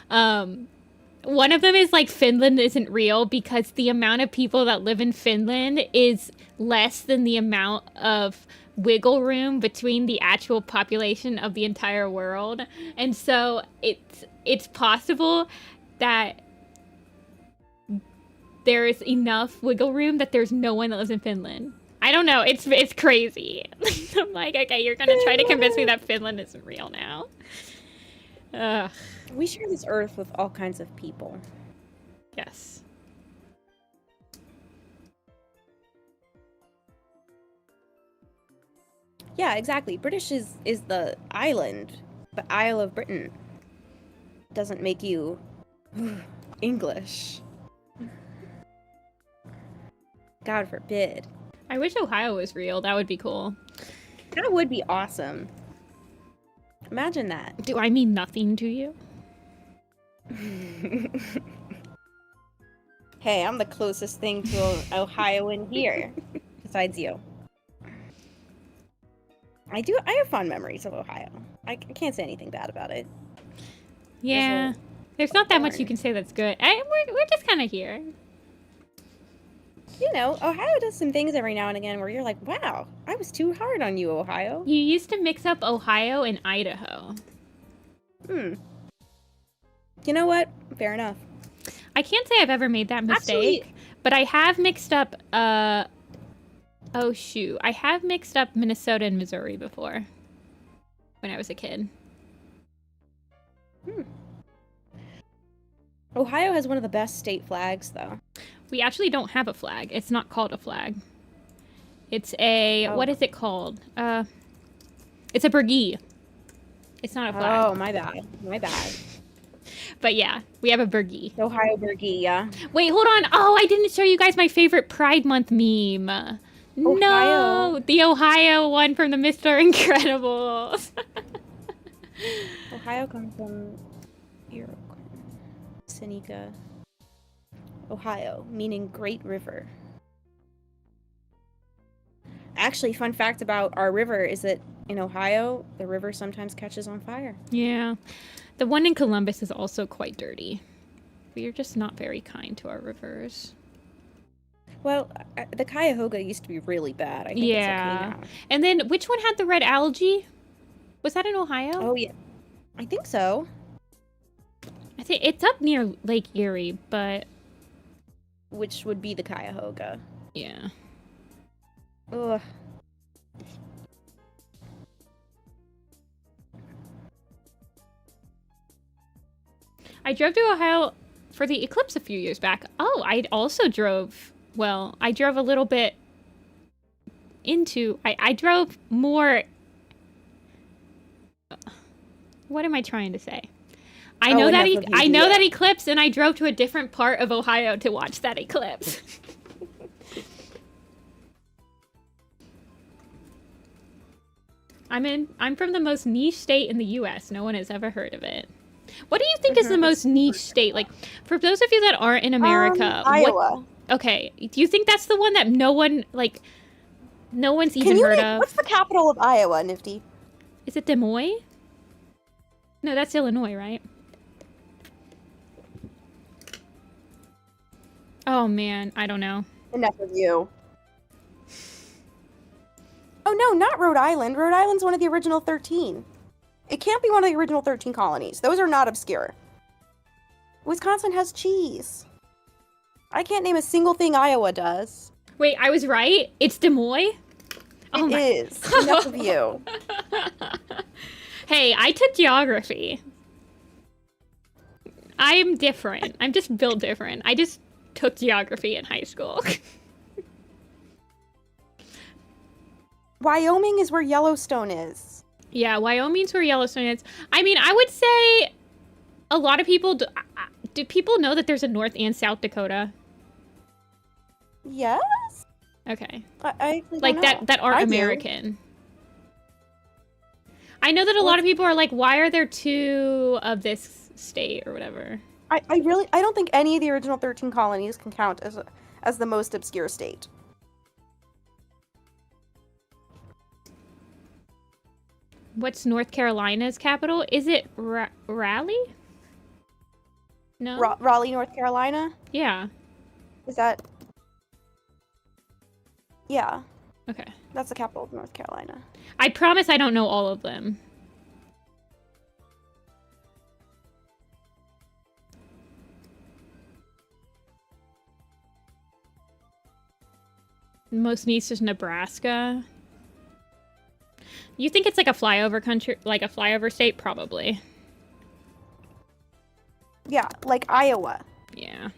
One of them is like Finland isn't real because the amount of people that live in Finland is less than the amount of wiggle room between the actual population of the entire world, and so it's possible that there is enough wiggle room that there's no one that lives in Finland. I don't know. It's crazy. I'm like, okay, you're gonna try to convince me that Finland isn't real now. We share this earth with all kinds of people. Yes. Yeah, exactly. British is the island, but Isle of Britain doesn't make you English. God forbid. I wish Ohio was real. That would be cool. That would be awesome. Imagine that. Do I mean nothing to you? Hey, I'm the closest thing to Ohio in here, besides you. I have fond memories of Ohio. I can't say anything bad about it. Yeah. There's not that much you can say that's good. We're just kind of here. You know, Ohio does some things every now and again where you're like, wow, I was too hard on you, Ohio. You used to mix up Ohio and Idaho. You know what? Fair enough. I can't say I've ever made that mistake, but I have mixed up, oh shoot. I have mixed up Minnesota and Missouri before when I was a kid. Ohio has one of the best state flags, though. We actually don't have a flag. It's not called a flag. It's a, what is it called? It's a burgee. It's not a flag. Oh, my bad. My bad. But yeah, we have a burgee. Ohio burgee, yeah. Wait, hold on. Oh, I didn't show you guys my favorite Pride Month meme. Ohio. No, the Ohio one from the Mr. Incredibles. Ohio comes from Iroquois. Seneca, Ohio, meaning Great River. Actually, fun fact about our river is that in Ohio, the river sometimes catches on fire. Yeah. The one in Columbus is also quite dirty. We are just not very kind to our rivers. Well, the Cuyahoga used to be really bad. I think it's okay now. And then, which one had the red algae? Was that in Ohio? Oh, yeah. I think so. I think it's up near Lake Erie, but which would be the Cuyahoga. Yeah. Ugh. I drove to Ohio for the eclipse a few years back. Oh, I also drove, well, I drove a little bit into, I drove more, what am I trying to say? I know that eclipse, and I drove to a different part of Ohio to watch that eclipse. I'm from the most niche state in the U.S. No one has ever heard of it. What do you think is the most niche state? Like, for those of you that aren't in America, Iowa. Okay, do you think that's the one that no one's even heard of? What's the capital of Iowa, Nifty? Is it Des Moines? No, that's Illinois, right? Oh man, I don't know. Enough of you. Oh no, not Rhode Island. Rhode Island's one of the original 13. It can't be one of the original 13 colonies. Those are not obscure. Wisconsin has cheese. I can't name a single thing Iowa does. Wait, I was right? It's Des Moines? It is. Enough of you. Hey, I took geography. I'm different. I'm just built different. I just took geography in high school. Wyoming is where Yellowstone is. Yeah, Wyoming's where Yellowstone is. I mean, I would say a lot of people... Do people know that there's a North and South Dakota? Yes. Okay. I like that aren't American. I know that a lot of people are like, why are there two of this state or whatever? I don't think any of the original 13 colonies can count as the most obscure state. What's North Carolina's capital? Is it Raleigh? No. Raleigh, North Carolina? Yeah. Is that... Yeah. Okay. That's the capital of North Carolina. I promise I don't know all of them. Most niche is Nebraska. You think it's like a flyover country, like a flyover state? Probably. Yeah, like Iowa. Yeah.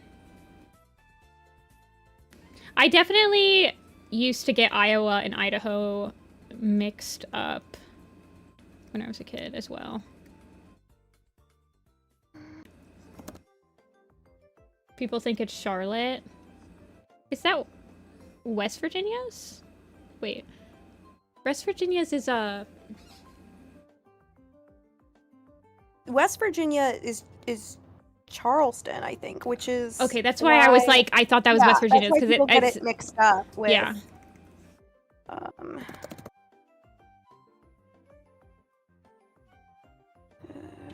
I definitely used to get Iowa and Idaho mixed up when I was a kid as well. People think it's Charlotte. Is that West Virginia's? Wait. West Virginia's is West Virginia is Charleston, I think, which is... Okay, that's why I was like, I thought that was West Virginia. Because people get it mixed up with... Yeah.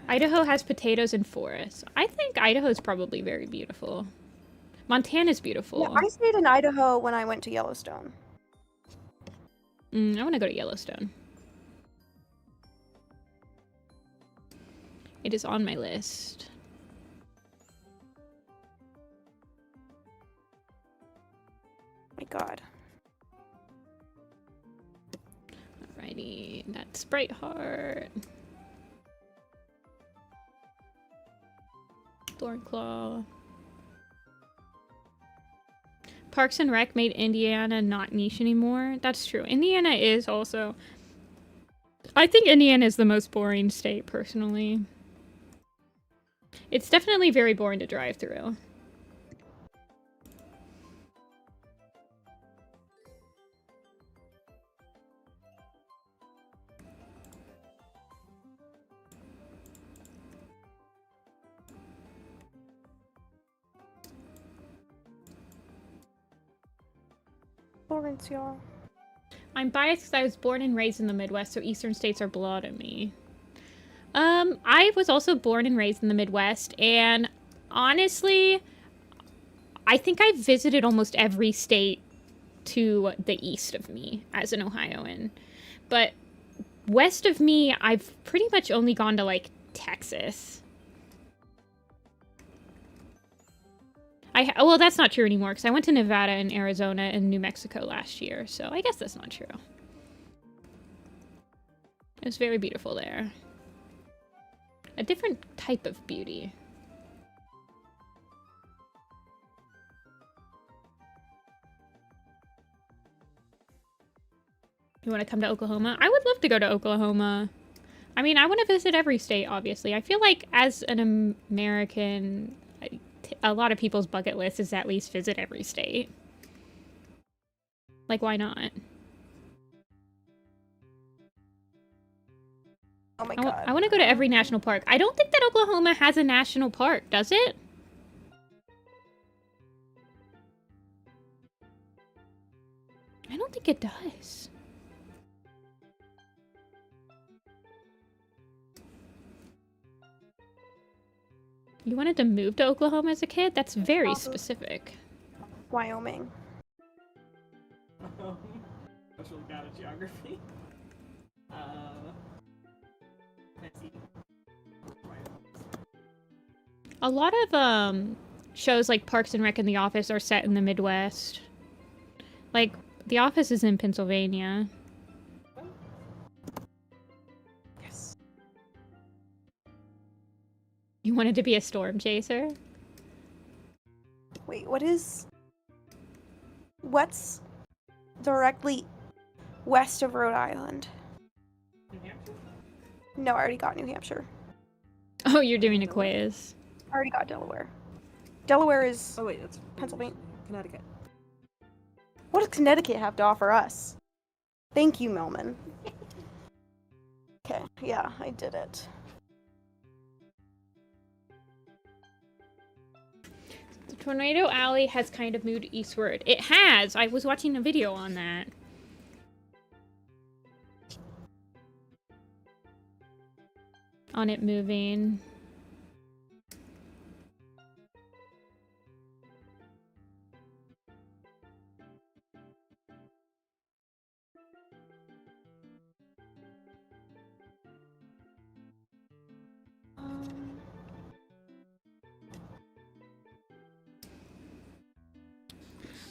Idaho has potatoes and forests. I think Idaho's probably very beautiful. Montana's beautiful. Yeah, I stayed in Idaho when I went to Yellowstone. I want to go to Yellowstone. It is on my list. My God. Alrighty, that's Brightheart. Thornclaw. Parks and Rec made Indiana not niche anymore. That's true. Indiana is also... I think Indiana is the most boring state, personally. It's definitely very boring to drive through. Florence, y'all. I'm biased because I was born and raised in the Midwest, so Eastern states are blood to me. I was also born and raised in the Midwest, and honestly, I think I've visited almost every state to the east of me as an Ohioan. But west of me, I've pretty much only gone to, like, Texas. Well, that's not true anymore because I went to Nevada and Arizona and New Mexico last year, so I guess that's not true. It was very beautiful there. A different type of beauty. You want to come to Oklahoma? I would love to go to Oklahoma. I mean, I want to visit every state, obviously. I feel like as an American, a lot of people's bucket list is at least visit every state. Like, why not? Oh my god. I want to go to every national park. I don't think that Oklahoma has a national park, does it? I don't think it does. You wanted to move to Oklahoma as a kid? That's very specific. Wyoming. That's really bad at geography. A lot of shows like Parks and Rec and The Office are set in the Midwest. Like, The Office is in Pennsylvania. Yes. You wanted to be a storm chaser? Wait, what's directly west of Rhode Island? New Hampshire? No, I already got New Hampshire. Oh, you're doing a quiz. I already got Delaware. Delaware is Oh wait, that's Pennsylvania. Connecticut. What does Connecticut have to offer us? Thank you, Melman. Okay, yeah, I did it. The Tornado Alley has kind of moved eastward. It has! I was watching a video on that. On it moving.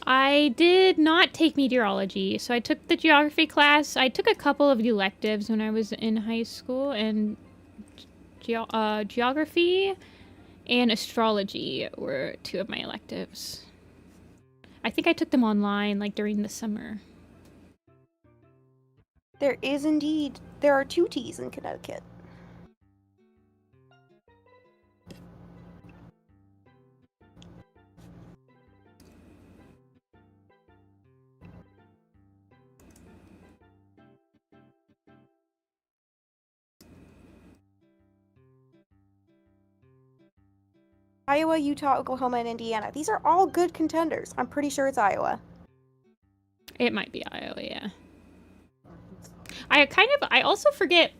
I did not take meteorology, so I took the geography class. I took a couple of electives when I was in high school, and geography and astrology were two of my electives. I think I took them online, like, during the summer. There are 2 T's in Connecticut. Iowa, Utah, Oklahoma, and Indiana. These are all good contenders. I'm pretty sure it's Iowa. It might be Iowa, yeah. I also forget,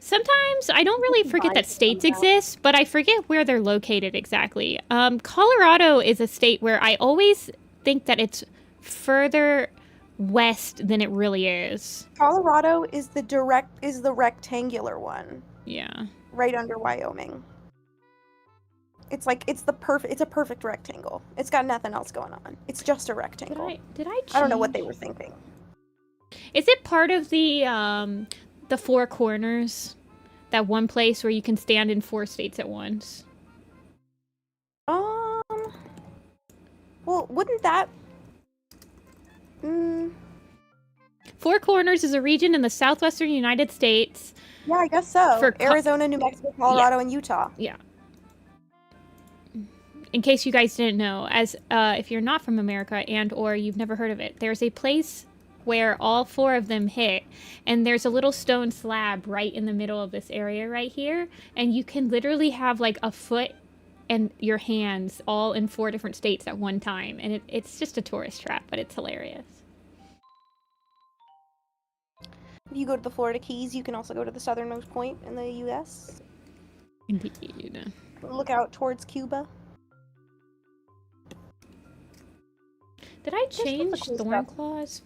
sometimes I don't really forget that states exist, but I forget where they're located exactly. Colorado is a state where I always think that it's further west than it really is. Colorado is the rectangular one. Yeah. Right under Wyoming. It's a perfect rectangle. It's got nothing else going on. It's just a rectangle. Did I change? I don't know what they were thinking. Is it part of the Four Corners? That one place where you can stand in 4 states at once? Well, wouldn't that... Four Corners is a region in the southwestern United States. Yeah, I guess so. For Arizona, New Mexico, Colorado, and Utah. Yeah. In case you guys didn't know, as if you're not from America and or you've never heard of it, there's a place where all 4 of them hit, and there's a little stone slab right in the middle of this area right here, and you can literally have like a foot and your hands all in 4 different states at one time, and it's just a tourist trap, but it's hilarious. If you go to the Florida Keys, you can also go to the southernmost point in the U.S. Indeed. Look out towards Cuba. Did I change Thornclaw's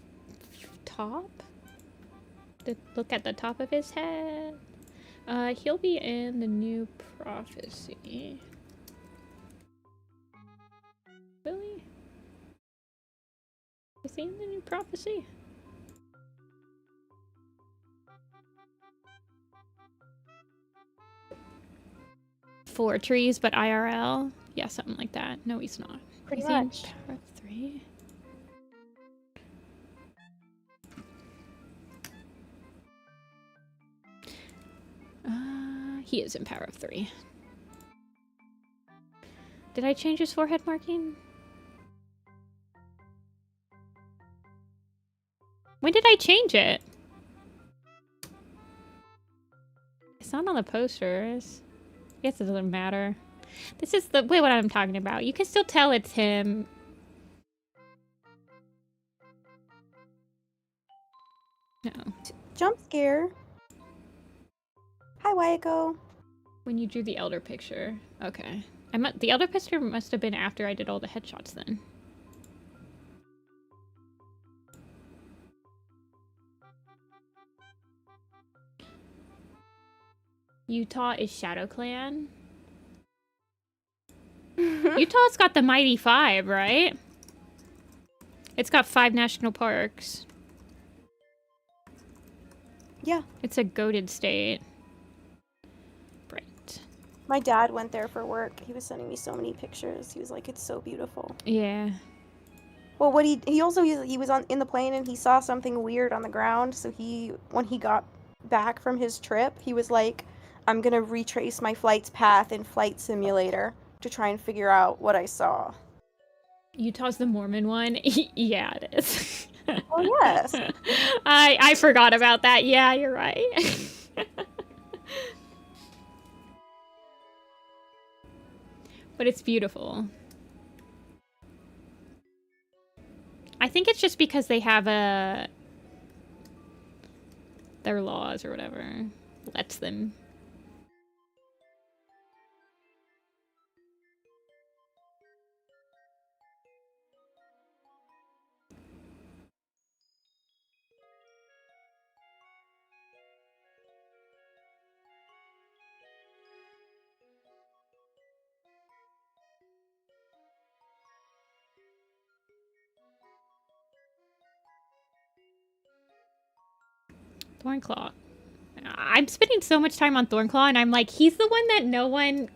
top? Look at the top of his head. He'll be in the new prophecy. Is he in the new prophecy? Four trees, but IRL? Yeah, something like that. No, he's not. Pretty Is much. he in Power of 3? He is in Power of 3. Did I change his forehead marking? When did I change it? It's not on the posters. I guess it doesn't matter. This is the way what I'm talking about. You can still tell it's him. No. Jump scare. Hi, Wayako. When you drew the elder picture. Okay. The elder picture must have been after I did all the headshots then. Utah is Shadow Clan. Utah's got the Mighty 5, right? It's got 5 national parks. Yeah. It's a goated state. Right. My dad went there for work. He was sending me so many pictures. He was like, it's so beautiful. Yeah. Well, what he also he was in the plane and he saw something weird on the ground. So when he got back from his trip, he was like, I'm gonna retrace my flight's path in Flight Simulator to try and figure out what I saw. Utah's the Mormon one? Yeah, it is. Oh, yes. I forgot about that. Yeah, you're right. But it's beautiful. I think it's just because they have their laws or whatever lets them. Thornclaw. I'm spending so much time on Thornclaw, and I'm like, he's the one that no one,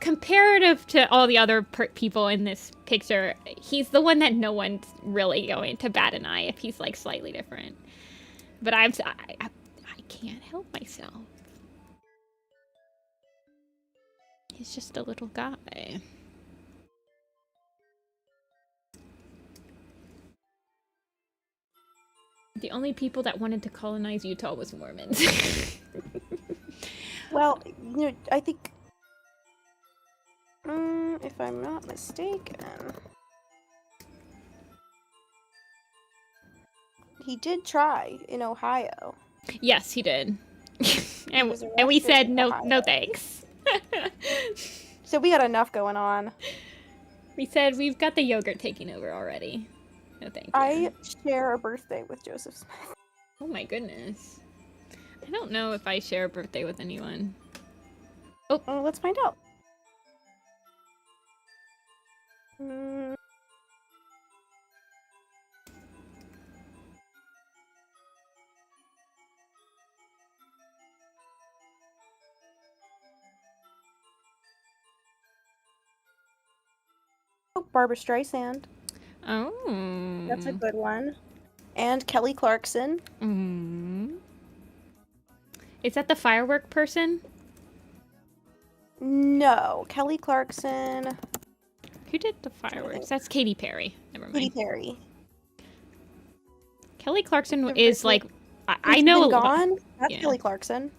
comparative to all the other people in this picture, he's the one that no one's really going to bat an eye if he's like slightly different. But I can't help myself. He's just a little guy. The only people that wanted to colonize Utah was Mormons. Well, I think, if I'm not mistaken, he did try in Ohio. Yes, he did. and we said no thanks. So we got enough going on. We said we've got the yogurt taking over already. No thank you. I share a birthday with Joseph Smith. Oh my goodness. I don't know if I share a birthday with anyone. Oh, Let's find out. Barbara Streisand. Oh. That's a good one. And Kelly Clarkson. Is that the firework person? No, Kelly Clarkson. Who did the fireworks? That's Katy Perry. Never mind. Katy Perry. Kelly Clarkson is like, I know a lot. That's Yeah. Kelly Clarkson.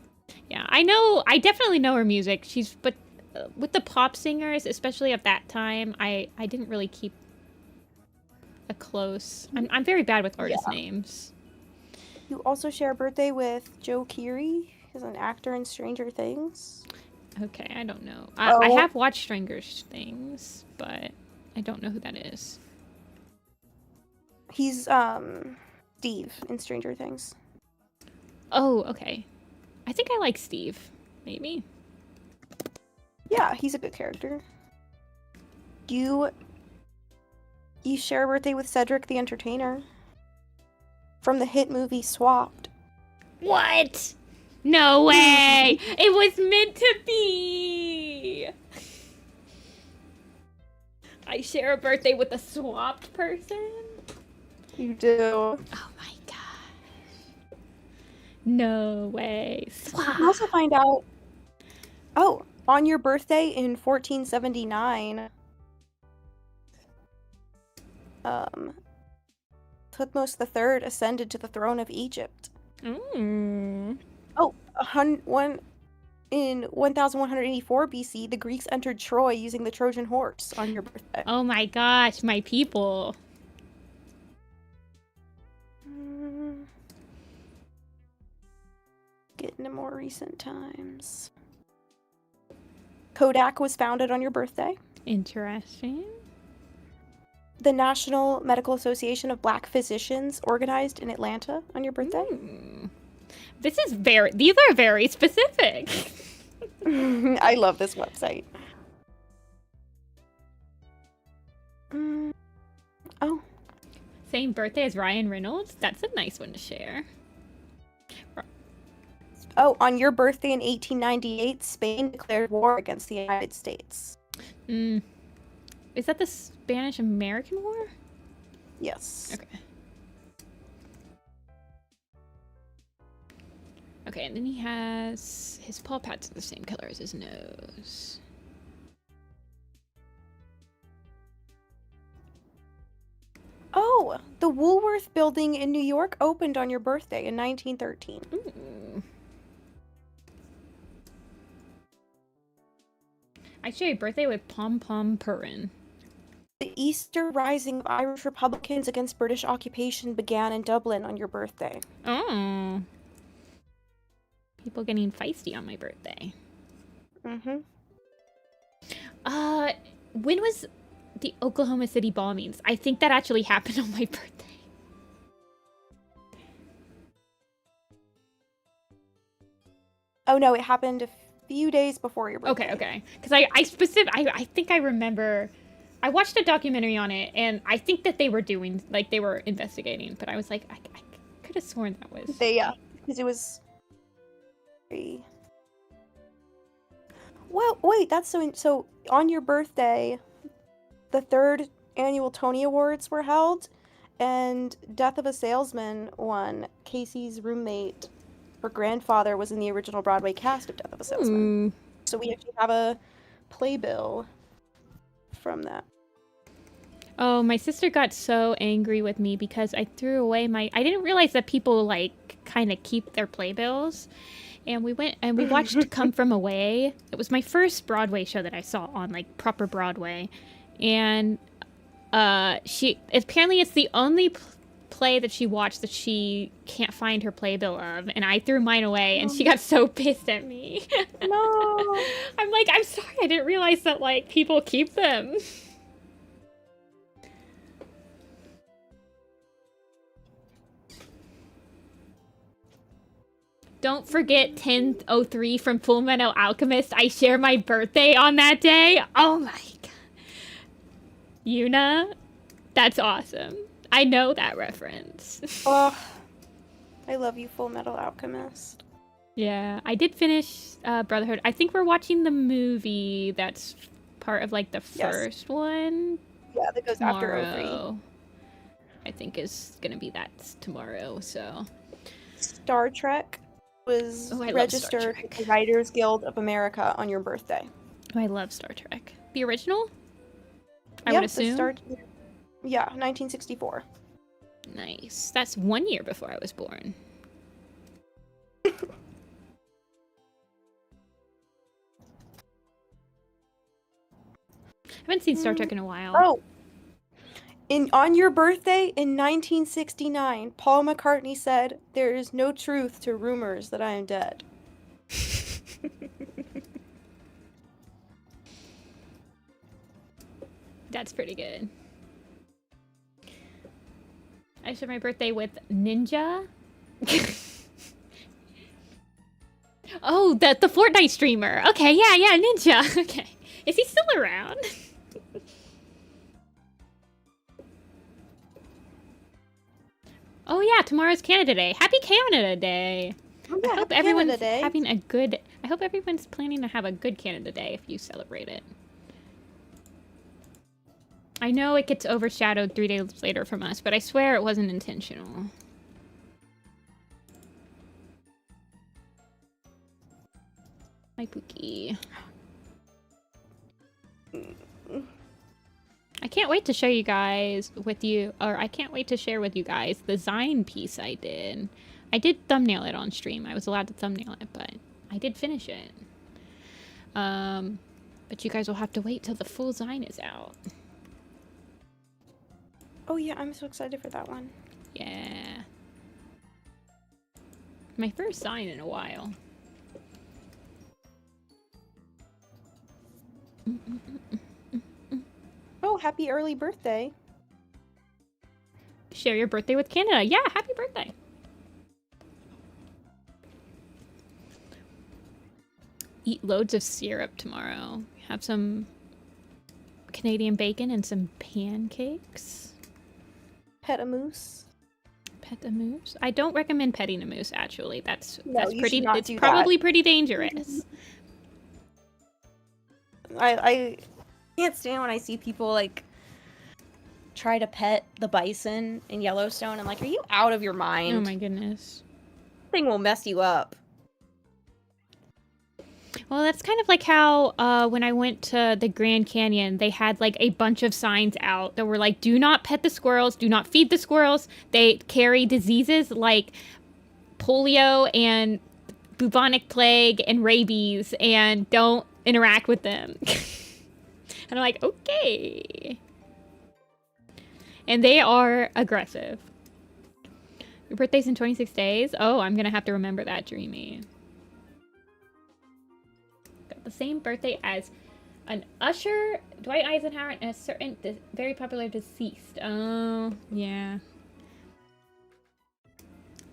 Yeah, I definitely know her music. But with the pop singers, especially at that time, I didn't really keep a close. I'm very bad with artist names. You also share a birthday with Joe Keery, who's an actor in Stranger Things. Okay, I don't know. I have watched Stranger Things, but I don't know who that is. He's Steve in Stranger Things. Oh, okay. I think I like Steve. Maybe. Yeah, he's a good character. You You share a birthday with Cedric the Entertainer. From the hit movie Swapped. What? No way! It was meant to be! I share a birthday with a swapped person? You do. Oh my gosh. No way. You also find out, oh, on your birthday in 1479, Thutmose III ascended to the throne of Egypt. Mm. Oh, in 1184 BC, the Greeks entered Troy using the Trojan horse on your birthday. Oh my gosh, my people. Get into more recent times. Kodak was founded on your birthday. Interesting. The National Medical Association of Black Physicians organized in Atlanta on your birthday. These are very specific. I love this website. Oh. Same birthday as Ryan Reynolds? That's a nice one to share. Oh, on your birthday in 1898, Spain declared war against the United States. Is that the Spanish-American War? Yes. Okay. Okay, and then he has... His paw pads are the same color as his nose. Oh, the Woolworth building in New York opened on your birthday in 1913. Ooh. I share a birthday with Pom Pom Purin. The Easter Rising of Irish Republicans against British occupation began in Dublin on your birthday. Oh. People getting feisty on my birthday. Mm-hmm. When was the Oklahoma City bombings? I think that actually happened on my birthday. Oh no, it happened a few days before your birthday. Okay. Because I think I remember... I watched a documentary on it, and I think that they were doing... Like, they were investigating, but I was like, I could have sworn that was... Because it was... Well, wait, that's so on your birthday, the 3rd annual Tony Awards were held, and Death of a Salesman won. Casey's roommate, her grandfather, was in the original Broadway cast of Death of a Salesman. So we actually have a playbill from that. Oh, my sister got so angry with me because I threw away my... I didn't realize that people, like, kind of keep their playbills. And we went and we watched Come From Away. It was my first Broadway show that I saw on, like, proper Broadway. And apparently it's the only play that she watched that she can't find her playbill of. And I threw mine away, and she got so pissed at me. No. I'm like, I'm sorry, I didn't realize that, like, people keep them. Don't forget 1003 from Full Metal Alchemist. I share my birthday on that day. Oh my god. Yuna, that's awesome. I know that reference. Oh, I love you, Full Metal Alchemist. Yeah, I did finish Brotherhood. I think we're watching the movie that's part of, like, the first one. Yeah, that goes tomorrow. After 03. I think is gonna be that tomorrow, so. Star Trek was registered with the Writers Guild of America on your birthday. Oh, I love Star Trek. The original? I would assume? Yeah, 1964. Nice. That's 1 year before I was born. I haven't seen Star Trek in a while. Oh! On your birthday in 1969, Paul McCartney said, "There is no truth to rumors that I am dead." That's pretty good. I share my birthday with Ninja. Oh, the Fortnite streamer. Okay, yeah, Ninja. Okay. Is he still around? Oh yeah, tomorrow's Canada Day. Happy Canada Day. Oh, yeah, I hope happy everyone's Canada Day. having a good. I hope everyone's planning to have a good Canada Day if you celebrate it. I know it gets overshadowed 3 days later from us, but I swear it wasn't intentional. My Pookie. I can't wait to show you guys I can't wait to share with you guys the Zine piece I did. I did thumbnail it on stream. I was allowed to thumbnail it, but I did finish it. But you guys will have to wait till the full Zine is out. Oh yeah, I'm so excited for that one. Yeah. My first Zine in a while. Oh, happy early birthday. Share your birthday with Canada. Yeah, happy birthday. Eat loads of syrup tomorrow. Have some Canadian bacon and some pancakes. Pet a moose. Pet a moose? I don't recommend petting a moose, actually. That's you pretty, should not it's do probably that. pretty dangerous. I can't stand when I see people like try to pet the bison in Yellowstone. I'm like, are you out of your mind? Oh my goodness. This thing will mess you up. Well, that's kind of like how when I went to the Grand Canyon, they had like a bunch of signs out that were like, do not pet the squirrels, do not feed the squirrels. They carry diseases like polio and bubonic plague and rabies, and don't interact with them. And I'm like, okay. And they are aggressive. Your birthday's in 26 days? Oh, I'm going to have to remember that, Dreamy. Got the same birthday as an usher, Dwight Eisenhower, and a certain very popular deceased. Oh, yeah.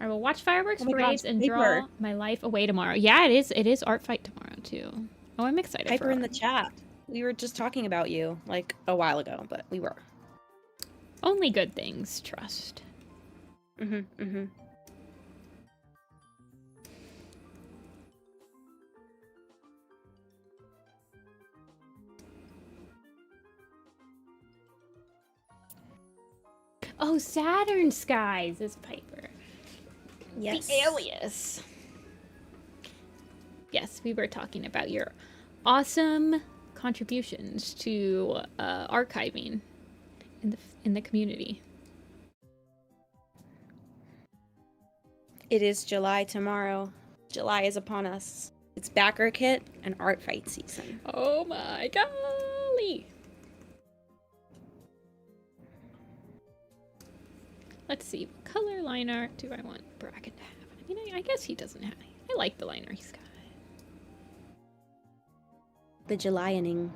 I will watch fireworks, parades, and draw my life away tomorrow. Yeah, it is art fight tomorrow, too. Oh, I'm excited Piper for in the chat. We were just talking about you, like, a while ago, but we were. Only good things, trust. Oh, Saturn Skies is Piper. Yes. The alias. Yes, we were talking about your awesome contributions to archiving in the community. It is July tomorrow. July is upon us. It's backer kit and art fight season. Oh my golly! Let's see, what color line art do I want Bracken to have? I mean, I guess he doesn't have. I like the liner he's got. The Julyaning.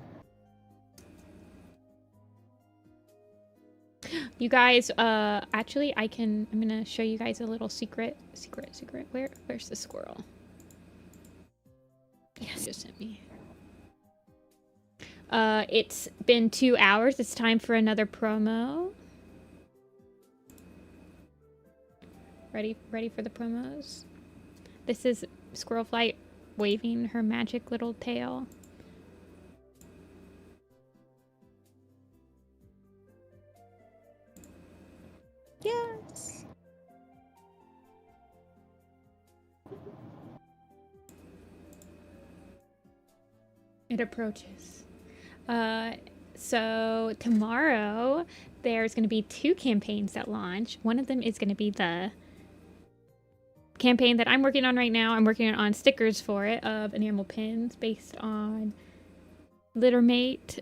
You guys, actually, I'm gonna show you guys a little secret. Where's the squirrel? Yes, just sent me. It's been 2 hours. It's time for another promo. Ready for the promos? This is Squirrel Flight waving her magic little tail. Yes. It approaches. So tomorrow there's going to be 2 campaigns that launch. One of them is going to be the campaign that I'm working on right now. I'm working on stickers for it of enamel pins based on Littermate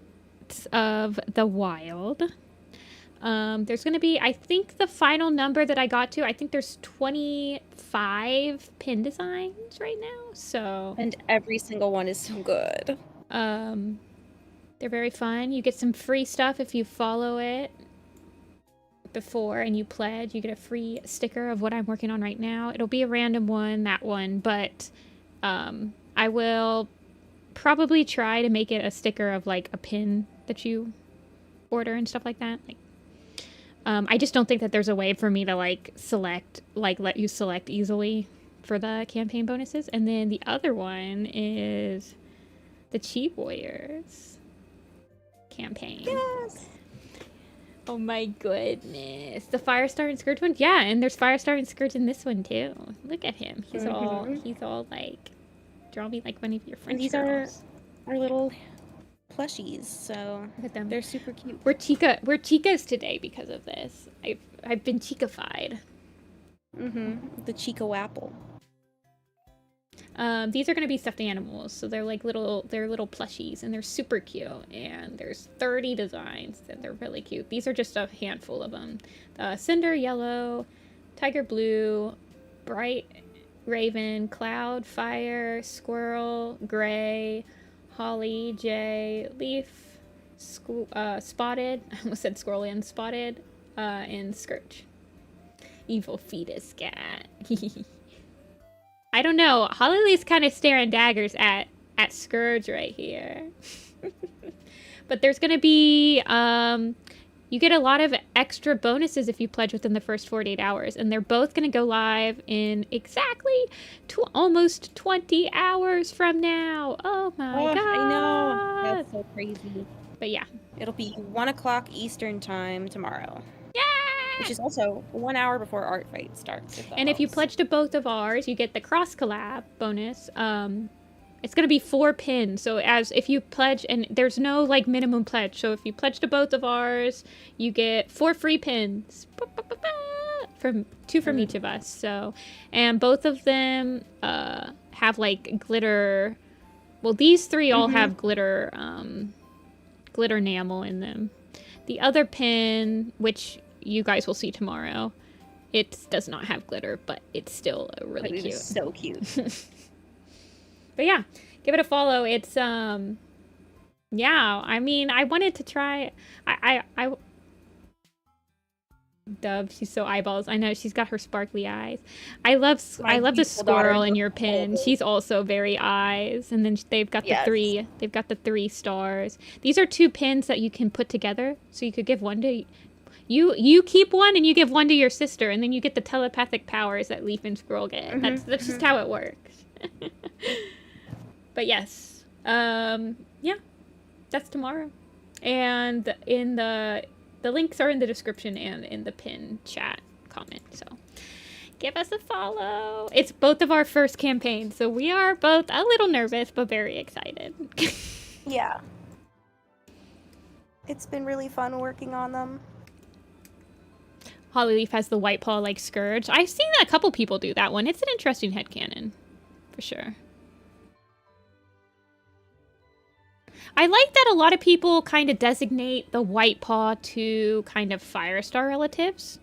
of the Wild. There's going to be, I think the final number that I got to, I think there's 25 pin designs right now. So, and every single one is so good. They're very fun. You get some free stuff if you follow it before and you pledge. You get a free sticker of what I'm working on right now. It'll be a random one, that one, but I will probably try to make it a sticker of like a pin that you order and stuff like that. Like, I just don't think that there's a way for me to like select, like let you select easily for the campaign bonuses. And then the other one is the Chi Warriors campaign. Yes. Oh my goodness. The Firestar and Scourge one? Yeah, and there's Firestar and Scourge in this one too. Look at him. He's all like, draw me like one of your French These girls. are our little plushies, so Look at them. they're super cute. We're chicas today because of this. I've been chikified. The Chico apple. These are gonna be stuffed animals, so they're like little plushies, and they're super cute. And there's 30 designs, and they're really cute. These are just a handful of them. Cinder Yellow, Tiger Blue, Bright Raven, Cloud, Fire, Squirrel, Gray, Holly, Jay, Leaf, Spotted. I almost said Squirrel and Spotted, and Scourge. Evil fetus cat. I don't know. Holly's kind of staring daggers at Scourge right here. But there's going to be, you get a lot of extra bonuses if you pledge within the first 48 hours. And they're both going to go live in exactly almost 20 hours from now. Oh my God. I know. That's so crazy. But yeah. It'll be 1 o'clock Eastern time tomorrow. Yay! Which is also 1 hour before Art Fight starts. And if you pledge to both of ours, you get the cross collab bonus. It's going to be 4 pins. So if you pledge, and there's no like minimum pledge. So if you pledge to both of ours, you get 4 free pins. From 2 from each of us. So, and both of them have like glitter. Well, these 3 all have glitter enamel in them. The other pin, which you guys will see tomorrow, it does not have glitter, but it's still really cute. It is so cute. But yeah, give it a follow. It's yeah, I mean, I wanted to try. I Dove, she's so eyeballs. I know, she's got her sparkly eyes. I love the squirrel in your pin. She's also very eyes. And then they've got the 3. They've got the 3 stars. These are 2 pins that you can put together. So you could give one to you keep one and you give one to your sister, and then you get the telepathic powers that Leaf and Squirrel get. That's just how it works. But yes, yeah, that's tomorrow, and in the links are in the description and in the pin chat comment. So give us a follow. It's both of our first campaigns, so we are both a little nervous but very excited. Yeah, it's been really fun working on them. Hollyleaf has the white paw like Scourge. I've seen a couple people do that one. It's an interesting headcanon, for sure. I like that a lot of people kind of designate the white paw to kind of Firestar relatives.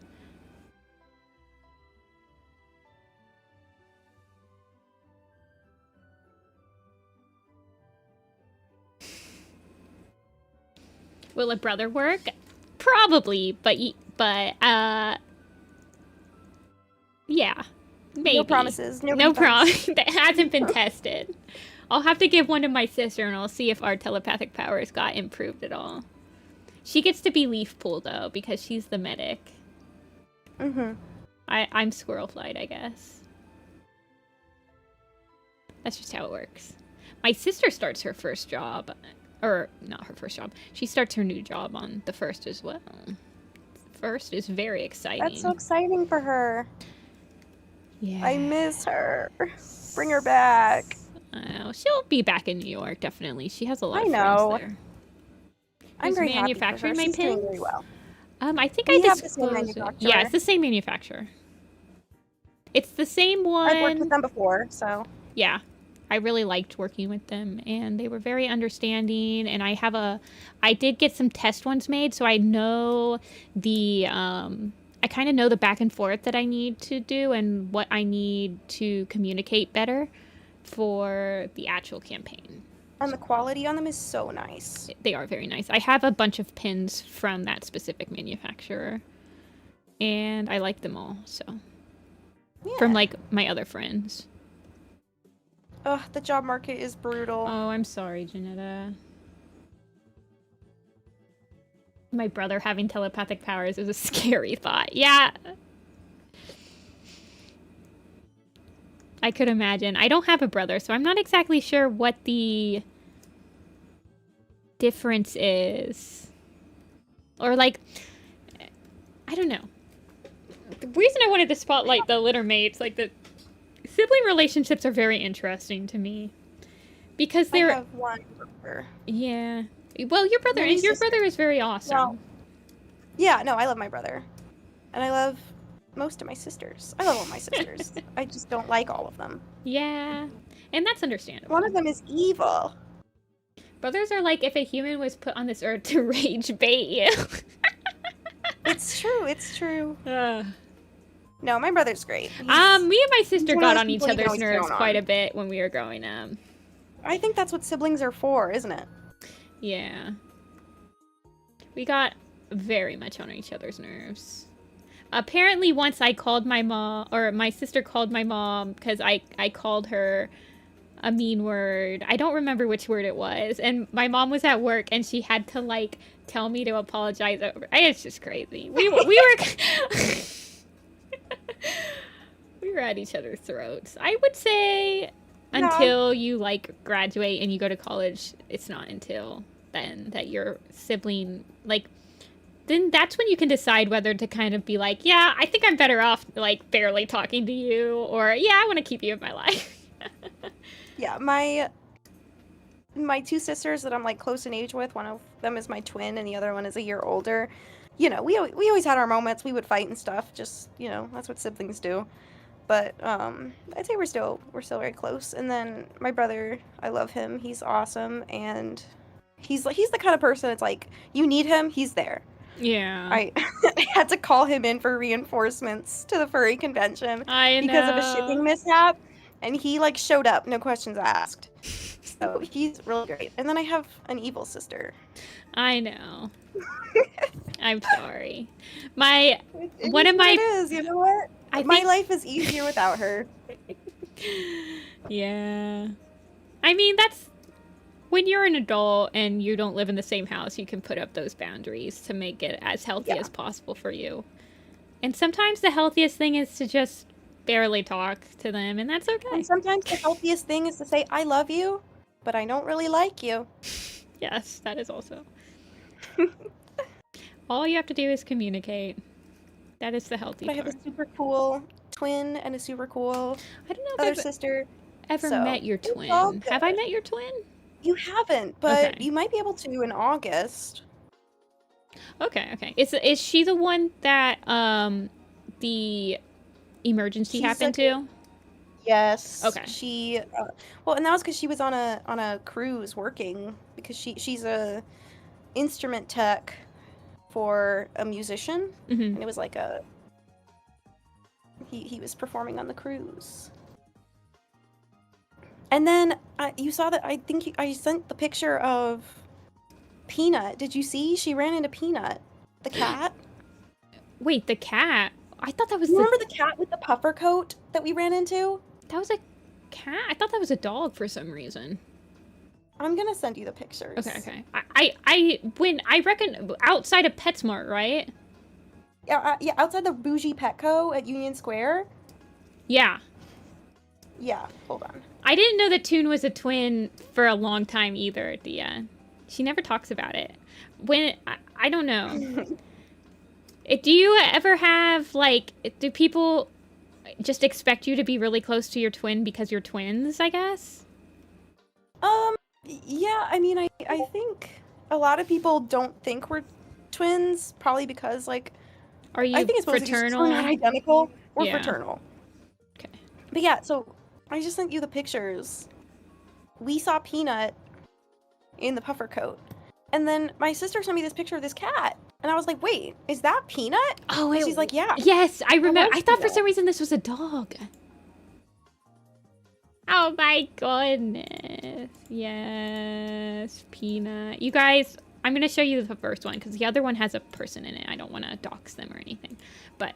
Will a brother work? Probably, but yeah, maybe. No promises. No promise. That hasn't been tested. I'll have to give one to my sister, and I'll see if our telepathic powers got improved at all. She gets to be Leaf Pool, though, because she's the medic. I'm Squirrel Flight, I guess. That's just how it works. My sister starts her first job. Or, not her first job. She starts her new job on the 1st as well. First is very exciting. That's so exciting for her. Yeah. I miss her. Bring her back. She'll be back in New York, definitely. She has a lot of friends there. I'm very manufacturing happy for her. my She's pins. doing really well. I think We I have the same disclosed it. manufacturer. Yeah, it's the same manufacturer. It's the same one. I've worked with them before, so. Yeah. I really liked working with them, and they were very understanding, and I did get some test ones made, so I know I kind of know the back and forth that I need to do and what I need to communicate better for the actual campaign. And the quality on them is so nice. They are very nice. I have a bunch of pins from that specific manufacturer, and I like them all, so. Yeah. From, like, my other friends. Ugh, the job market is brutal. Oh, I'm sorry, Janetta. My brother having telepathic powers is a scary thought. Yeah. I could imagine. I don't have a brother, so I'm not exactly sure what the difference is. Or, like, I don't know. The reason I wanted to spotlight the litter mates, like, the sibling relationships are very interesting to me. Because they're... I have one brother. Yeah. Well, your brother is very awesome. Well, yeah, no, I love my brother. And I love most of my sisters. I love all my sisters. I just don't like all of them. Yeah. And that's understandable. One of them is evil. Brothers are like if a human was put on this earth to rage bait you. It's true, it's true. No, my brother's great. Me and my sister got on each people you other's know what's nerves going quite on. a bit when we were growing up. I think that's what siblings are for, isn't it? Yeah. We got very much on each other's nerves. Apparently once I called my mom, or my sister called my mom, because I called her a mean word. I don't remember which word it was. And my mom was at work, and she had to, like, tell me to apologize over. It's just crazy. We were... we were at each other's throats. I would say until you, like, graduate and you go to college, it's not until then that your sibling, like... Then that's when you can decide whether to kind of be like, yeah, I think I'm better off, like, barely talking to you, or, yeah, I want to keep you in my life. Yeah, my two sisters that I'm, like, close in age with, one of them is my twin and the other one is a year older. You know, we always had our moments. We would fight and stuff. Just, you know, that's what siblings do. But I'd say we're still very close. And then my brother, I love him. He's awesome, and he's the kind of person it's like, you need him, he's there. Yeah. I had to call him in for reinforcements to the furry convention because of a shipping mishap, and he, like, showed up, no questions asked. So he's really great. And then I have an evil sister. I know. I'm sorry. One of my... It is, you know what? My life is easier without her. Yeah. I mean, that's... When you're an adult and you don't live in the same house, you can put up those boundaries to make it as healthy as possible for you. And sometimes the healthiest thing is to just barely talk to them, and that's okay. And sometimes the healthiest thing is to say, I love you, but I don't really like you. Yes, that is also. All you have to do is communicate. That is the healthy part. I have a super cool twin and a super cool I don't know other if I've sister. ever met your twin. Have I met your twin? You haven't, but Okay. you might be able to in August. Okay. Is she the one that the emergency She's happened like to? Yes. Okay. She, well, and that was because she was on a cruise working, because she's a instrument tech for a musician, and it was like he was performing on the cruise. And then you saw that, I think I sent the picture of Peanut. Did you see? She ran into Peanut, the cat. Wait, the cat? I thought that was You remember the cat with the puffer coat that we ran into? That was a cat? I thought that was a dog for some reason. I'm gonna send you the pictures. Okay. I reckon outside of PetSmart, right? Yeah, outside the bougie Petco at Union Square. Yeah. Yeah, hold on. I didn't know that Toon was a twin for a long time either, Dia. She never talks about it. I don't know. Do you ever have, like, do people just expect you to be really close to your twin because you're twins, I guess? Yeah, I mean, I think a lot of people don't think we're twins, probably because, like, Are you I think it's fraternal? We're not identical. We're Yeah. fraternal. Okay. But yeah, so I just sent you the pictures. We saw Peanut in the puffer coat. And then my sister sent me this picture of this cat. And I was like, wait, is that Peanut? Oh, and she's like, yeah. Yes, I remember. I thought for Peanut. some reason this was a dog. Oh my goodness. Yes, Peanut. You guys, I'm going to show you the first one because the other one has a person in it. I don't want to dox them or anything. But,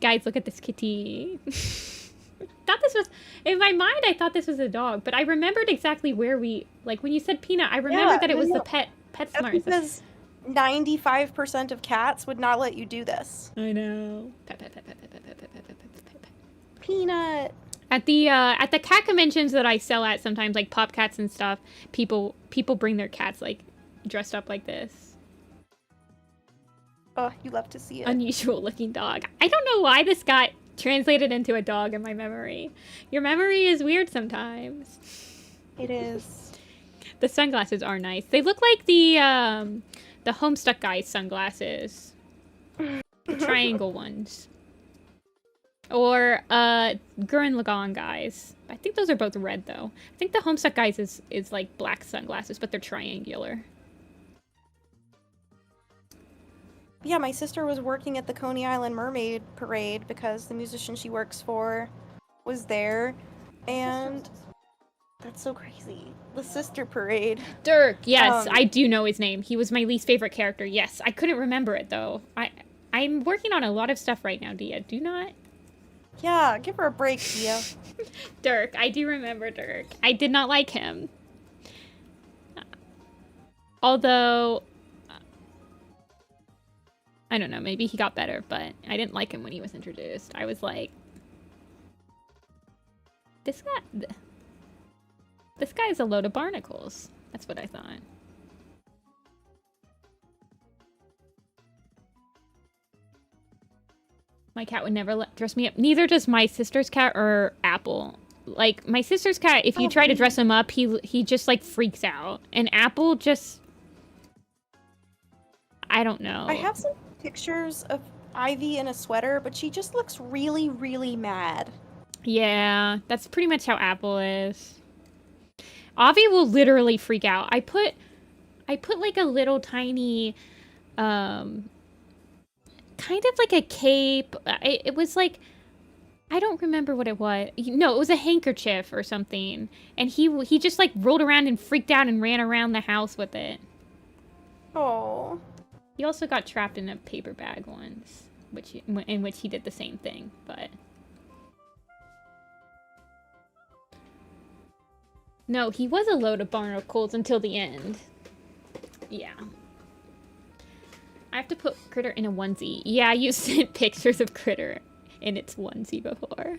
guys, look at this kitty. Thought this was, in my mind, I thought this was a dog, but I remembered exactly where we, like, when you said Peanut, I remembered that it was the PetSmart. Because 95% of cats would not let you do this. I know. Peanut. At the cat conventions that I sell at sometimes, like pop cats and stuff, people bring their cats like dressed up like this. Oh, you love to see it. Unusual looking dog. I don't know why this got translated into a dog in my memory. Your memory is weird sometimes. It is. The sunglasses are nice. They look like the Homestuck guy's sunglasses. The triangle ones. Or Gurren Lagann guys. I think those are both red though. I think the Homestuck guys is like black sunglasses, but they're triangular. Yeah, my sister was working at the Coney Island Mermaid Parade because the musician she works for was there, and that's so crazy. The sister parade. Dirk, yes, I do know his name. He was my least favorite character. Yes, I couldn't remember it though. I'm working on a lot of stuff right now, Dia. Do not. Yeah, give her a break, Dia. Dirk, I do remember Dirk. I did not like him. Although, I don't know, maybe he got better, but I didn't like him when he was introduced. I was like, this guy's a load of barnacles. That's what I thought. My cat would never dress me up. Neither does my sister's cat or Apple. Like, my sister's cat, if you try to dress him up, he just, like, freaks out. And Apple just... I don't know. I have some pictures of Ivy in a sweater, but she just looks really, really mad. Yeah, that's pretty much how Apple is. Avi will literally freak out. I put like a little tiny, kind of like a cape. It was like, I don't remember what it was. No, it was a handkerchief or something. And he just like rolled around and freaked out and ran around the house with it. Oh. He also got trapped in a paper bag once, in which he did the same thing, but... No, he was a load of barnacles until the end. Yeah. I have to put Critter in a onesie. Yeah, you sent pictures of Critter in its onesie before.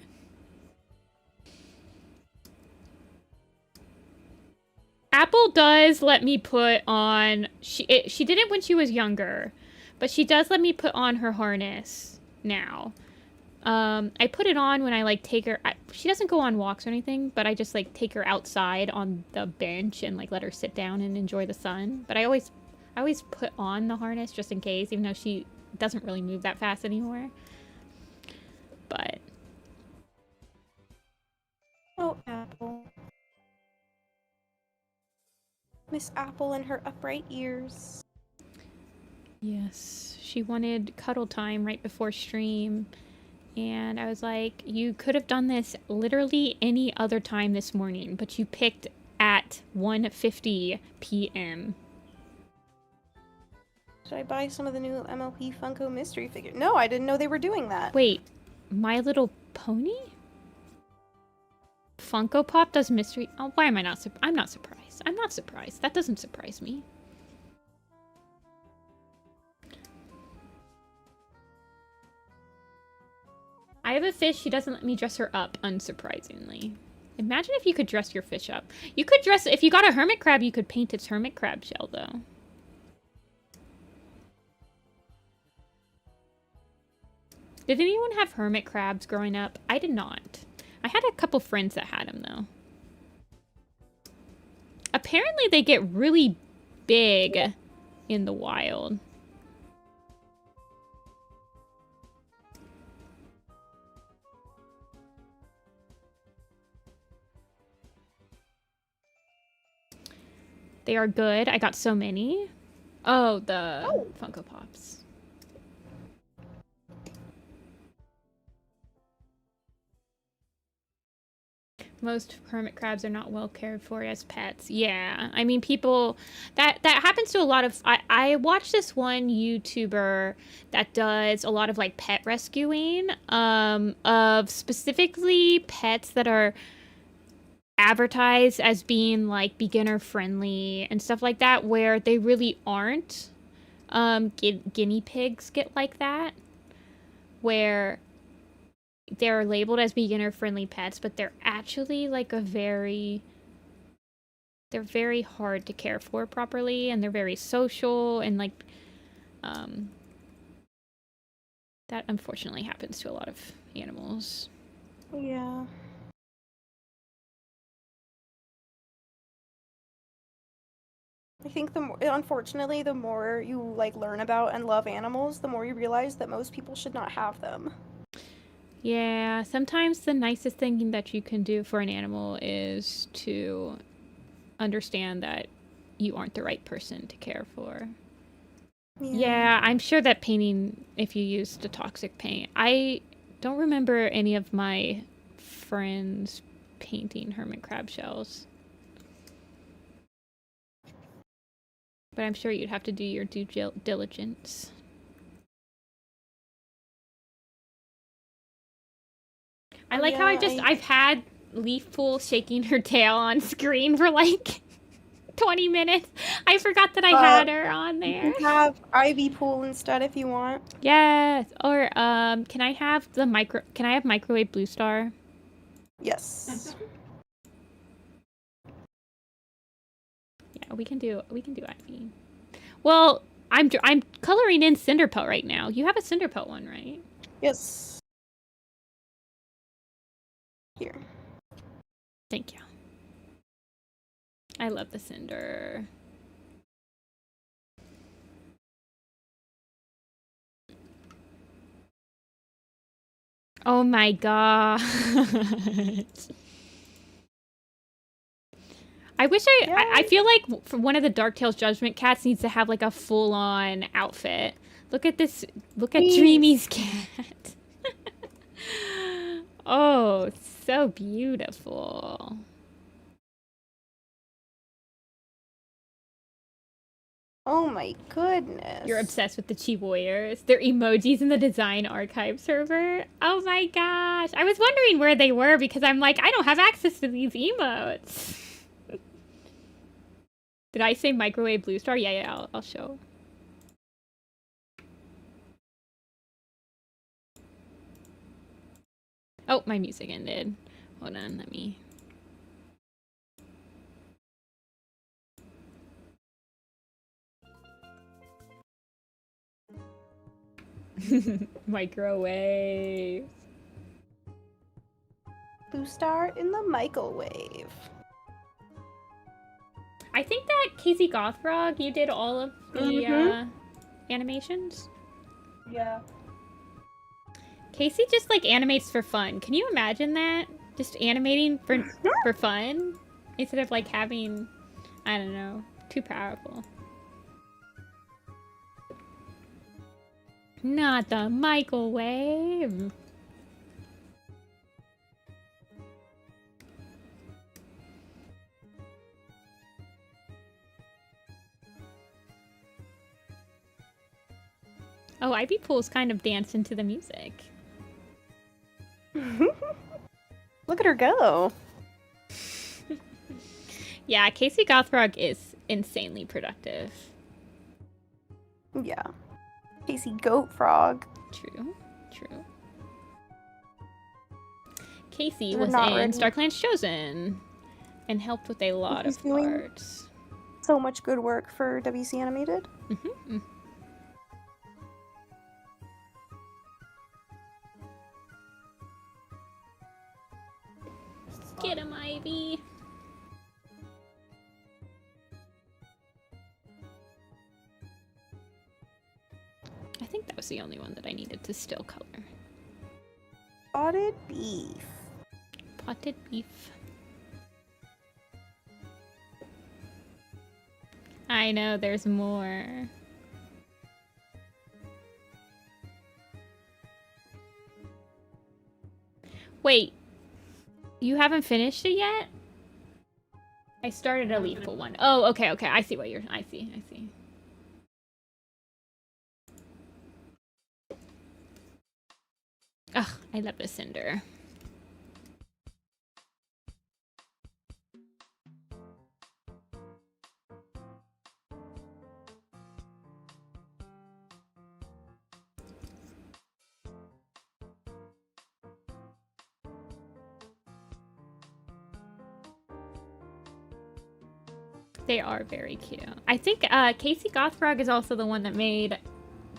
Apple does let me put on... She did it when she was younger, but she does let me put on her harness now. I put it on when I, like, take her... she doesn't go on walks or anything, but I just, like, take her outside on the bench and, like, let her sit down and enjoy the sun. But I always put on the harness just in case, even though she doesn't really move that fast anymore. But... Oh, Apple. Miss Apple and her upright ears. Yes, she wanted cuddle time right before stream. And I was like, you could have done this literally any other time this morning, but you picked at 1:50 p.m. Should I buy some of the new MLP Funko mystery figures? No, I didn't know they were doing that. Wait, My Little Pony? Funko Pop does mystery... Oh, why am I not surprised? I'm not surprised. I'm not surprised. That doesn't surprise me. I have a fish. She doesn't let me dress her up, unsurprisingly. Imagine if you could dress your fish up. You could dress... If you got a hermit crab, you could paint its hermit crab shell, though. Did anyone have hermit crabs growing up? I did not. I had a couple friends that had them, though. Apparently, they get really big in the wild. They are good. I got so many. Oh, the Funko Pops. Most hermit crabs are not well cared for as pets. Yeah, I mean, people... That happens to a lot of... I watch this one YouTuber that does a lot of, like, pet rescuing of specifically pets that are advertised as being, like, beginner-friendly and stuff like that, where they really aren't. Guinea pigs get like that, where they're labeled as beginner-friendly pets, but they're actually like they're very hard to care for properly, and they're very social, and like, that unfortunately happens to a lot of animals. Yeah. I think unfortunately, the more you like learn about and love animals, the more you realize that most people should not have them. Yeah, sometimes the nicest thing that you can do for an animal is to understand that you aren't the right person to care for. Yeah, I'm sure that painting, if you used a toxic paint, I don't remember any of my friends painting hermit crab shells. But I'm sure you'd have to do your due diligence. I like how I've had Leaf Pool shaking her tail on screen for like 20 minutes. I forgot that I had her on there. You can have Ivy Pool instead if you want. Yes. Or can I have Microwave Blue Star? Yes. Yeah, we can do Ivy. Well, I'm coloring in Cinderpelt right now. You have a Cinderpelt one, right? Yes. Here. Thank you. I love the Cinder. Oh my god. I wish I feel like for one of the Darktail's Judgment Cats needs to have like a full-on outfit. Look at this. Look at Dreamy's cat. Oh, so beautiful. Oh my goodness. You're obsessed with the Chi Warriors. Their emojis in the design archive server. Oh my gosh. I was wondering where they were because I'm like, I don't have access to these emotes. Did I say Microwave Blue Star? Yeah, I'll show. Oh, my music ended. Hold on, let me... Microwave. Blue Star in the microwave. I think that Casey Gothfrog, you did all of the animations? Yeah. Casey just like animates for fun. Can you imagine that? Just animating for fun? Instead of like having, I don't know, too powerful. Not the microwave. Oh, Ivy Pool's kind of dancing to the music. Look at her go. Yeah, Casey Gothfrog is insanely productive. Yeah. Casey Goat Frog. True. Casey was in StarClan's Chosen and helped with a lot of parts. So much good work for WC Animated. Get him, Ivy. I think that was the only one that I needed to still color. Potted beef. Potted beef. I know, there's more. Wait. You haven't finished it yet? I started a Leafpool one. Oh, okay. I see what you're... I see. Ugh, I love the Cinder. They are very cute. I think Casey Gothfrog is also the one that made...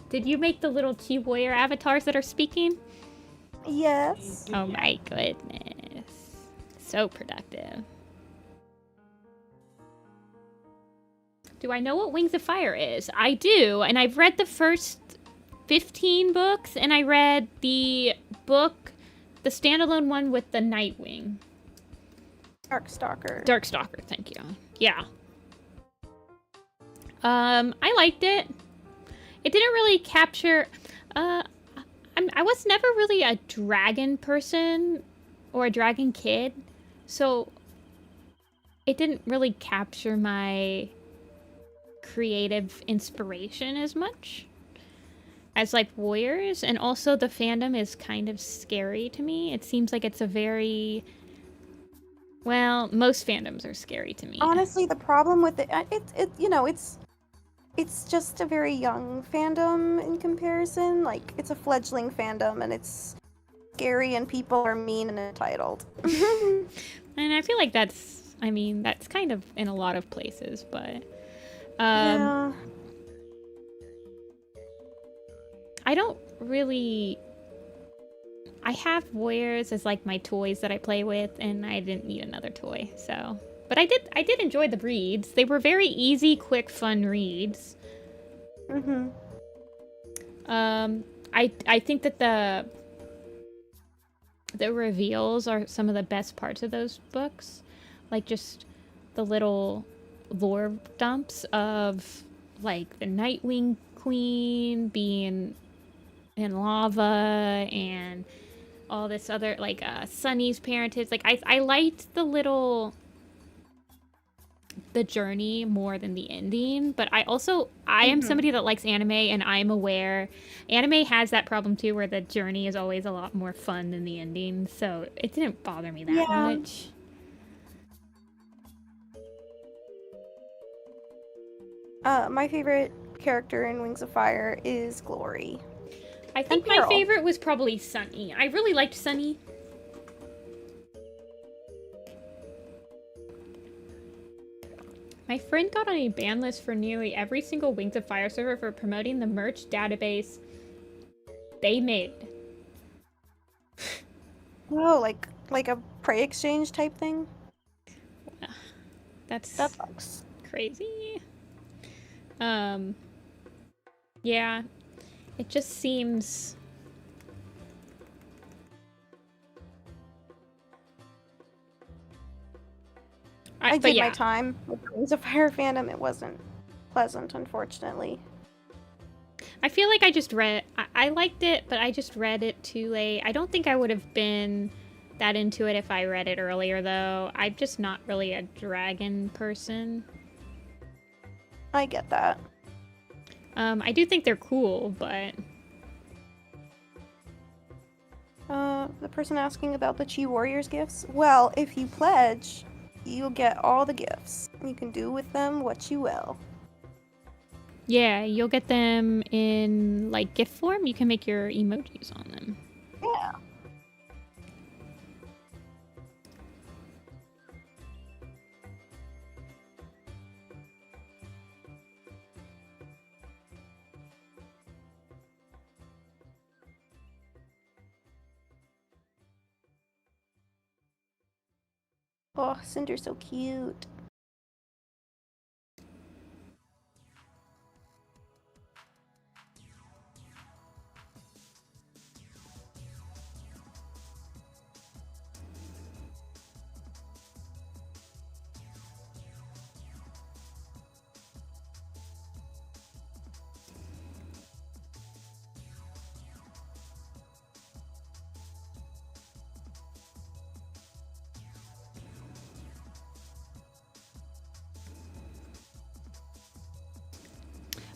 Did you make the little Chi Warrior avatars that are speaking? Yes. Oh my goodness. So productive. Do I know what Wings of Fire is? I do, and I've read the first 15 books, and I read the book, the standalone one with the Nightwing. Darkstalker. Darkstalker, thank you. Yeah. I liked it. It didn't really capture... I was never really a dragon person or a dragon kid, so it didn't really capture my creative inspiration as much as like Warriors, and also the fandom is kind of scary to me. It seems like it's a very... Well, most fandoms are scary to me. Honestly, the problem with it, you know, it's just a very young fandom in comparison. Like, it's a fledgling fandom, and it's scary, and people are mean and entitled. And I feel like that's, I mean, that's kind of in a lot of places, but... yeah. I don't really... I have Warriors as like my toys that I play with, and I didn't need another toy, so... But I did enjoy the reads. They were very easy, quick, fun reads. Mm-hmm. I think that the reveals are some of the best parts of those books. Like just the little lore dumps of like the Nightwing Queen being in lava and all this other like Sunny's parentage. Like I liked the journey more than the ending, but I am somebody that likes anime, and I'm aware anime has that problem too, where the journey is always a lot more fun than the ending, so it didn't bother me that much. My favorite character in Wings of Fire is Glory. I think my favorite was probably Sunny. I really liked Sunny. My friend got on a ban list for nearly every single Wings of Fire server for promoting the merch database they made. Oh, like a prey exchange type thing? That sucks. Crazy. Yeah. It just seems... I did my time with the Wings of Fire fandom. It wasn't pleasant, unfortunately. I feel like I just read... I liked it, but I just read it too late. I don't think I would have been that into it if I read it earlier, though. I'm just not really a dragon person. I get that. I do think they're cool, but... The person asking about the Chi Warriors gifts? Well, if you pledge, you'll get all the gifts. You can do with them what you will. Yeah, you'll get them in, like, gift form. You can make your emojis on them. Yeah. Oh, Cinder's so cute.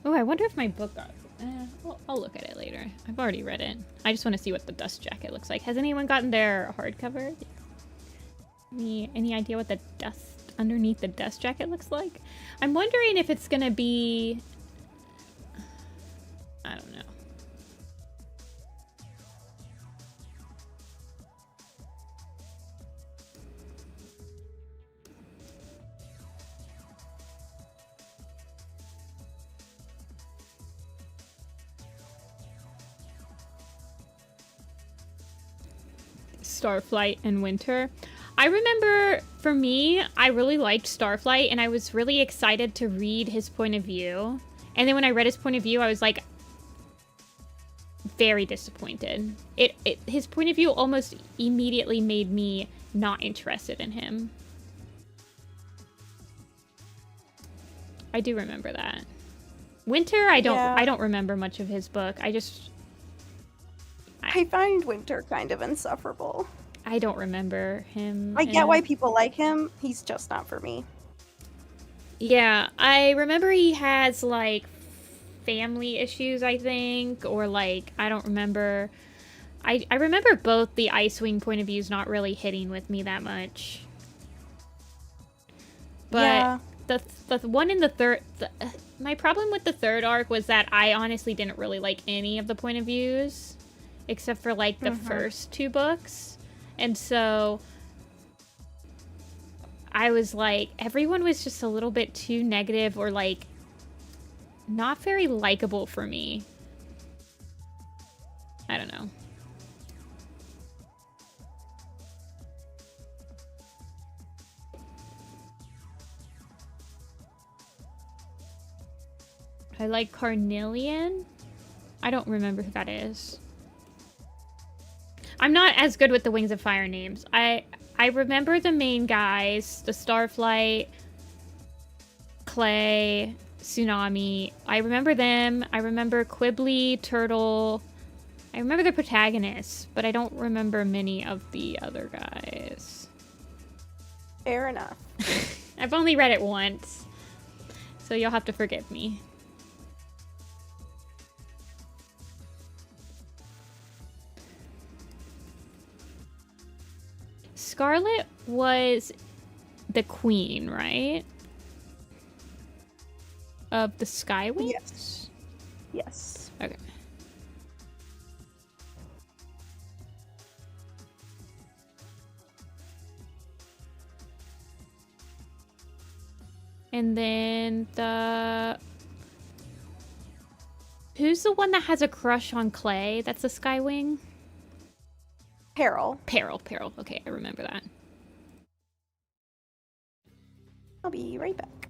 Oh, I wonder if my book got... I'll look at it later. I've already read it. I just want to see what the dust jacket looks like. Has anyone gotten their hardcover? Any idea what the dust underneath the dust jacket looks like? I'm wondering if it's gonna be... I don't know. Starflight and Winter. I remember, for me, I really liked Starflight, and I was really excited to read his point of view. And then when I read his point of view, I was like, very disappointed. His point of view almost immediately made me not interested in him. I do remember that. Winter, I don't remember much of his book. I find Winter kind of insufferable. I don't remember him. I get why people like him. He's just not for me. Yeah, I remember he has, like, family issues, I think, or, like, I don't remember. I remember both the Icewing point of views not really hitting with me that much. But yeah. The one in the third... my problem with the third arc was that I honestly didn't really like any of the point of views, except for, like, the first two books. And so I was like, everyone was just a little bit too negative or, like, not very likable for me. I don't know. I like Carnelian. I don't remember who that is. I'm not as good with the Wings of Fire names. I remember the main guys, the Starflight, Clay, Tsunami. I remember them. I remember Quibbly, Turtle. I remember the protagonists, but I don't remember many of the other guys. Fair enough. I've only read it once, so you'll have to forgive me. Scarlet was the queen, right? Of the Skywings? Yes. Yes. Okay. And then who's the one that has a crush on Clay? That's the Skywing? Peril. Peril. Okay, I remember that. I'll be right back.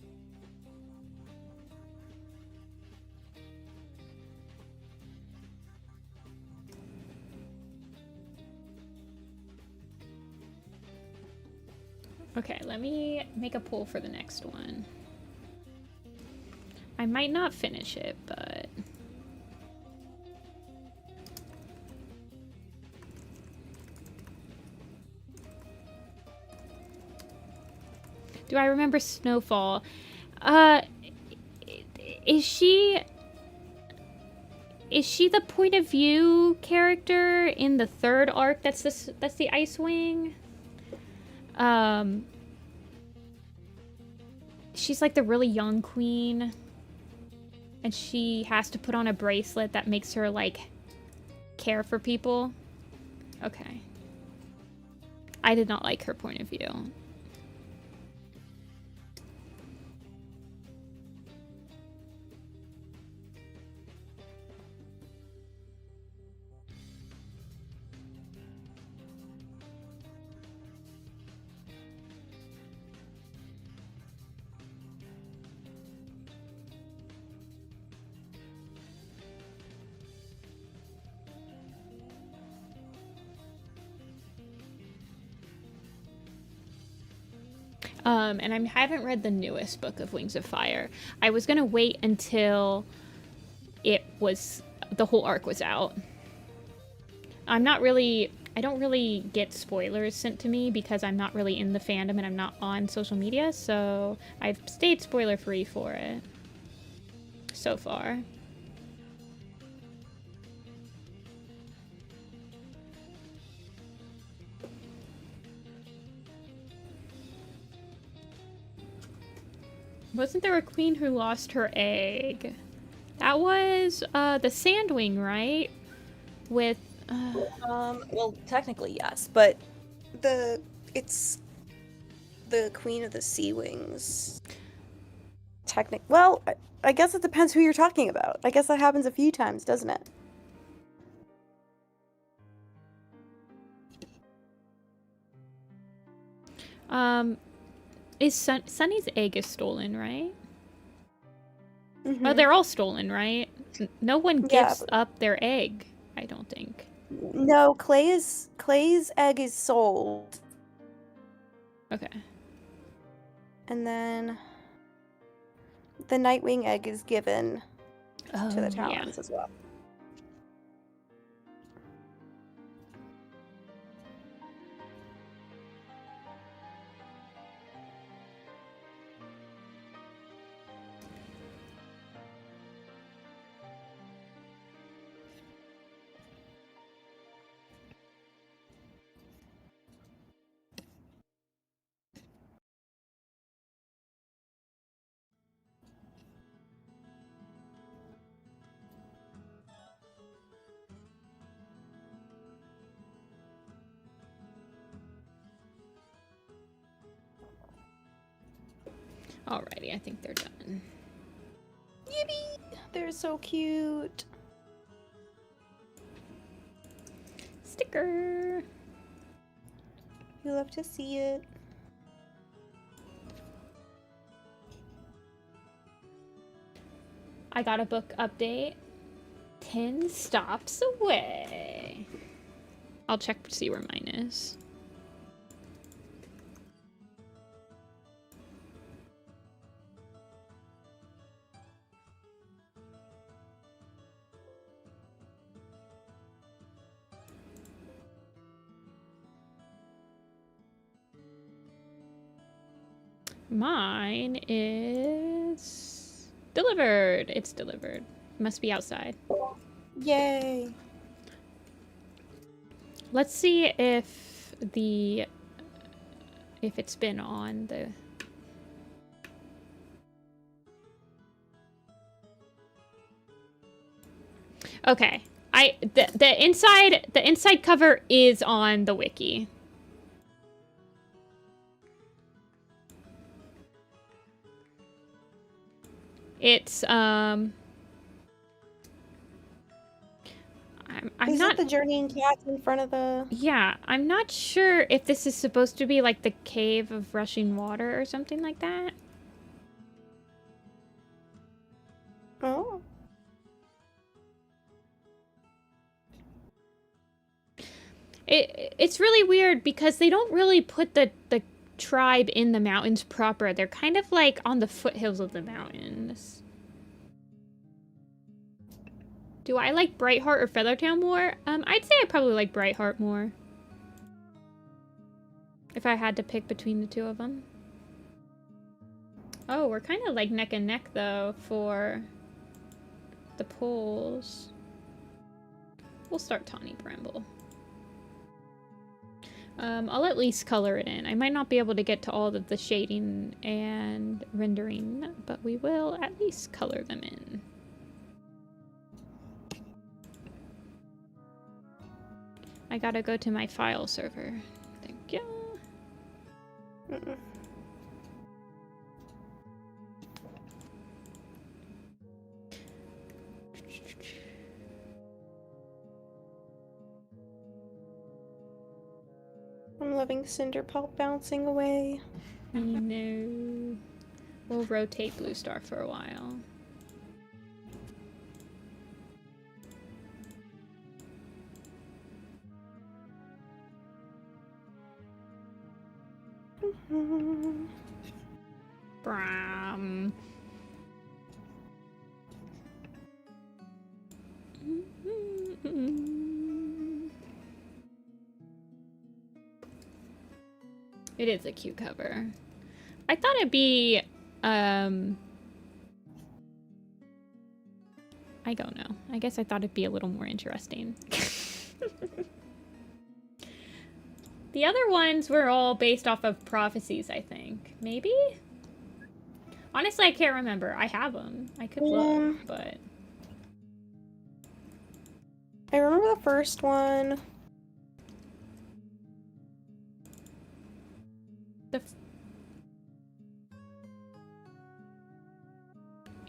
Okay, let me make a poll for the next one. I might not finish it, but... Do I remember Snowfall? Is she the point of view character in the third arc? That's the Icewing. She's like the really young queen, and she has to put on a bracelet that makes her like care for people. Okay. I did not like her point of view. And I haven't read the newest book of Wings of Fire. I was gonna wait until the whole arc was out. I don't really get spoilers sent to me because I'm not really in the fandom and I'm not on social media, so I've stayed spoiler free for it so far. Wasn't there a queen who lost her egg? That was the Sandwing, right? With well, technically yes, but it's the Queen of the Sea Wings. Well, I guess it depends who you're talking about. I guess that happens a few times, doesn't it? Is Sunny's egg is stolen, right? Mm-hmm. Oh, they're all stolen, right? No one gives up their egg, I don't think. No, Clay's egg is sold. Okay. And then the Nightwing egg is given to the Talons as well. Alrighty, I think they're done. Yippee! They're so cute. Sticker. You love to see it. I got a book update. 10 stops away. I'll check to see where mine is. Mine is delivered. It's delivered. Must be outside. Yay. Let's see if it's been on the... Okay. The inside cover is on the wiki. It's I'm is not it the journeying cats in front of the... Yeah, I'm not sure if this is supposed to be like the cave of rushing water or something like that. Oh. It's really weird because they don't really put the tribe in the mountains proper. They're kind of like on the foothills of the mountains. Do I like Brightheart or Feathertail more? I'd say I probably like Brightheart more. If I had to pick between the two of them. Oh, we're kind of like neck and neck though for the polls. We'll start Tawny Bramble. I'll at least color it in. I might not be able to get to all of the shading and rendering, but we will at least color them in. I gotta go to my file server. Thank you. I'm loving Cinder Pulp bouncing away. I know. We'll rotate Blue Star for a while. Bram. It is a cute cover. I thought it'd be, I don't know. I guess I thought it'd be a little more interesting. The other ones were all based off of prophecies, I think. Maybe? Honestly, I can't remember. I have them. I could look, but... I remember the first one.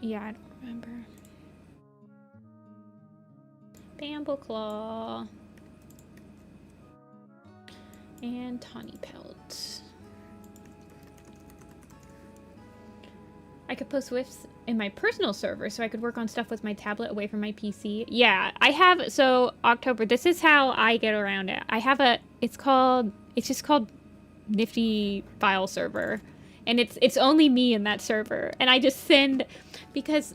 Yeah, I don't remember. Bambleclaw. And Tawny Pelt. I could post WIFs in my personal server so I could work on stuff with my tablet away from my PC. Yeah, I have, so October, this is how I get around it. I have it's just called Nifty file server. And it's only me in that server. And I just send, because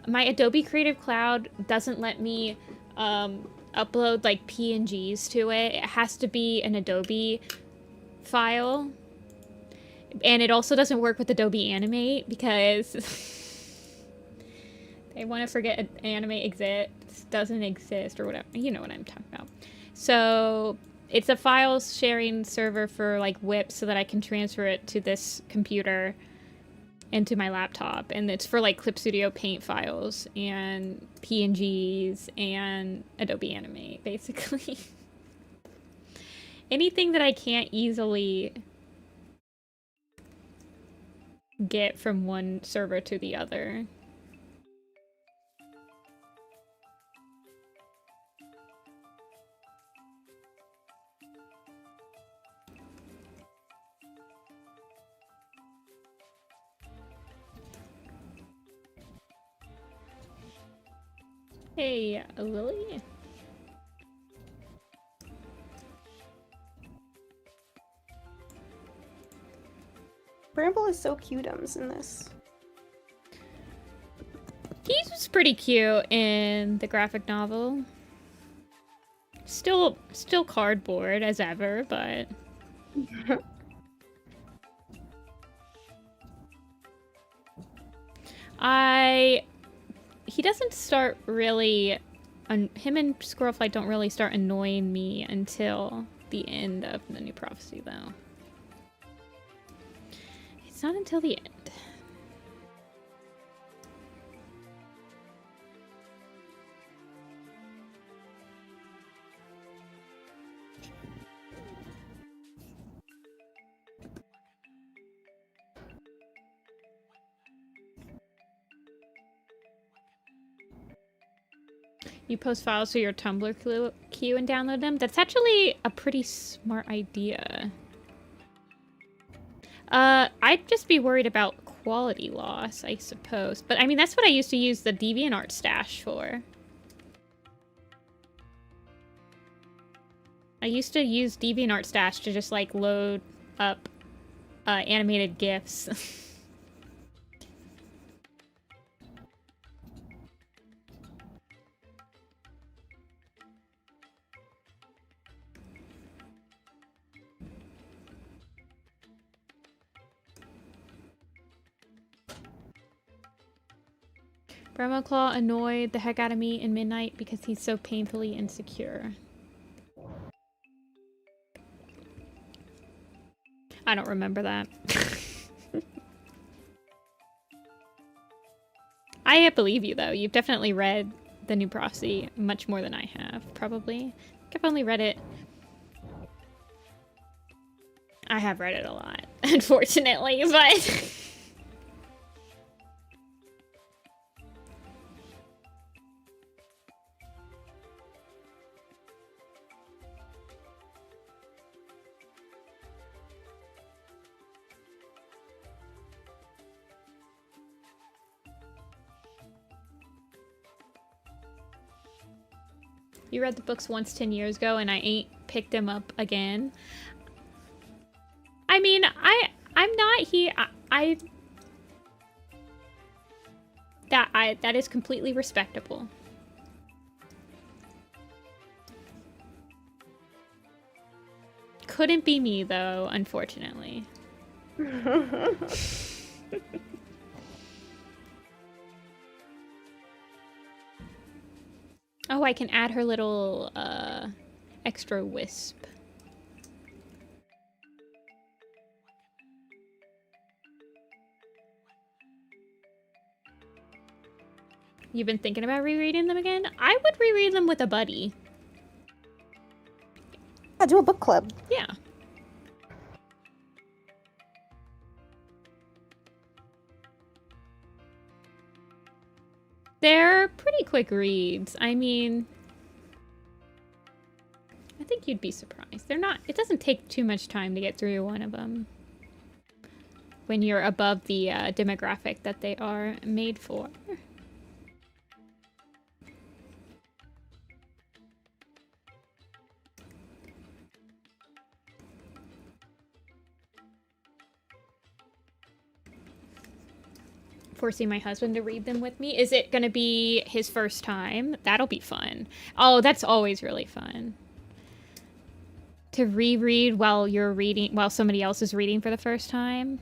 my Adobe Creative Cloud doesn't let me upload like PNGs to it. It has to be an Adobe file. And it also doesn't work with Adobe Animate because they want to forget Animate doesn't exist or whatever. You know what I'm talking about. So it's a file sharing server for like WIP so that I can transfer it to this computer and to my laptop. And it's for like Clip Studio Paint files and PNGs and Adobe Animate, basically. Anything that I can't easily get from one server to the other. Hey, Lily? Bramble is so cute-ums in this. He was pretty cute in the graphic novel. Still cardboard as ever, but he doesn't start really, him and Squirrelflight don't really start annoying me until the end of the New Prophecy, though. It's not until the end. You post files to your Tumblr queue and download them? That's actually a pretty smart idea. I'd just be worried about quality loss, I suppose. But I mean, that's what I used to use the DeviantArt stash for. I used to use DeviantArt stash to just like load up animated GIFs. Brahmaclaw annoyed the heck out of me in Midnight because he's so painfully insecure. I don't remember that. I believe you, though. You've definitely read the New Prophecy much more than I have, probably. I've only read it... I have read it a lot, unfortunately, but... You read the books once 10 years ago and I ain't picked them up again. I mean, I'm not here. That is completely respectable. Couldn't be me though, unfortunately. Oh, I can add her little, extra wisp. You've been thinking about rereading them again? I would reread them with a buddy. Yeah, do a book club. Yeah. They're pretty quick reads. I mean, I think you'd be surprised. They're not, it doesn't take too much time to get through one of them. when you're above the demographic that they are made for. Forcing my husband to read them with me. Is it going to be his first time? That'll be fun. Oh, that's always really fun. To reread while you're reading, while somebody else is reading for the first time.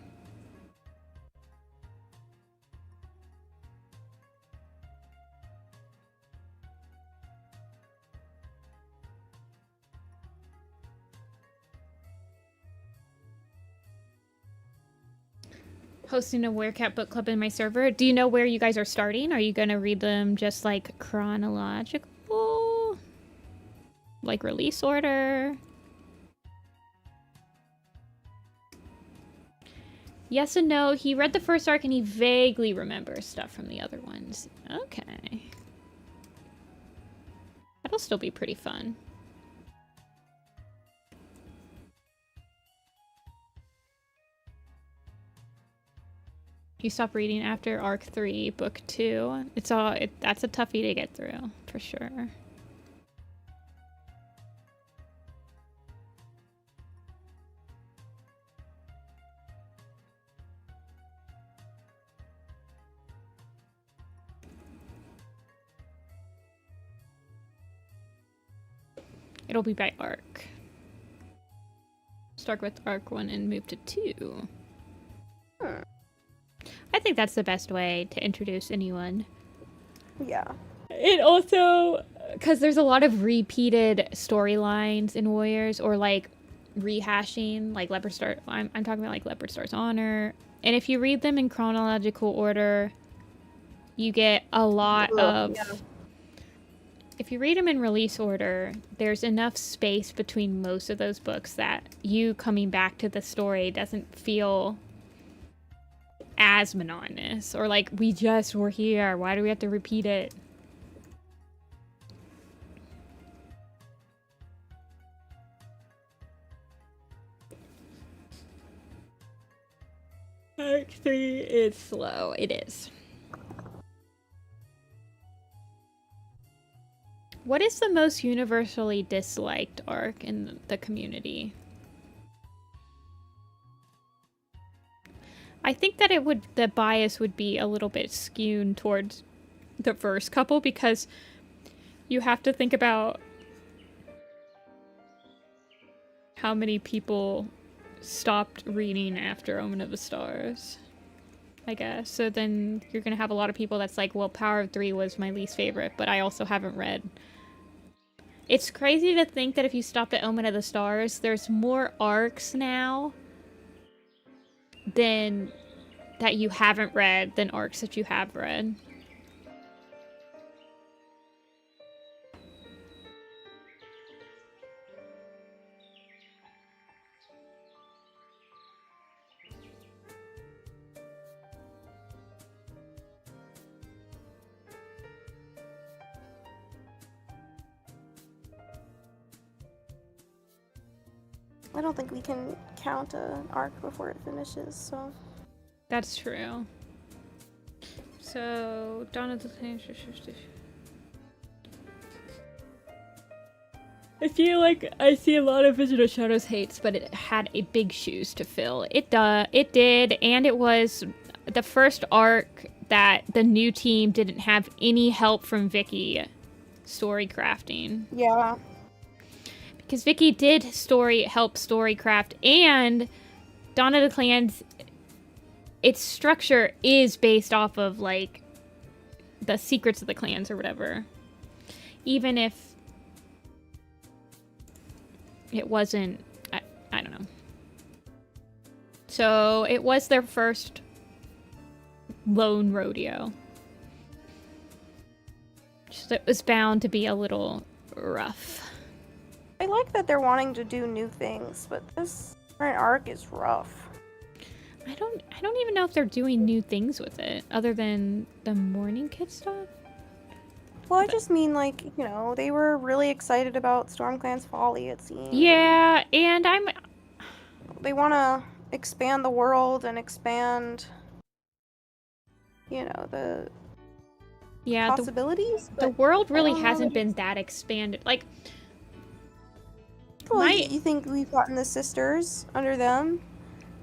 Hosting a Werecat book club in my server. Do you know where you guys are starting? Are you going to read them just like chronological? Like release order? Yes and no. He read the first arc and he vaguely remembers stuff from the other ones. Okay. That'll still be pretty fun. You stop reading after arc 3, book 2. That's a toughie to get through, for sure. It'll be by arc. Start with arc 1 and move to 2. I think that's the best way to introduce anyone. Yeah. It also, because there's a lot of repeated storylines in Warriors, or like rehashing, like Leopard Star. I'm talking about like Leopard Star's Honor. And if you read them in chronological order, you get a lot of. Yeah. If you read them in release order, there's enough space between most of those books that you coming back to the story doesn't feel as monotonous, or like, we just were here, why do we have to repeat it? Arc 3 is slow. It is. What is the most universally disliked arc in the community? I think that the bias would be a little bit skewed towards the first couple, because you have to think about how many people stopped reading after Omen of the Stars, I guess. So then you're gonna have a lot of people that's like, well, Power of 3 was my least favorite, but I also haven't read. It's crazy to think that if you stopped at Omen of the Stars, there's more arcs now than that you haven't read than arcs that you have read. I don't think we can count an arc before it finishes, so... That's true. So, Dawn of the... I feel like I see a lot of Vision of Shadows hates, but it had a big shoes to fill. It did, and it was the first arc that the new team didn't have any help from Vicky story crafting. Yeah. Because Vicky did help storycraft, and Dawn of the Clans, its structure is based off of, like, the secrets of the clans or whatever. Even if it wasn't, I don't know. So it was their first lone rodeo. So it was bound to be a little rough. I like that they're wanting to do new things, but this current arc is rough. I don't even know if they're doing new things with it, other than the Morning Kid stuff. Well, I just mean, like, you know, they were really excited about StormClan's Folly, it seems. Yeah, and They want to expand the world and expand, you know, the possibilities. The world really hasn't been that expanded. Like, well, you think we've gotten the sisters under them,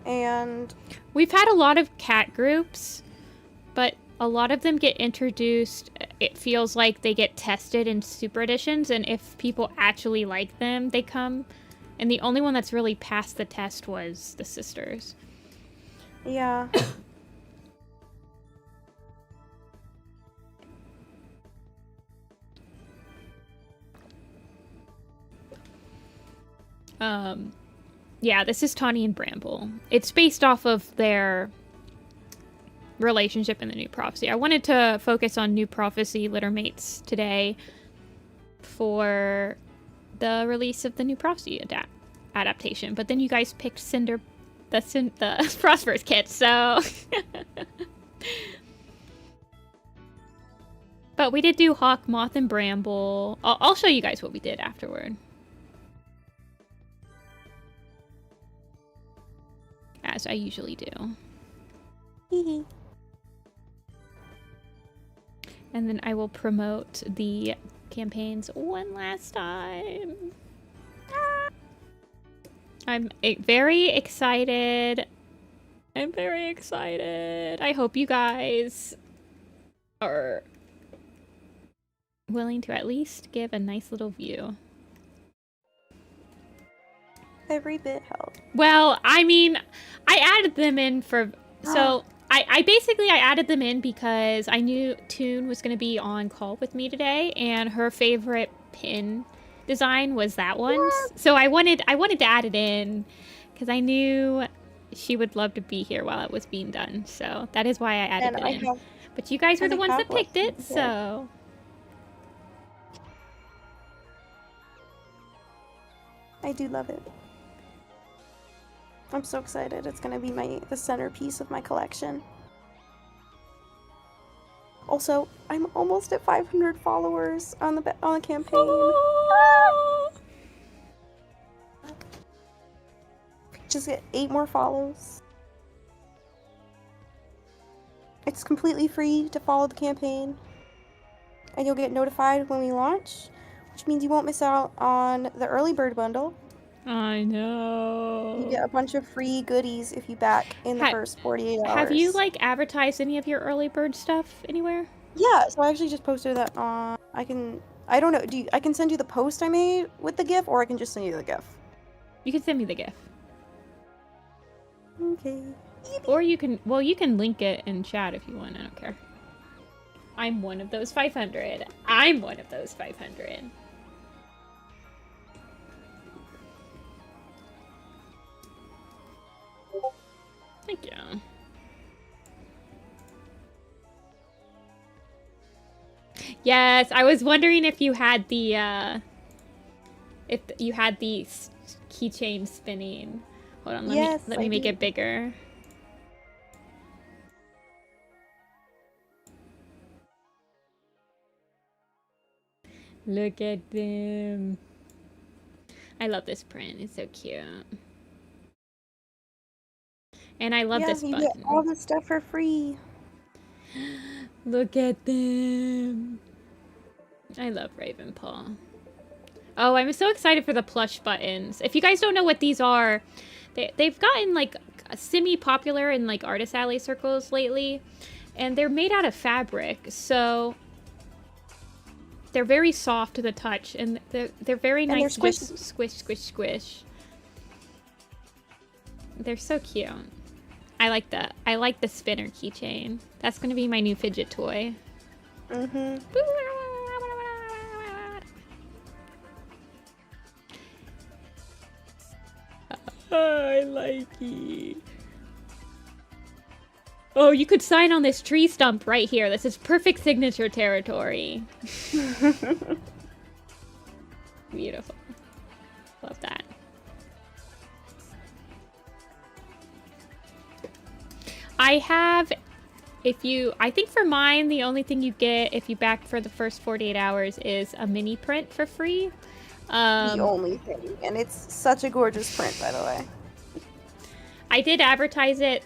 and we've had a lot of cat groups, but a lot of them get introduced. It feels like they get tested in super editions, and if people actually like them, they come. And the only one that's really passed the test was the sisters. Yeah. Yeah, this is Tawny and Bramble. It's based off of their relationship in the New Prophecy. I wanted to focus on New Prophecy littermates today for the release of the New Prophecy adaptation, but then you guys picked the Frostverse kit, so... But we did do Hawk, Moth, and Bramble. I'll show you guys what we did afterward. As I usually do. And then I will promote the campaigns one last time. I'm very excited. I'm very excited. I hope you guys are willing to at least give a nice little view. Every bit helps. Well, I mean, I added them in for... So, I basically added them in because I knew Toon was going to be on call with me today, and her favorite pin design was that one. What? So I wanted to add it in because I knew she would love to be here while it was being done. So that is why I added it in. But you guys were the ones that picked it, so... I do love it. I'm so excited. It's gonna be the centerpiece of my collection. Also, I'm almost at 500 followers on the campaign. Oh. Just get 8 more follows. It's completely free to follow the campaign, and you'll get notified when we launch, which means you won't miss out on the early bird bundle. I know. You get a bunch of free goodies if you back in the first 48 hours. Have you, like, advertised any of your early bird stuff anywhere? Yeah, so I actually just posted that on... I don't know, I can send you the post I made with the GIF, or I can just send you the GIF? You can send me the GIF. Okay. Or you can link it in chat if you want, I don't care. I'm one of those 500. I'm one of those 500. Thank you. Yes, I was wondering if you had the keychain spinning. Hold on, let me make it bigger. Look at them. I love this print. It's so cute. And I love this button. You get all this stuff for free. Look at them. I love Ravenpaw. Oh, I'm so excited for the plush buttons. If you guys don't know what these are, they've gotten like semi-popular in like artist alley circles lately. And they're made out of fabric, so they're very soft to the touch, and they're very nice to just squish, squish, squish. They're so cute. I like the spinner keychain. That's gonna be my new fidget toy. Mm-hmm. I like it. Oh, you could sign on this tree stump right here. This is perfect signature territory. Beautiful. Love that. I have, I think for mine, the only thing you get if you back for the first 48 hours is a mini print for free. The only thing, and it's such a gorgeous print, by the way. I did advertise it.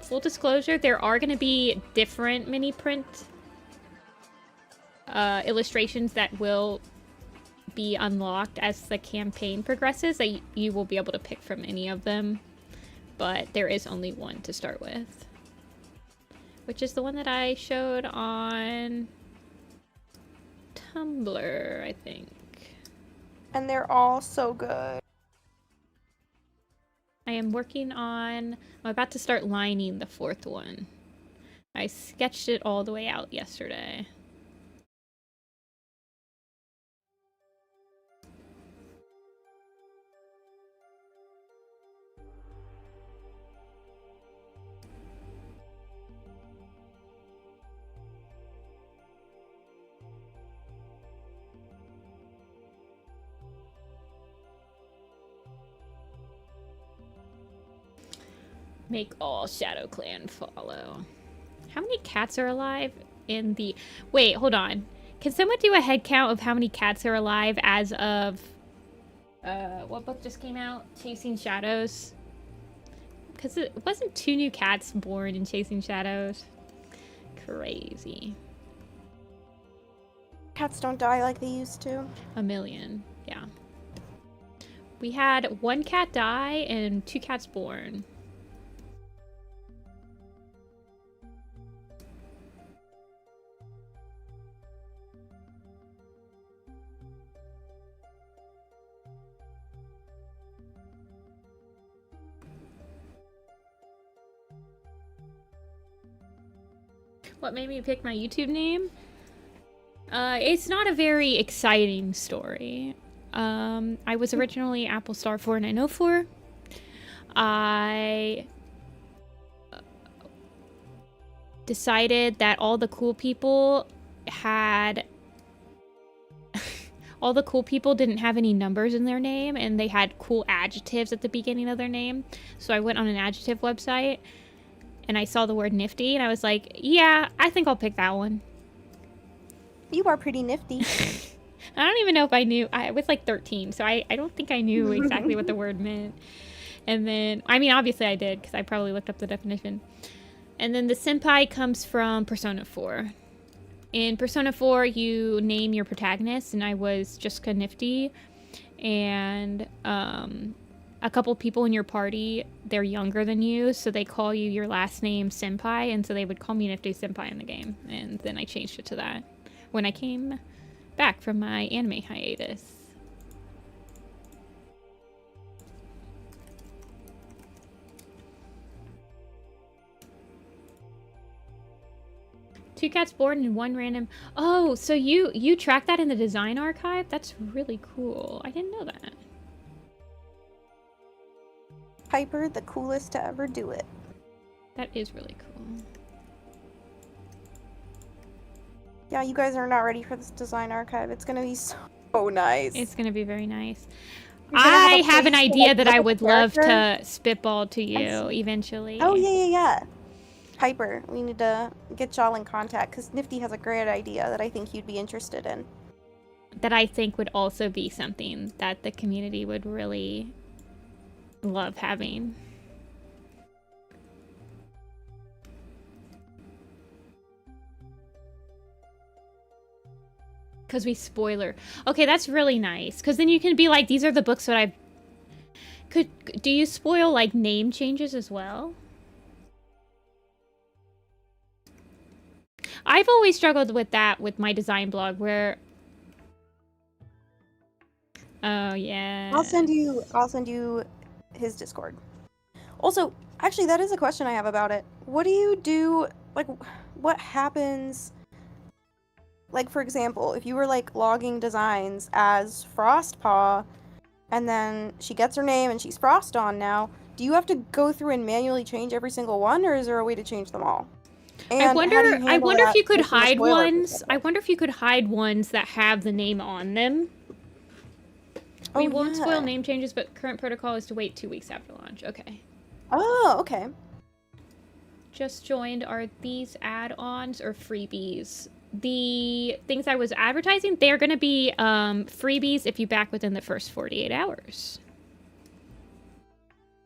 Full disclosure, there are going to be different mini print illustrations that will be unlocked as the campaign progresses. That you will be able to pick from any of them, but there is only one to start with, which is the one that I showed on Tumblr, I think. And they're all so good. I am working on... I'm about to start lining the 4th one. I sketched it all the way out yesterday. Make all Shadow Clan follow. How many cats are alive in the... Wait, hold on. Can someone do a head count of how many cats are alive as of... what book just came out? Chasing Shadows? Because it wasn't 2 new cats born in Chasing Shadows. Crazy. Cats don't die like they used to. 1 million, yeah. We had 1 cat die and 2 cats born. What made me pick my YouTube name? It's not a very exciting story. I was originally Applestar 4904. I decided that all the cool people had... all the cool people didn't have any numbers in their name, and they had cool adjectives at the beginning of their name. So I went on an adjective website, and I saw the word nifty, and I was like, yeah, I think I'll pick that one. You are pretty nifty. I don't even know if I knew. I was like 13, so I don't think I knew exactly what the word meant. And then, I mean, obviously I did, because I probably looked up the definition. And then the senpai comes from Persona 4. In Persona 4, you name your protagonist, and I was Jessica Nifty. And a couple people in your party, they're younger than you, so they call you your last name Senpai, and so they would call me Nifty-Senpai in the game. And then I changed it to that when I came back from my anime hiatus. Two cats born and 1 random... Oh, so you track that in the design archive? That's really cool. I didn't know that. Piper, the coolest to ever do it. That is really cool. Yeah, you guys are not ready for this design archive. It's gonna be so nice. It's gonna be very nice. I have an idea that I would love to spitball to you eventually. Oh, yeah. Piper, we need to get y'all in contact, because Nifty has a great idea that I think you'd be interested in. That I think would also be something that the community would really love having. Because we spoiler. Okay, that's really nice. Because then you can be like, these are the books that I've... Do you spoil, like, name changes as well? I've always struggled with that with my design blog, where... Oh, yeah. I'll send you his Discord. Also, actually, that is a question I have about it. What do you do, like, what happens... Like, for example, if you were, like, logging designs as Frostpaw, and then she gets her name and she's Froston now, do you have to go through and manually change every single one, or is there a way to change them all? And I wonder if you could hide ones. perspective? I wonder if you could hide ones that have the name on them. We won't spoil name changes, but current protocol is to wait 2 weeks after launch. Okay. Oh, okay. Just joined. Are these add-ons or freebies? The things I was advertising, they're going to be freebies if you back within the first 48 hours.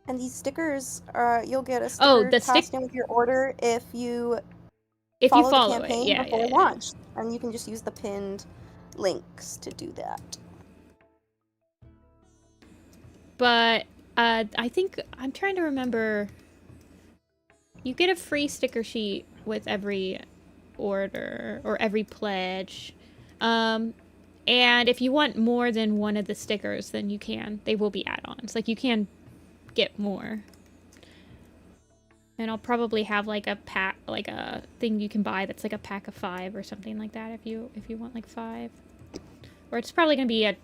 And these stickers, you'll get a Oh, sticker the passed in with your order if you if you follow the campaign it, yeah, before yeah. launch. And you can just use the pinned links to do that. But I think I'm trying to remember. You get a free sticker sheet with every order or every pledge. And if you want more than one of the stickers, then you can. They will be add-ons. Like, you can get more. And I'll probably have like a pack, like a thing you can buy that's like a pack of 5 or something like that if you want like 5. Or it's probably gonna be a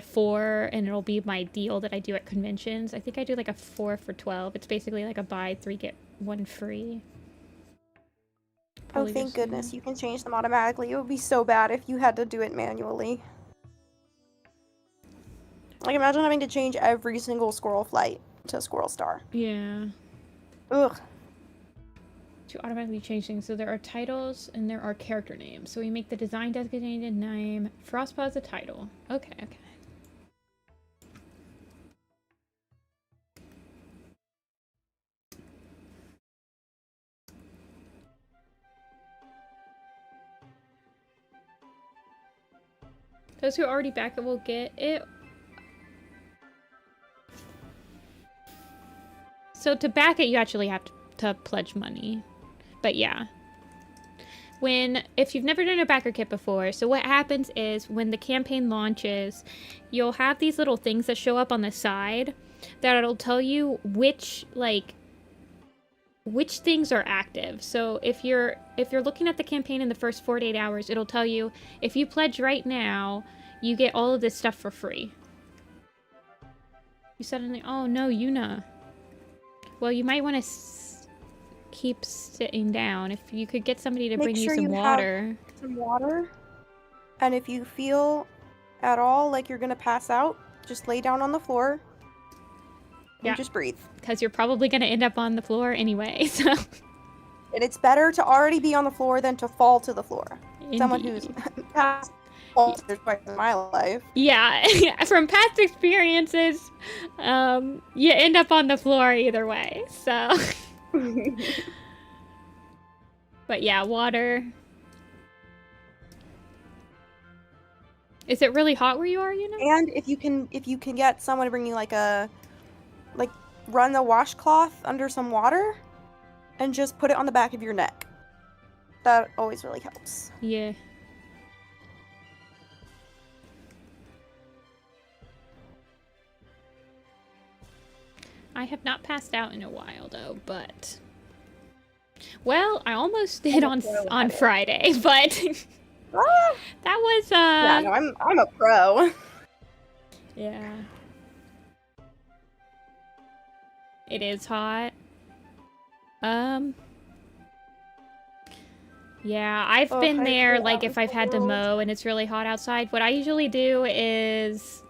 4, and it'll be my deal that I do at conventions. I think I do like a 4 for 12. It's basically like a buy 3 get 1 free. Probably thank goodness you can change them automatically. It would be so bad if you had to do it manually. Like, imagine having to change every single squirrel flight to Squirrel Star. Yeah. Ugh. To automatically change things. So there are titles and there are character names. So we make the design designated name. Frostpaw is a title. Okay, okay. Those who already back it will get it. So to back it, you actually have to pledge money. But yeah. If you've never done a backer kit before, so what happens is when the campaign launches, you'll have these little things that show up on the side that'll tell you which things are active. So if you're looking at the campaign in the first 48 hours, it'll tell you if you pledge right now, you get all of this stuff for free. You suddenly, oh no, Yuna. Well, you might want to keep sitting down. If you could get somebody to bring you some water. Some water. And if you feel at all like you're gonna pass out, just lay down on the floor. And just breathe. Because you're probably gonna end up on the floor anyway, so. And it's better to already be on the floor than to fall to the floor. Indeed. Someone who's passed falls twice in my life. Yeah, from past experiences, you end up on the floor either way, so. But yeah, water. Is it really hot where you are, you know? And if you can get someone to bring you run the washcloth under some water and just put it on the back of your neck. That always really helps. Yeah. I have not passed out in a while though, but well, I almost did on Friday, but that was Yeah, no, I'm a pro. Yeah. It is hot. Yeah, I've been there, like, if I've had to mow and it's really hot outside. What I usually do is,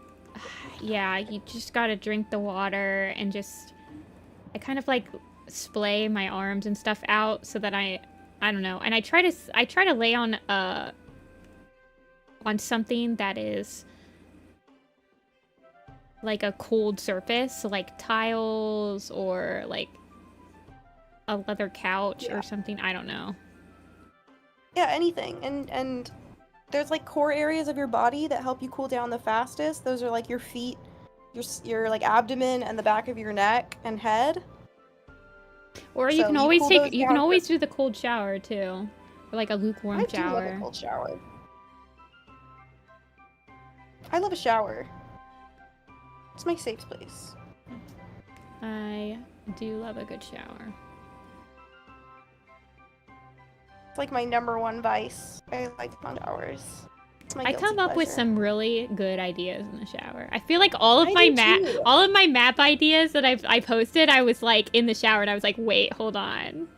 yeah, you just gotta drink the water and just, I kind of, like, splay my arms and stuff out so that I don't know. And I try to lay on something that is like a cold surface, so like tiles or like a leather couch or something. I don't know. Yeah, anything. And there's like core areas of your body that help you cool down the fastest. Those are like your feet, your like abdomen and the back of your neck and head. Or you can always do the cold shower too. Or like a lukewarm shower. I do love a cold shower. I love a shower. It's my safe place. I do love a good shower. It's like my #1 vice. I like long showers. I come up with some really good ideas in the shower. I feel like all of my map ideas that I posted, I was like in the shower and I was like, wait, hold on.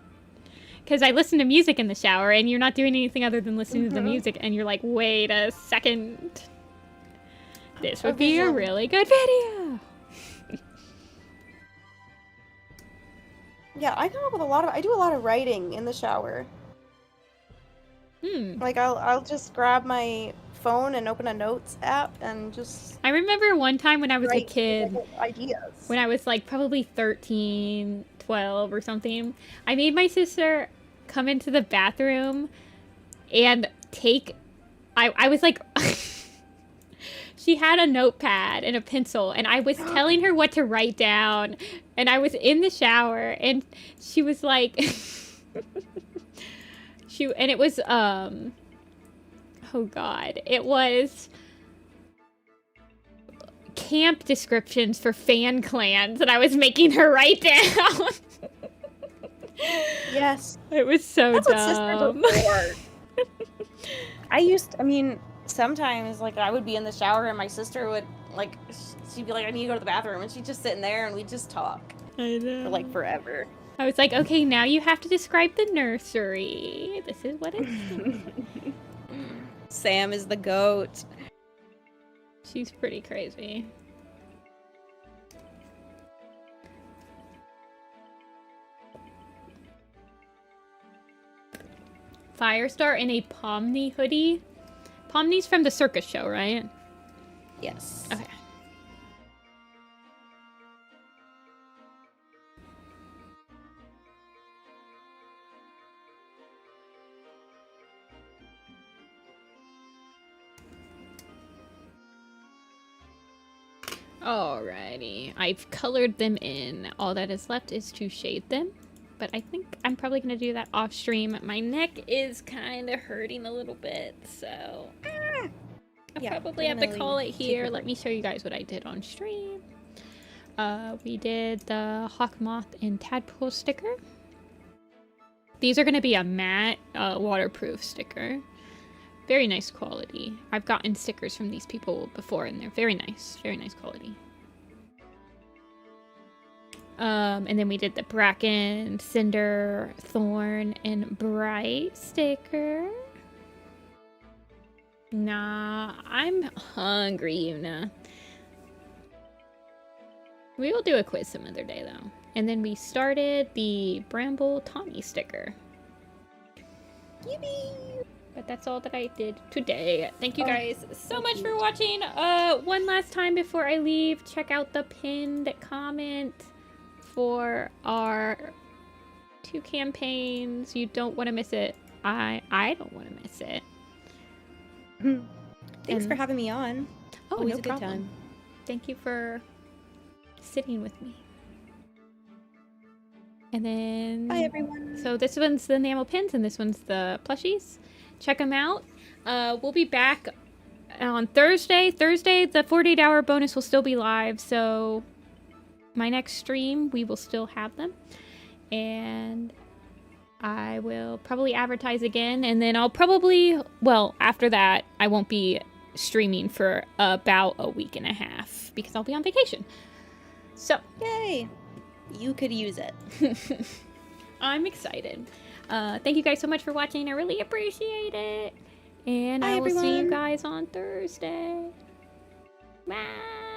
Because I listen to music in the shower and you're not doing anything other than listening to the music and you're like, wait a second. This would be a really good video. Yeah, I come up with I do a lot of writing in the shower. Like I'll just grab my phone and open a notes app and just. I remember one time when I was a write kid, ideas. when I was like probably 13, 12 or something, I made my sister come into the bathroom and take. I was like. She had a notepad and a pencil, and I was telling her what to write down, and I was in the shower, and she was like, and it was, oh God, it was camp descriptions for fan clans that I was making her write down. Yes. It was so That's dumb. What sisters are for. I mean, sometimes, like, I would be in the shower and my sister would, like, she'd be like, I need to go to the bathroom, and she'd just sit in there and we'd just talk. I know. For, like, forever. I was like, okay, now you have to describe the nursery. This is what it's Sam is the goat. She's pretty crazy. Firestar in a Pomni hoodie. Pomni's from the circus show, right? Yes. Okay. Alrighty. I've colored them in. All that is left is to shade them. But I think I'm probably going to do that off stream. My neck is kind of hurting a little bit, so I'll probably have to call it here. Let me show you guys what I did on stream. We did the Hawk Moth and Tadpole sticker. These are going to be a matte waterproof sticker. Very nice quality. I've gotten stickers from these people before and they're very nice quality. And then we did the Bracken, Cinder, Thorn, and Bright sticker. Nah, I'm hungry, Yuna. We will do a quiz some other day, though. And then we started the Bramble Tommy sticker. Yippee! But that's all that I did today. Thank you guys so much for watching. One last time before I leave, check out the pinned comment for our 2 campaigns. You don't want to miss it. I don't want to miss it. Thanks for having me on. Oh, Always no a good problem. time. Thank you for sitting with me. And then... Bye, everyone. So this one's the enamel pins, and this one's the plushies. Check them out. We'll be back on Thursday. Thursday, the 48-hour bonus will still be live, so my next stream, we will still have them. And I will probably advertise again, and then I'll probably, well, after that, I won't be streaming for about a week and a half because I'll be on vacation. So, yay! You could use it. I'm excited. Thank you guys so much for watching. I really appreciate it. And I will see you guys on Thursday. Bye!